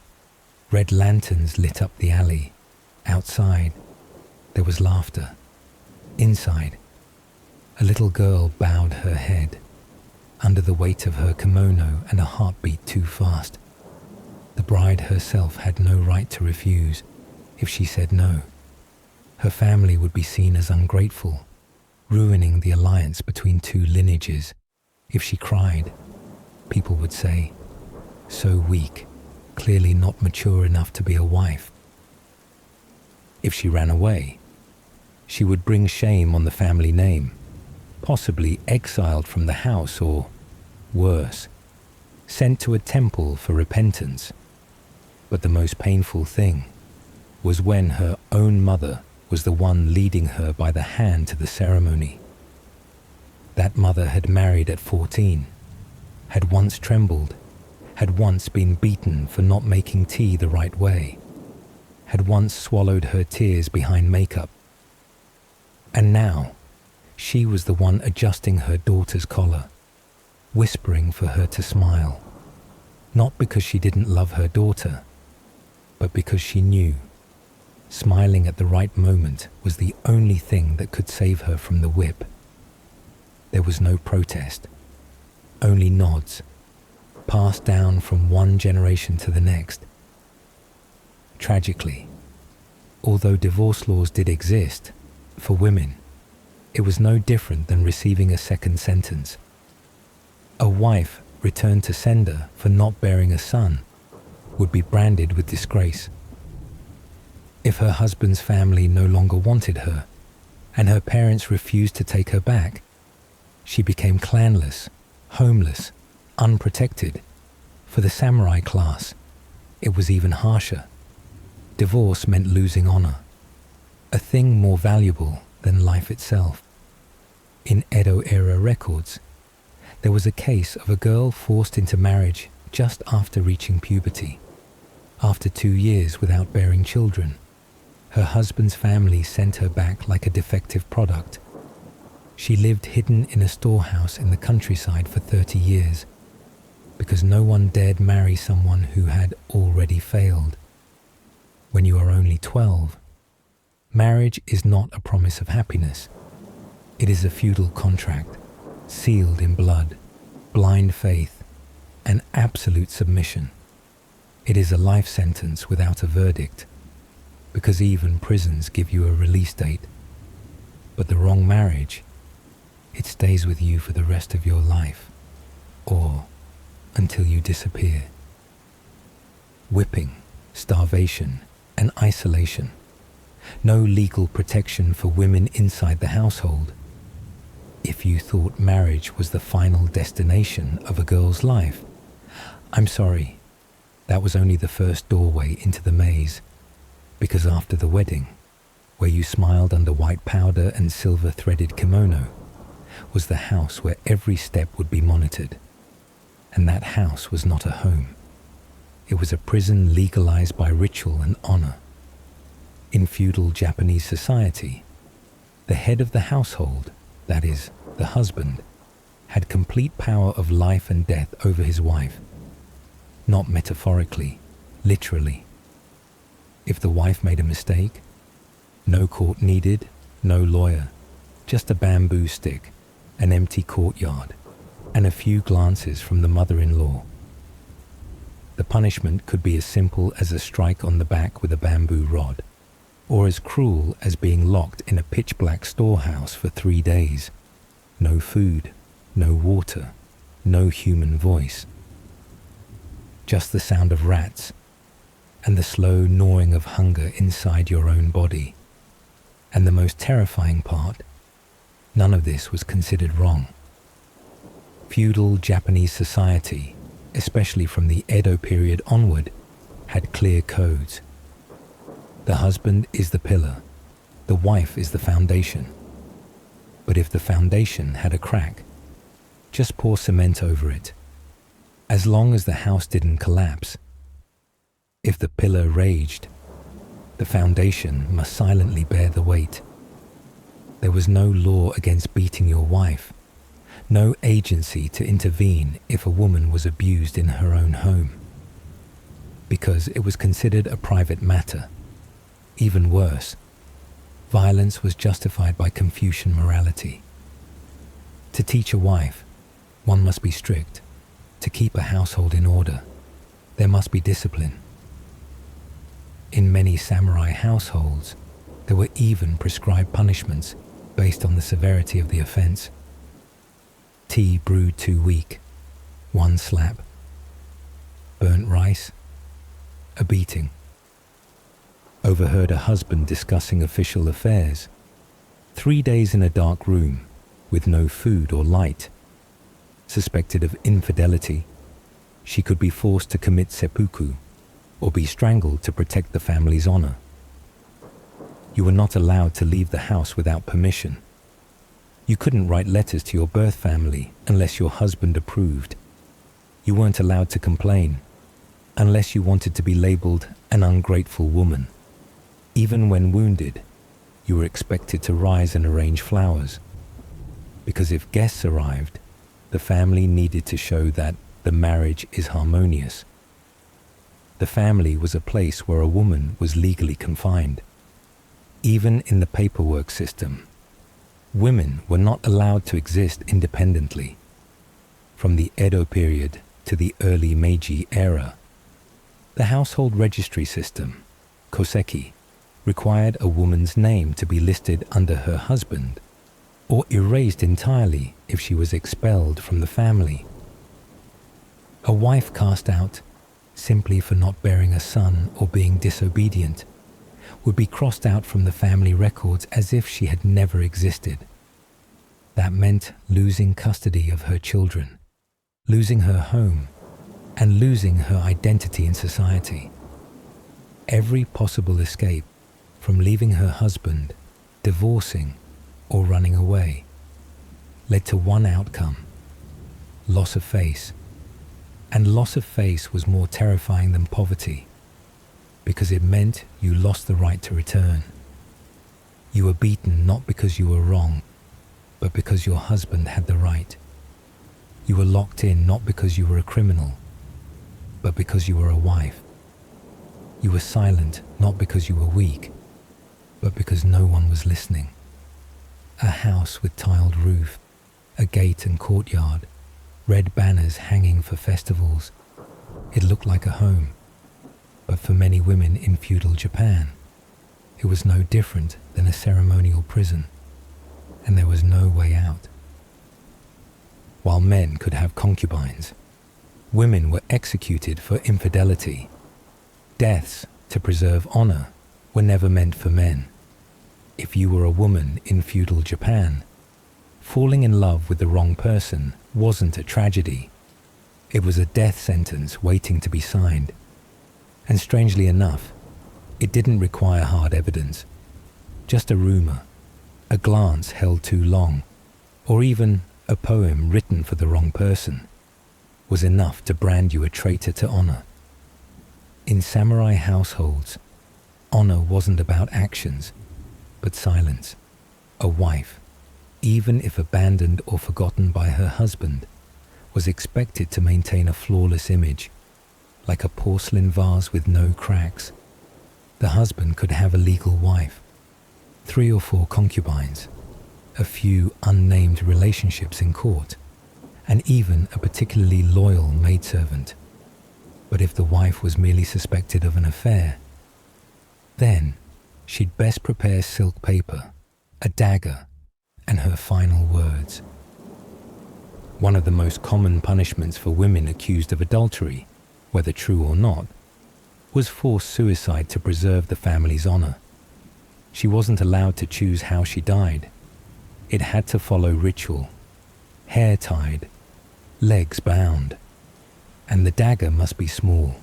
Red lanterns lit up the alley. Outside, there was laughter. Inside, a little girl bowed her head. under the weight of her kimono and a heartbeat too fast. The bride herself had no right to refuse. If she said no, her family would be seen as ungrateful, ruining the alliance between two lineages. If she cried, people would say, "So weak, clearly not mature enough to be a wife." If she ran away, she would bring shame on the family name, possibly exiled from the house or, worse, sent to a temple for repentance. But the most painful thing was when her own mother was the one leading her by the hand to the ceremony. That mother had married at 14, had once trembled, had once been beaten for not making tea the right way, had once swallowed her tears behind makeup. And now, she was the one adjusting her daughter's collar, whispering for her to smile, not because she didn't love her daughter, but because she knew smiling at the right moment was the only thing that could save her from the whip. There was no protest, only nods, passed down from one generation to the next. Tragically, although divorce laws did exist, for women, it was no different than receiving a second sentence. A wife returned to sender for not bearing a son would be branded with disgrace. If her husband's family no longer wanted her, and her parents refused to take her back, she became clanless, homeless, unprotected. For the samurai class, it was even harsher. Divorce meant losing honor, a thing more valuable than life itself. In Edo-era records, there was a case of a girl forced into marriage just after reaching puberty. After 2 years without bearing children, her husband's family sent her back like a defective product. She lived hidden in a storehouse in the countryside for 30 years because no one dared marry someone who had already failed. When you are only 12, marriage is not a promise of happiness. It is a feudal contract, sealed in blood, blind faith, and absolute submission. It is a life sentence without a verdict, because even prisons give you a release date. But the wrong marriage, it stays with you for the rest of your life, or until you disappear. Whipping, starvation, and isolation. No legal protection for women inside the household. If you thought marriage was the final destination of a girl's life, I'm sorry, that was only the first doorway into the maze, because after the wedding, where you smiled under white powder and silver-threaded kimono, was the house where every step would be monitored. And that house was not a home. It was a prison legalized by ritual and honor. In feudal Japanese society, the head of the household, that is, the husband, had complete power of life and death over his wife. Not metaphorically, literally. If the wife made a mistake, no court needed, no lawyer, just a bamboo stick, an empty courtyard, and a few glances from the mother-in-law. The punishment could be as simple as a strike on the back with a bamboo rod, or as cruel as being locked in a pitch-black storehouse for 3 days. No food, no water, no human voice. Just the sound of rats and the slow gnawing of hunger inside your own body. And the most terrifying part, none of this was considered wrong. Feudal Japanese society, especially from the Edo period onward, had clear codes. The husband is the pillar, the wife is the foundation. But if the foundation had a crack, just pour cement over it, as long as the house didn't collapse. If the pillar raged, the foundation must silently bear the weight. There was no law against beating your wife, no agency to intervene if a woman was abused in her own home, because it was considered a private matter. Even worse, violence was justified by Confucian morality. To teach a wife, One must be strict. To keep a household in order, there must be discipline. In many samurai households, there were even prescribed punishments based on the severity of the offense. Tea brewed too weak, 1 slap. Burnt rice, a beating. Overheard a husband discussing official affairs. 3 days in a dark room with no food or light. Suspected of infidelity, she could be forced to commit seppuku or be strangled to protect the family's honor. You were not allowed to leave the house without permission. You couldn't write letters to your birth family unless your husband approved. You weren't allowed to complain unless you wanted to be labeled an ungrateful woman. Even when wounded, you were expected to rise and arrange flowers. Because if guests arrived, the family needed to show that the marriage is harmonious. The family was a place where a woman was legally confined. Even in the paperwork system, women were not allowed to exist independently. From the Edo period to the early Meiji era, the household registry system, koseki, required a woman's name to be listed under her husband or erased entirely if she was expelled from the family. A wife cast out simply for not bearing a son or being disobedient would be crossed out from the family records as if she had never existed. That meant losing custody of her children, losing her home, and losing her identity in society. Every possible escape from leaving her husband, divorcing, or running away led to one outcome: loss of face. And loss of face was more terrifying than poverty, because it meant you lost the right to return. You were beaten not because you were wrong, but because your husband had the right. You were locked in not because you were a criminal, but because you were a wife. You were silent not because you were weak, but because no one was listening. A house with tiled roof, a gate and courtyard, red banners hanging for festivals. It looked like a home, but for many women in feudal Japan, it was no different than a ceremonial prison, and there was no way out. While men could have concubines, women were executed for infidelity. Deaths to preserve honor were never meant for men. If you were a woman in feudal Japan, falling in love with the wrong person wasn't a tragedy. It was a death sentence waiting to be signed. And strangely enough, it didn't require hard evidence. Just a rumor, a glance held too long, or even a poem written for the wrong person was enough to brand you a traitor to honor. In samurai households, honor wasn't about actions, but silence. A wife, even if abandoned or forgotten by her husband, was expected to maintain a flawless image, like a porcelain vase with no cracks. The husband could have a legal wife, 3 or 4 concubines, a few unnamed relationships in court, and even a particularly loyal maidservant. But if the wife was merely suspected of an affair, then she'd best prepare silk paper, a dagger, and her final words. One of the most common punishments for women accused of adultery, whether true or not, was forced suicide to preserve the family's honor. She wasn't allowed to choose how she died. It had to follow ritual: hair tied, legs bound, and the dagger must be small,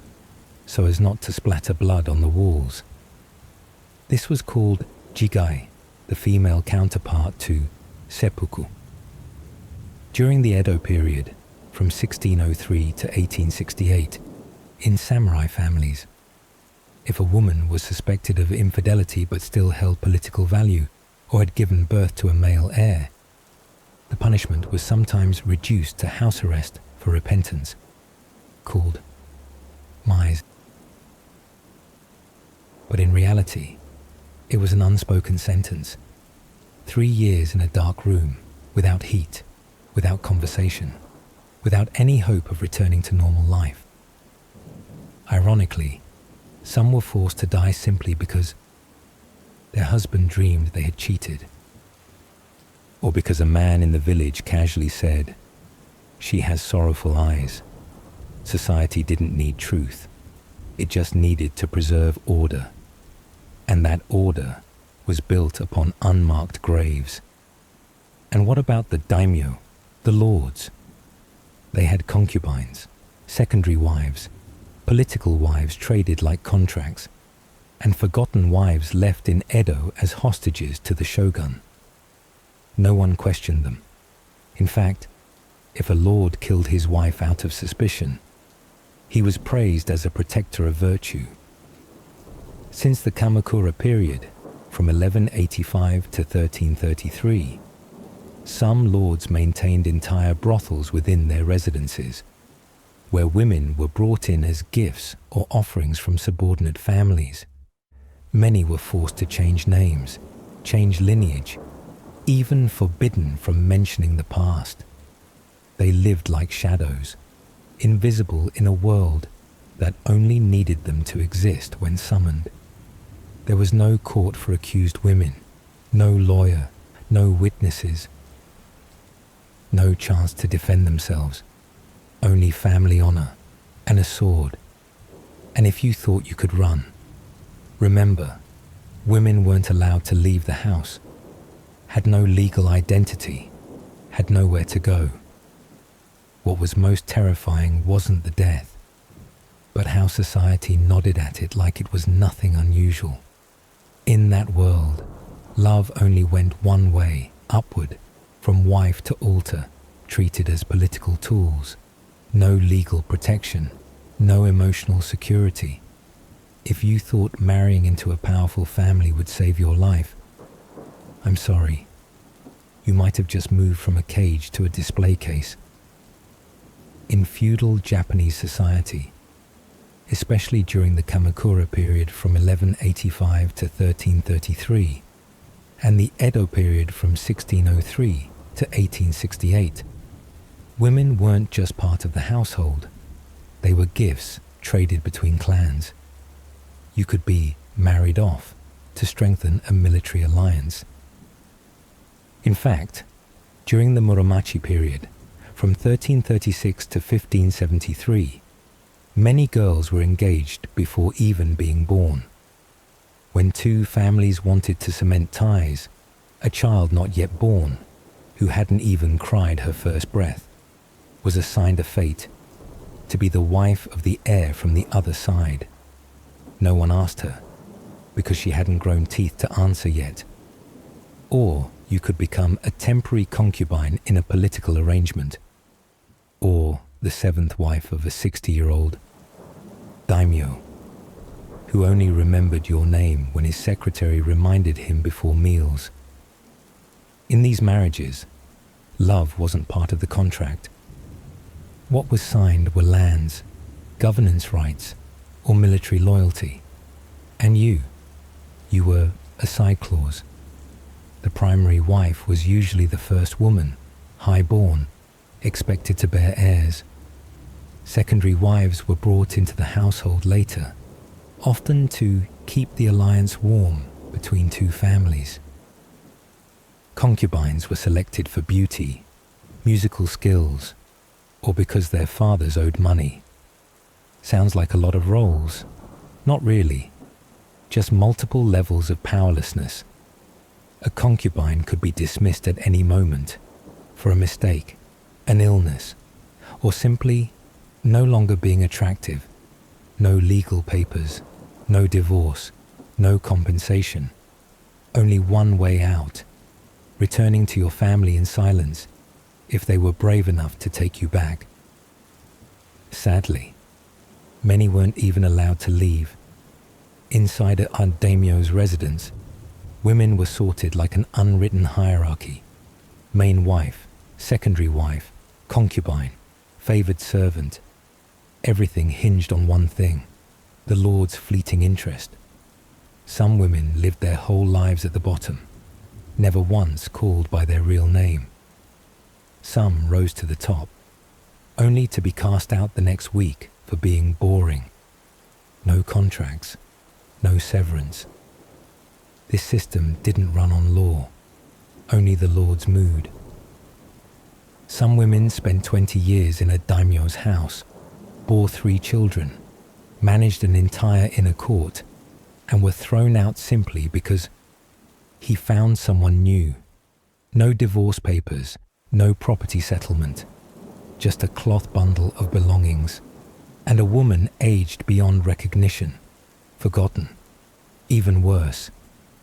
so as not to splatter blood on the walls. This was called jigai, the female counterpart to seppuku. During the Edo period, from 1603 to 1868, in samurai families, if a woman was suspected of infidelity but still held political value or had given birth to a male heir, the punishment was sometimes reduced to house arrest for repentance, called mise. But in reality, it was an unspoken sentence: 3 years in a dark room, without heat, without conversation, without any hope of returning to normal life. Ironically, some were forced to die simply because their husband dreamed they had cheated, or because a man in the village casually said, "She has sorrowful eyes." Society didn't need truth. It just needed to preserve order. And that order was built upon unmarked graves. And what about the daimyo, the lords? They had concubines, secondary wives, political wives traded like contracts, and forgotten wives left in Edo as hostages to the shogun. No one questioned them. In fact, if a lord killed his wife out of suspicion, he was praised as a protector of virtue. Since the Kamakura period, from 1185 to 1333, some lords maintained entire brothels within their residences, where women were brought in as gifts or offerings from subordinate families. Many were forced to change names, change lineage, even forbidden from mentioning the past. They lived like shadows, invisible in a world that only needed them to exist when summoned. There was no court for accused women, no lawyer, no witnesses, no chance to defend themselves, only family honor and a sword. And if you thought you could run, remember, women weren't allowed to leave the house, had no legal identity, had nowhere to go. What was most terrifying wasn't the death, but how society nodded at it like it was nothing unusual. In that world, love only went one way, upward, from wife to altar, treated as political tools. No legal protection, no emotional security. If you thought marrying into a powerful family would save your life, I'm sorry. You might have just moved from a cage to a display case. In feudal Japanese society, especially during the Kamakura period from 1185 to 1333, and the Edo period from 1603 to 1868, women weren't just part of the household. They were gifts traded between clans. You could be married off to strengthen a military alliance. In fact, during the Muromachi period, from 1336 to 1573, many girls were engaged before even being born. When two families wanted to cement ties, a child not yet born, who hadn't even cried her first breath, was assigned a fate to be the wife of the heir from the other side. No one asked her, because she hadn't grown teeth to answer yet. Or you could become a temporary concubine in a political arrangement, or the seventh wife of a 60-year-old daimyo, who only remembered your name when his secretary reminded him before meals. In these marriages, love wasn't part of the contract. What was signed were lands, governance rights, or military loyalty. And you were a side clause. The primary wife was usually the first woman, high-born, expected to bear heirs. Secondary wives were brought into the household later, often to keep the alliance warm between two families. Concubines were selected for beauty, musical skills, or because their fathers owed money. Sounds like a lot of roles. Not really. Just multiple levels of powerlessness. A concubine could be dismissed at any moment for a mistake, an illness, or simply no longer being attractive. No legal papers, no divorce, no compensation. Only one way out, returning to your family in silence if they were brave enough to take you back. Sadly, many weren't even allowed to leave. Inside a daimyo's residence, women were sorted like an unwritten hierarchy. Main wife, secondary wife, concubine, favored servant. Everything hinged on one thing, the lord's fleeting interest. Some women lived their whole lives at the bottom, never once called by their real name. Some rose to the top, only to be cast out the next week for being boring. No contracts, no severance. This system didn't run on law, only the Lord's mood. Some women spent 20 years in a daimyo's house, bore 3 children, managed an entire inner court, and were thrown out simply because he found someone new. No divorce papers, no property settlement, just a cloth bundle of belongings, and a woman aged beyond recognition, forgotten. Even worse,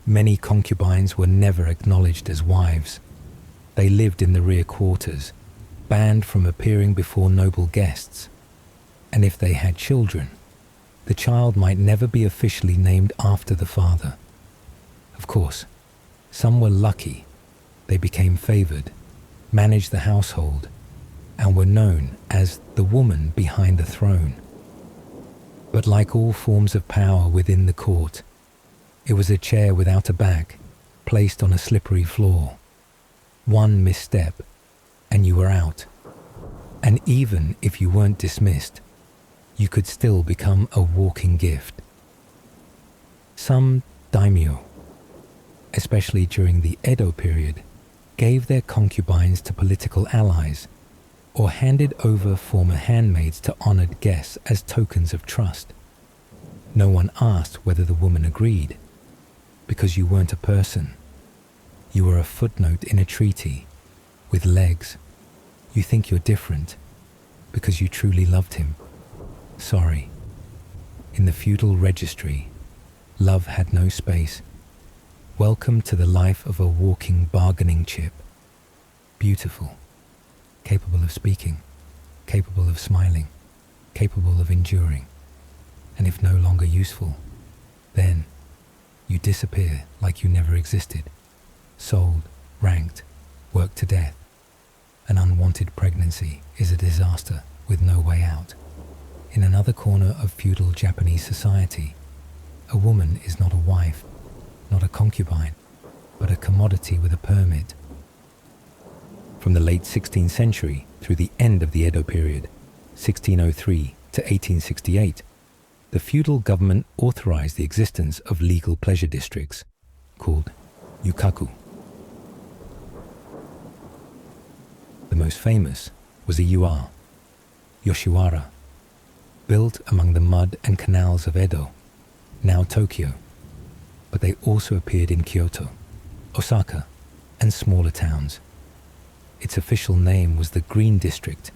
many concubines were never acknowledged as wives. They lived in the rear quarters, banned from appearing before noble guests. And if they had children, the child might never be officially named after the father. Of course, some were lucky. They became favored, managed the household, and were known as the woman behind the throne. But like all forms of power within the court, it was a chair without a back, placed on a slippery floor. One misstep, and you were out. And even if you weren't dismissed, you could still become a walking gift. Some daimyo, especially during the Edo period, gave their concubines to political allies, or handed over former handmaids to honored guests as tokens of trust. No one asked whether the woman agreed, because you weren't a person. You were a footnote in a treaty, with legs. You think you're different, because you truly loved him. Sorry. In the feudal registry, love had no space. Welcome to the life of a walking bargaining chip. Beautiful. Capable of speaking, capable of smiling, capable of enduring. And if no longer useful, then you disappear like you never existed. Sold, ranked, worked to death. An unwanted pregnancy is a disaster with no way out. In another corner of feudal Japanese society, a woman is not a wife, not a concubine, but a commodity with a permit. From the late 16th century through the end of the Edo period, 1603 to 1868, the feudal government authorized the existence of legal pleasure districts, called yukaku. The most famous was a yua, Yoshiwara, built among the mud and canals of Edo, now Tokyo, but they also appeared in Kyoto, Osaka, and smaller towns. Its official name was the Green District.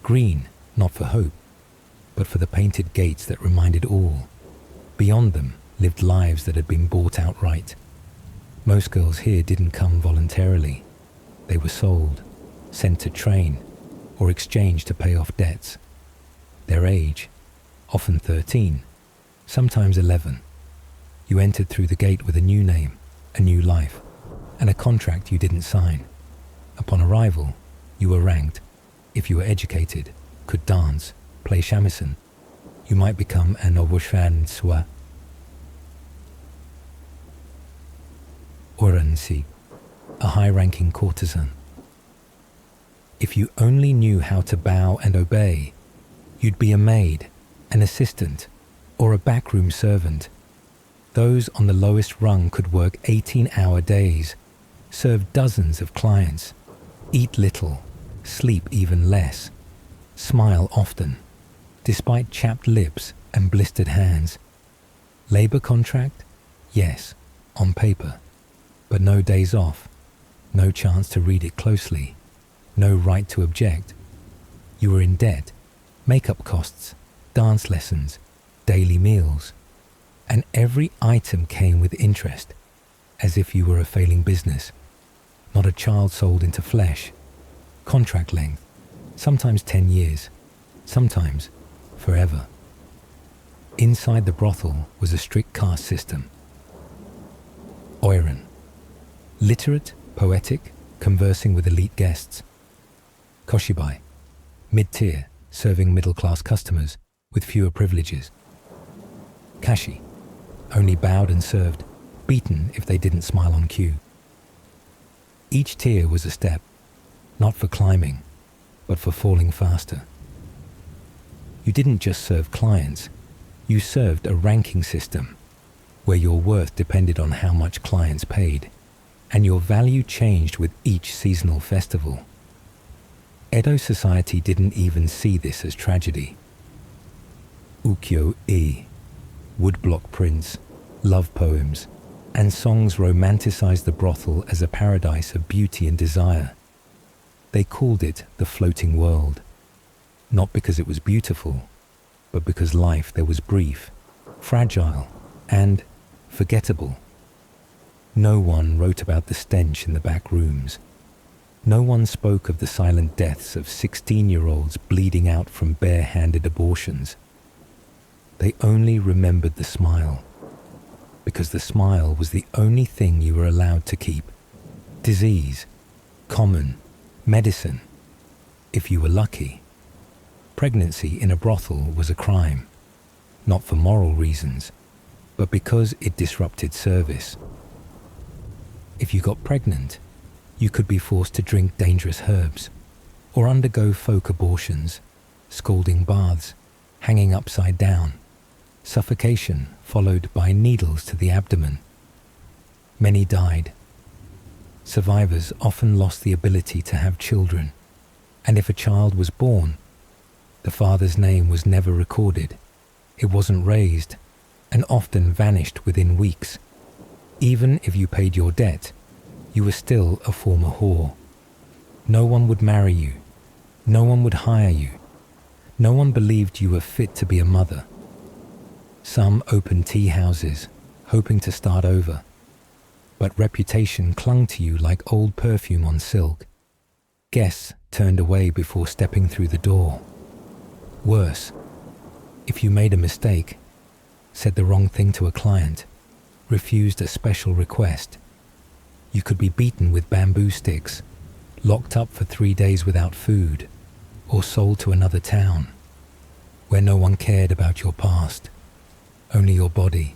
Green, not for hope, but for the painted gates that reminded all. Beyond them lived lives that had been bought outright. Most girls here didn't come voluntarily. They were sold, sent to train, or exchanged to pay off debts. Their age, often 13, sometimes 11. You entered through the gate with a new name, a new life, and a contract you didn't sign. Upon arrival, you were ranked. If you were educated, could dance, play shamisen, you might become an oboshanswa, oransi, a high-ranking courtesan. If you only knew how to bow and obey, you'd be a maid, an assistant, or a backroom servant. Those on the lowest rung could work 18-hour days, serve dozens of clients, eat little, sleep even less, smile often, despite chapped lips and blistered hands. Labor contract? Yes, on paper, but no days off, no chance to read it closely, no right to object. You were in debt, makeup costs, dance lessons, daily meals, and every item came with interest, as if you were a failing business. Not a child sold into flesh. Contract length, sometimes 10 years, sometimes forever. Inside the brothel was a strict caste system. Oiran, literate, poetic, conversing with elite guests. Koshibai, mid-tier, serving middle-class customers with fewer privileges. Kashi, only bowed and served, beaten if they didn't smile on cue. Each tier was a step, not for climbing, but for falling faster. You didn't just serve clients, you served a ranking system where your worth depended on how much clients paid, and your value changed with each seasonal festival. Edo society didn't even see this as tragedy. Ukiyo-e, woodblock prints, love poems, and songs romanticized the brothel as a paradise of beauty and desire. They called it the floating world, not because it was beautiful, but because life there was brief, fragile, and forgettable. No one wrote about the stench in the back rooms. No one spoke of the silent deaths of 16-year-olds bleeding out from bare-handed abortions. They only remembered the smile, because the smile was the only thing you were allowed to keep. Disease, common, medicine, if you were lucky. Pregnancy in a brothel was a crime, not for moral reasons, but because it disrupted service. If you got pregnant, you could be forced to drink dangerous herbs, or undergo folk abortions, scalding baths, hanging upside down, suffocation followed by needles to the abdomen. Many died. Survivors often lost the ability to have children, and if a child was born, the father's name was never recorded. It wasn't raised, and often vanished within weeks. Even if you paid your debt, you were still a former whore. No one would marry you. No one would hire you. No one believed you were fit to be a mother. Some opened tea houses, hoping to start over, but reputation clung to you like old perfume on silk. Guests turned away before stepping through the door. Worse, if you made a mistake, said the wrong thing to a client, refused a special request, you could be beaten with bamboo sticks, locked up for 3 days without food, or sold to another town, where no one cared about your past, only your body.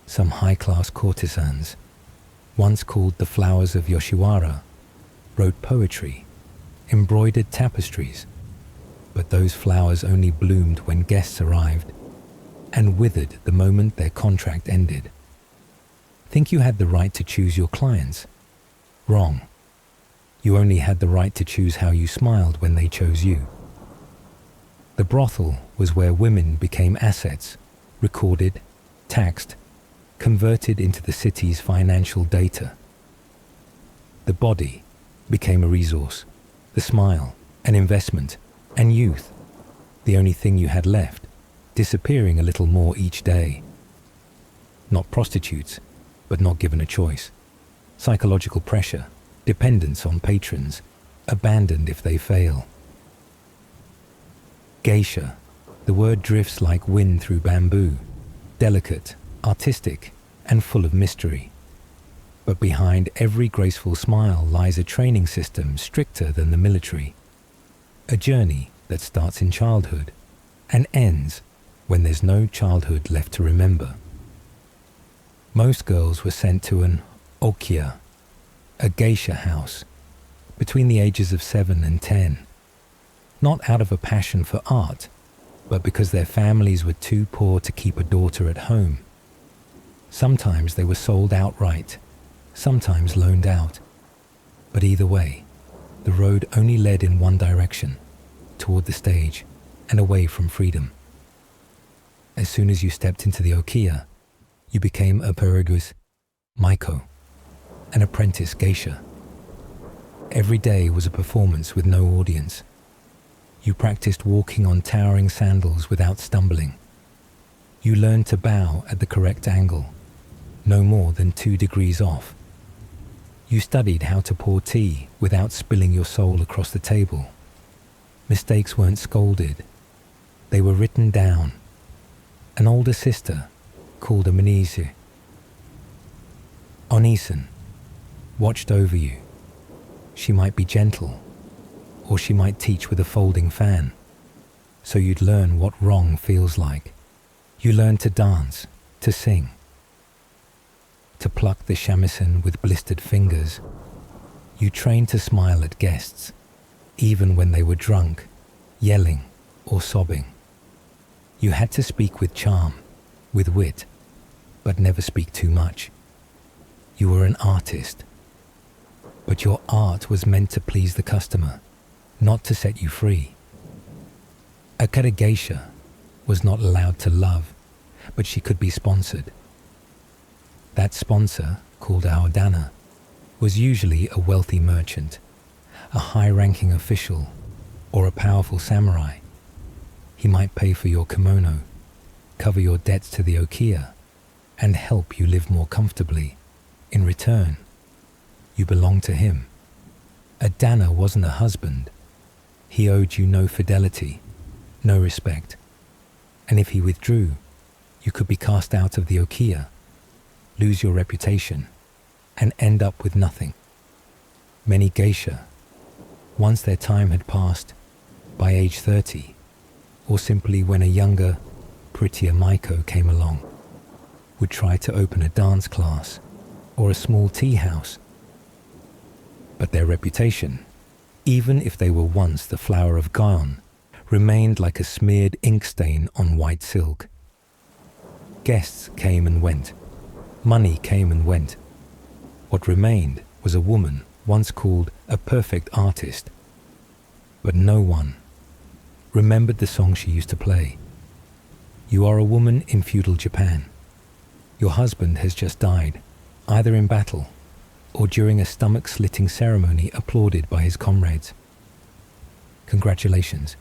Some high-class courtesans, once called the flowers of Yoshiwara, wrote poetry, embroidered tapestries, but those flowers only bloomed when guests arrived, and withered the moment their contract ended. Think you had the right to choose your clients? Wrong. You only had the right to choose how you smiled when they chose you. The brothel was where women became assets, recorded, taxed, converted into the city's financial data. The body became a resource, the smile, an investment, and youth, the only thing you had left, disappearing a little more each day. Not prostitutes, but not given a choice. Psychological pressure, dependence on patrons, abandoned if they fail. Geisha, the word drifts like wind through bamboo, delicate, artistic, and full of mystery. But behind every graceful smile lies a training system stricter than the military. A journey that starts in childhood and ends when there's no childhood left to remember. Most girls were sent to an okiya, a geisha house, between the ages of 7 and 10, not out of a passion for art, but because their families were too poor to keep a daughter at home. Sometimes they were sold outright, sometimes loaned out, but either way, the road only led in one direction, toward the stage and away from freedom. As soon as you stepped into the okiya, you became a periguis maiko, an apprentice geisha. Every day was a performance with no audience. You practiced walking on towering sandals without stumbling. You learned to bow at the correct angle, no more than 2 degrees off. You studied how to pour tea without spilling your soul across the table. Mistakes weren't scolded. They were written down. An older sister, called a Manise, Onisan, watched over you. She might be gentle, or she might teach with a folding fan, so you'd learn what wrong feels like. You learned to dance, to sing, to pluck the shamisen with blistered fingers. You trained to smile at guests, even when they were drunk, yelling, or sobbing. You had to speak with charm, with wit, but never speak too much. You were an artist, but your art was meant to please the customer, not to set you free. A kara geisha was not allowed to love, but she could be sponsored. That sponsor, called a hodana, was usually a wealthy merchant, a high-ranking official, or a powerful samurai. He might pay for your kimono, cover your debts to the okiya, and help you live more comfortably. In return, you belonged to him. A dana wasn't a husband. He owed you no fidelity, no respect. And if he withdrew, you could be cast out of the okiya, lose your reputation, and end up with nothing. Many geisha, once their time had passed, by age 30, or simply when a younger, prettier Maiko came along, would try to open a dance class or a small tea house. But their reputation, even if they were once the flower of Gion, remained like a smeared ink stain on white silk. Guests came and went. Money came and went. What remained was a woman once called a perfect artist. But no one remembered the song she used to play. You are a woman in feudal Japan. Your husband has just died, either in battle or during a stomach-slitting ceremony applauded by his comrades. Congratulations.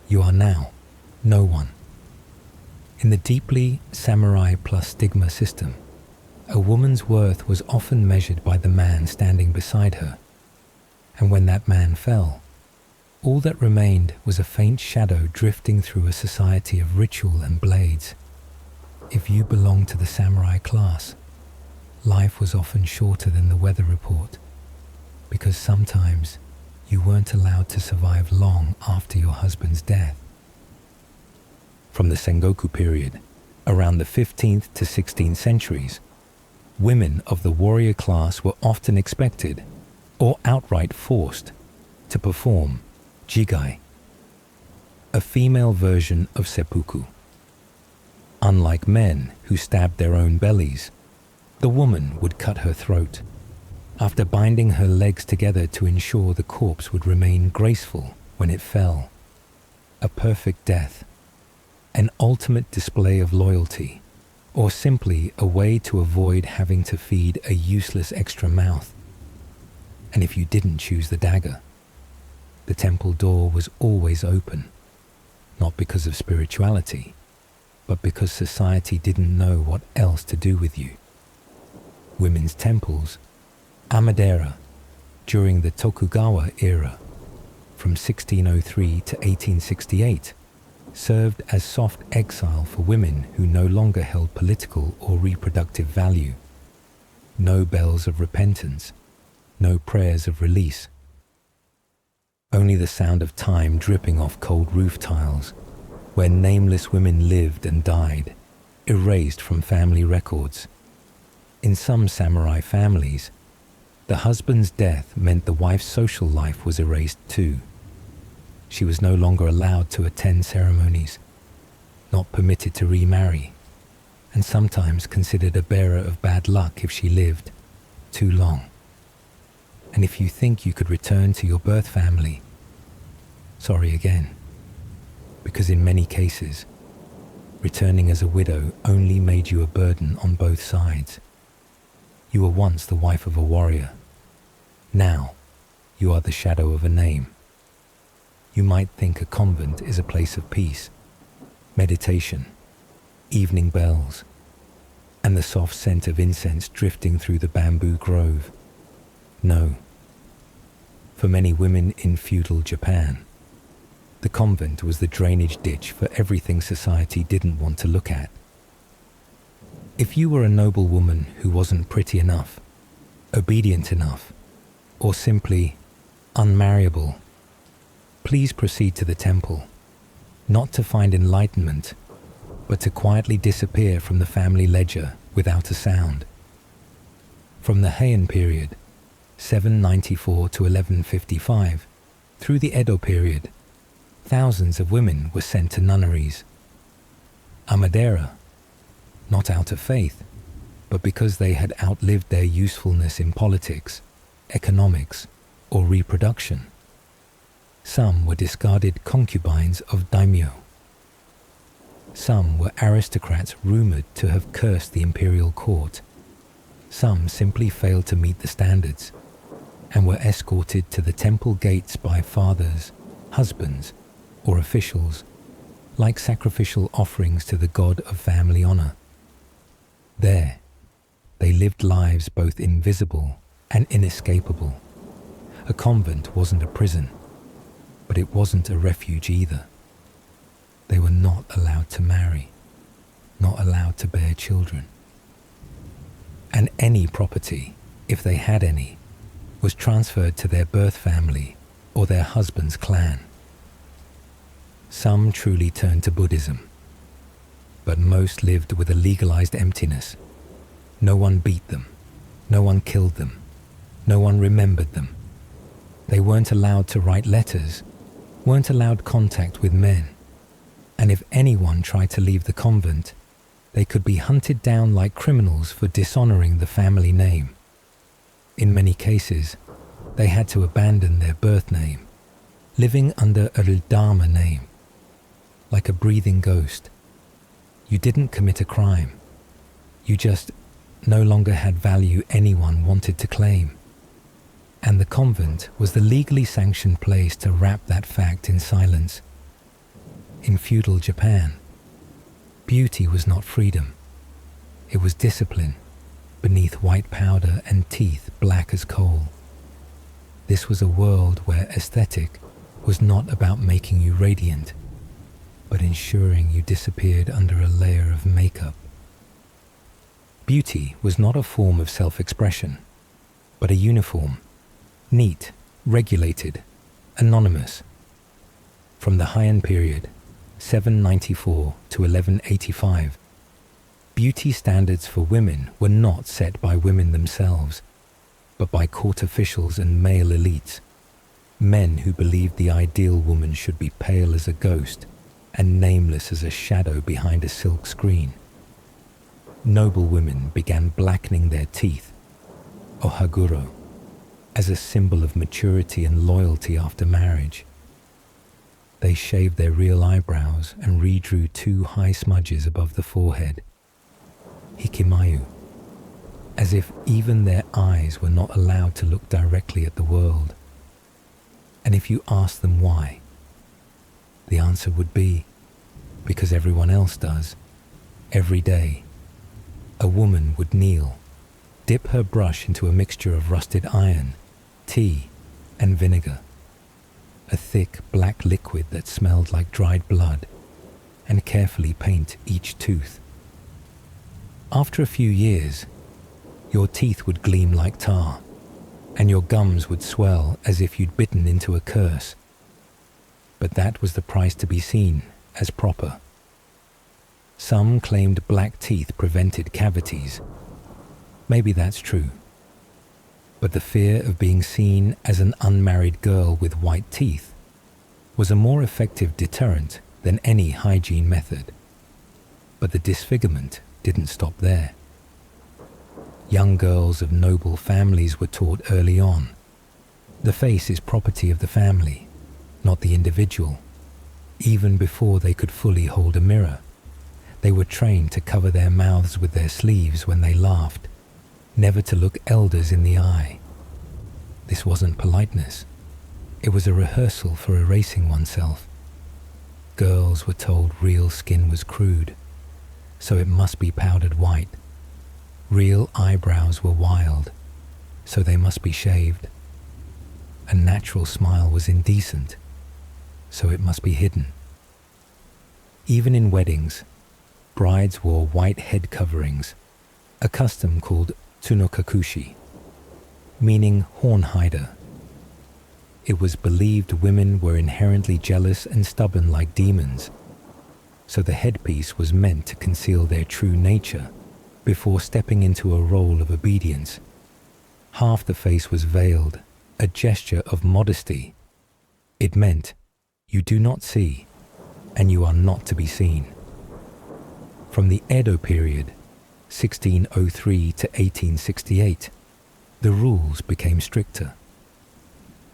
You are now no one. In the deeply samurai plus stigma system, a woman's worth was often measured by the man standing beside her. And when that man fell, all that remained was a faint shadow drifting through a society of ritual and blades. If you belonged to the samurai class, life was often shorter than the weather report, because sometimes you weren't allowed to survive long after your husband's death. From the Sengoku period, around the 15th to 16th centuries, women of the warrior class were often expected, or outright forced, to perform jigai, a female version of seppuku. Unlike men who stabbed their own bellies, the woman would cut her throat, after binding her legs together to ensure the corpse would remain graceful when it fell. A perfect death, an ultimate display of loyalty, or simply a way to avoid having to feed a useless extra mouth. And if you didn't choose the dagger, the temple door was always open, not because of spirituality, but because society didn't know what else to do with you. Women's temples, Amadera, during the Tokugawa era, from 1603 to 1868, served as soft exile for women who no longer held political or reproductive value. No bells of repentance, no prayers of release. Only the sound of time dripping off cold roof tiles, where nameless women lived and died, erased from family records. In some samurai families, the husband's death meant the wife's social life was erased too. She was no longer allowed to attend ceremonies, not permitted to remarry, and sometimes considered a bearer of bad luck if she lived too long. And if you think you could return to your birth family, sorry again, because in many cases, returning as a widow only made you a burden on both sides. You were once the wife of a warrior. Now, you are the shadow of a name. You might think a convent is a place of peace, meditation, evening bells, and the soft scent of incense drifting through the bamboo grove. No. For many women in feudal Japan, the convent was the drainage ditch for everything society didn't want to look at. If you were a noble woman who wasn't pretty enough, obedient enough, or simply unmarriable, please proceed to the temple, not to find enlightenment, but to quietly disappear from the family ledger without a sound. From the Heian period, 794 to 1155, Through the Edo period, thousands of women were sent to nunneries. Amadera, not out of faith, but because they had outlived their usefulness in politics, economics, or reproduction. Some were discarded concubines of daimyo. Some were aristocrats rumored to have cursed the imperial court. Some simply failed to meet the standards and were escorted to the temple gates by fathers, husbands, or officials, like sacrificial offerings to the god of family honor. There, they lived lives both invisible and inescapable. A convent wasn't a prison, but it wasn't a refuge either. They were not allowed to marry, not allowed to bear children. And any property, if they had any, was transferred to their birth family or their husband's clan. Some truly turned to Buddhism, but most lived with a legalized emptiness. No one beat them, no one killed them, no one remembered them. They weren't allowed to write letters, weren't allowed contact with men, and if anyone tried to leave the convent, they could be hunted down like criminals for dishonoring the family name. In many cases, they had to abandon their birth name, living under a Dharma name, like a breathing ghost. You didn't commit a crime. You just no longer had value anyone wanted to claim. And the convent was the legally sanctioned place to wrap that fact in silence. In feudal Japan, beauty was not freedom. It was discipline, beneath white powder and teeth black as coal. This was a world where aesthetic was not about making you radiant, but ensuring you disappeared under a layer of makeup. Beauty was not a form of self-expression, but a uniform, neat, regulated, anonymous. From the Heian period, 794 to 1185, beauty standards for women were not set by women themselves, but by court officials and male elites, men who believed the ideal woman should be pale as a ghost and nameless as a shadow behind a silk screen. Noble women began blackening their teeth, ohaguro, as a symbol of maturity and loyalty after marriage. They shaved their real eyebrows and redrew 2 high smudges above the forehead, hikimayu, as if even their eyes were not allowed to look directly at the world. And if you asked them why, the answer would be, because everyone else does, every day. A woman would kneel, dip her brush into a mixture of rusted iron, tea, and vinegar, a thick black liquid that smelled like dried blood, and carefully paint each tooth. After a few years, your teeth would gleam like tar, and your gums would swell as if you'd bitten into a curse. But that was the price to be seen as proper. Some claimed black teeth prevented cavities. Maybe that's true. But the fear of being seen as an unmarried girl with white teeth was a more effective deterrent than any hygiene method. But the disfigurement didn't stop there. Young girls of noble families were taught early on, the face is property of the family, not the individual. Even before they could fully hold a mirror, they were trained to cover their mouths with their sleeves when they laughed, never to look elders in the eye. This wasn't politeness. It was a rehearsal for erasing oneself. Girls were told real skin was crude, so it must be powdered white. Real eyebrows were wild, so they must be shaved. A natural smile was indecent, so it must be hidden. Even in weddings, brides wore white head coverings, a custom called tsunokakushi, meaning horn hider. It was believed women were inherently jealous and stubborn like demons, so the headpiece was meant to conceal their true nature before stepping into a role of obedience. Half the face was veiled, a gesture of modesty. It meant you do not see and you are not to be seen. From the Edo period, 1603 to 1868, the rules became stricter.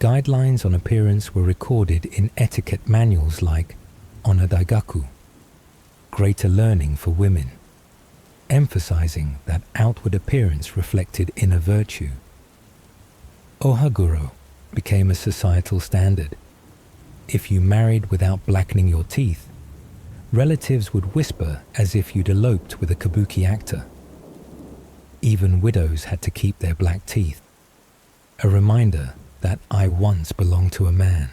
Guidelines on appearance were recorded in etiquette manuals like Onadaigaku, greater learning for women, emphasizing that outward appearance reflected inner virtue. Ohaguro became a societal standard. If you married without blackening your teeth, relatives would whisper as if you'd eloped with a kabuki actor. Even widows had to keep their black teeth, a reminder that I once belonged to a man,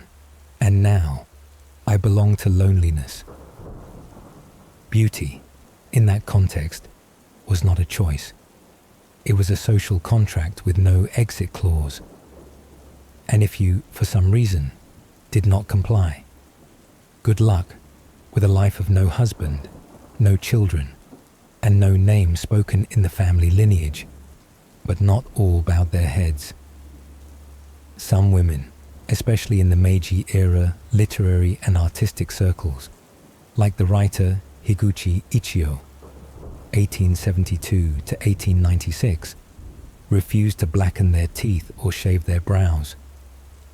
and now I belong to loneliness. Beauty, in that context, was not a choice. It was a social contract with no exit clause. And if you, for some reason, did not comply, good luck with a life of no husband, no children, and no name spoken in the family lineage. But not all bowed their heads. Some women, especially in the Meiji era literary and artistic circles, like the writer Higuchi Ichio, 1872 to 1896, refused to blacken their teeth or shave their brows.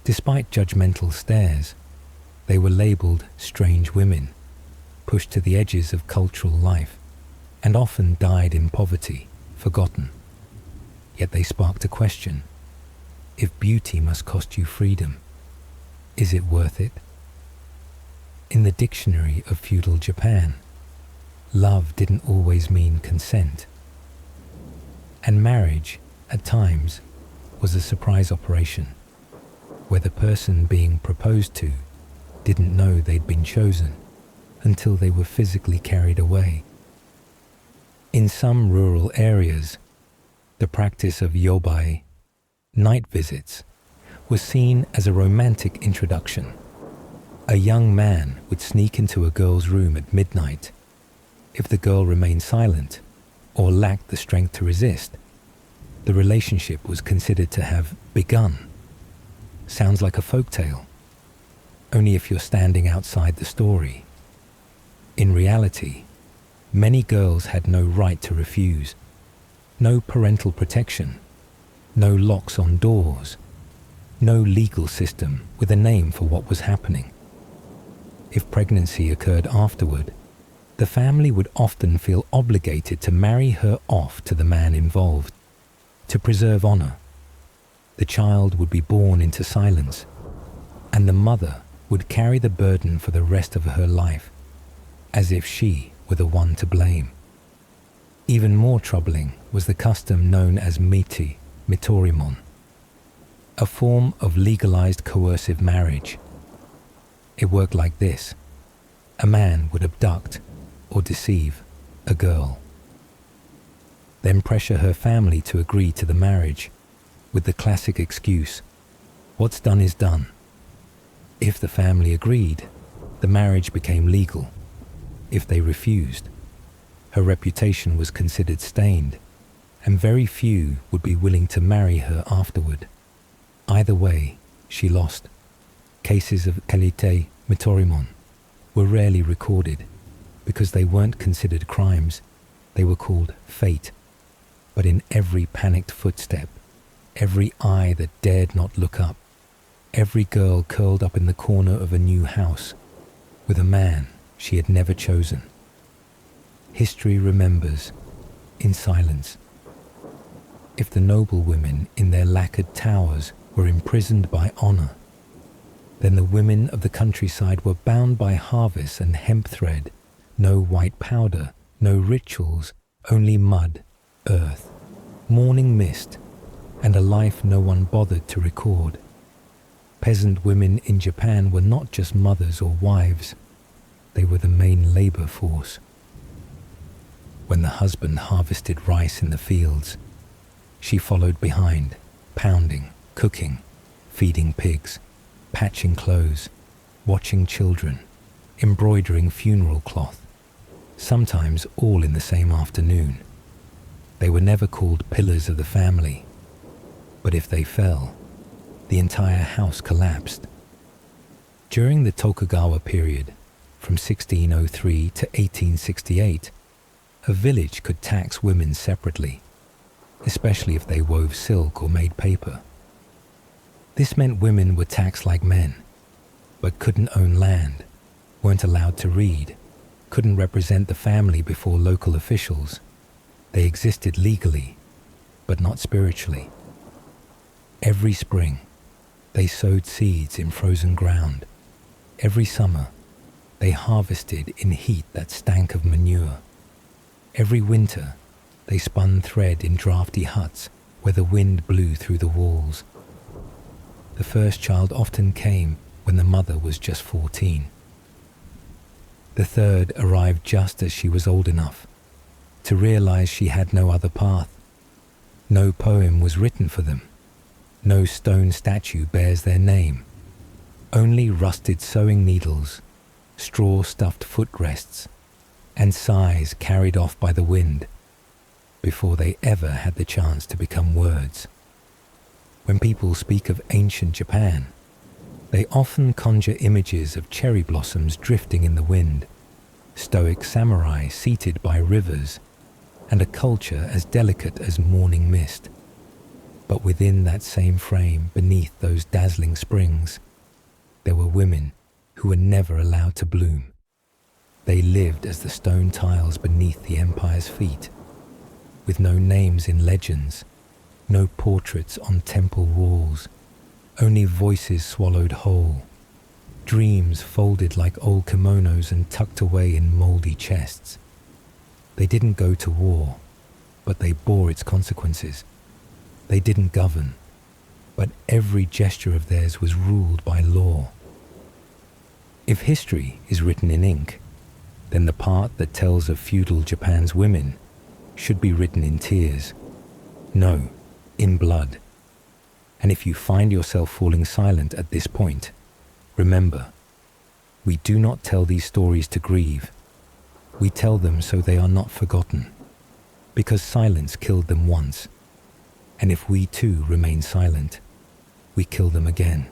Despite judgmental stares, they were labeled strange women, pushed to the edges of cultural life, and often died in poverty, forgotten. Yet they sparked a question. If beauty must cost you freedom, is it worth it? In the dictionary of feudal Japan, love didn't always mean consent. And marriage, at times, was a surprise operation, where the person being proposed to didn't know they'd been chosen until they were physically carried away. In some rural areas, the practice of yobai, night visits, was seen as a romantic introduction. A young man would sneak into a girl's room at midnight. If the girl remained silent or lacked the strength to resist, the relationship was considered to have begun. Sounds like a folktale, only if you're standing outside the story. In reality, many girls had no right to refuse, no parental protection, no locks on doors, no legal system with a name for what was happening. If pregnancy occurred afterward, the family would often feel obligated to marry her off to the man involved. To preserve honor, the child would be born into silence, and the mother would carry the burden for the rest of her life, as if she were the one to blame. Even more troubling was the custom known as mitorimon, a form of legalized coercive marriage. It worked like this. A man would abduct or deceive a girl, then pressure her family to agree to the marriage with the classic excuse, what's done is done. If the family agreed, the marriage became legal. If they refused, her reputation was considered stained, and very few would be willing to marry her afterward. Either way, she lost. Cases of kalite mitorimon were rarely recorded because they weren't considered crimes. They were called fate. But in every panicked footstep, every eye that dared not look up, every girl curled up in the corner of a new house with a man she had never chosen, history remembers in silence. If the noble women in their lacquered towers were imprisoned by honor, then the women of the countryside were bound by harvest and hemp thread, no white powder, no rituals, only mud, earth, morning mist, and a life no one bothered to record. Peasant women in Japan were not just mothers or wives, they were the main labor force. When the husband harvested rice in the fields, she followed behind, pounding, cooking, feeding pigs, patching clothes, watching children, embroidering funeral cloth, sometimes all in the same afternoon. They were never called pillars of the family, but if they fell, the entire house collapsed. During the Tokugawa period, from 1603 to 1868, a village could tax women separately, especially if they wove silk or made paper. This meant women were taxed like men, but couldn't own land, weren't allowed to read, couldn't represent the family before local officials. They existed legally, but not spiritually. Every spring, they sowed seeds in frozen ground. Every summer, they harvested in heat that stank of manure. Every winter, they spun thread in drafty huts where the wind blew through the walls. The first child often came when the mother was just 14. The third arrived just as she was old enough to realize she had no other path. No poem was written for them. No stone statue bears their name. Only rusted sewing needles, straw-stuffed footrests, and sighs carried off by the wind before they ever had the chance to become words. When people speak of ancient Japan, they often conjure images of cherry blossoms drifting in the wind, stoic samurai seated by rivers, and a culture as delicate as morning mist. But within that same frame, beneath those dazzling springs, there were women who were never allowed to bloom. They lived as the stone tiles beneath the empire's feet, with no names in legends, no portraits on temple walls, only voices swallowed whole, dreams folded like old kimonos and tucked away in moldy chests. They didn't go to war, but they bore its consequences. They didn't govern, but every gesture of theirs was ruled by law. If history is written in ink, then the part that tells of feudal Japan's women should be written in tears. No, in blood. And if you find yourself falling silent at this point, remember, we do not tell these stories to grieve. We tell them so they are not forgotten, because silence killed them once, and if we too remain silent, we kill them again.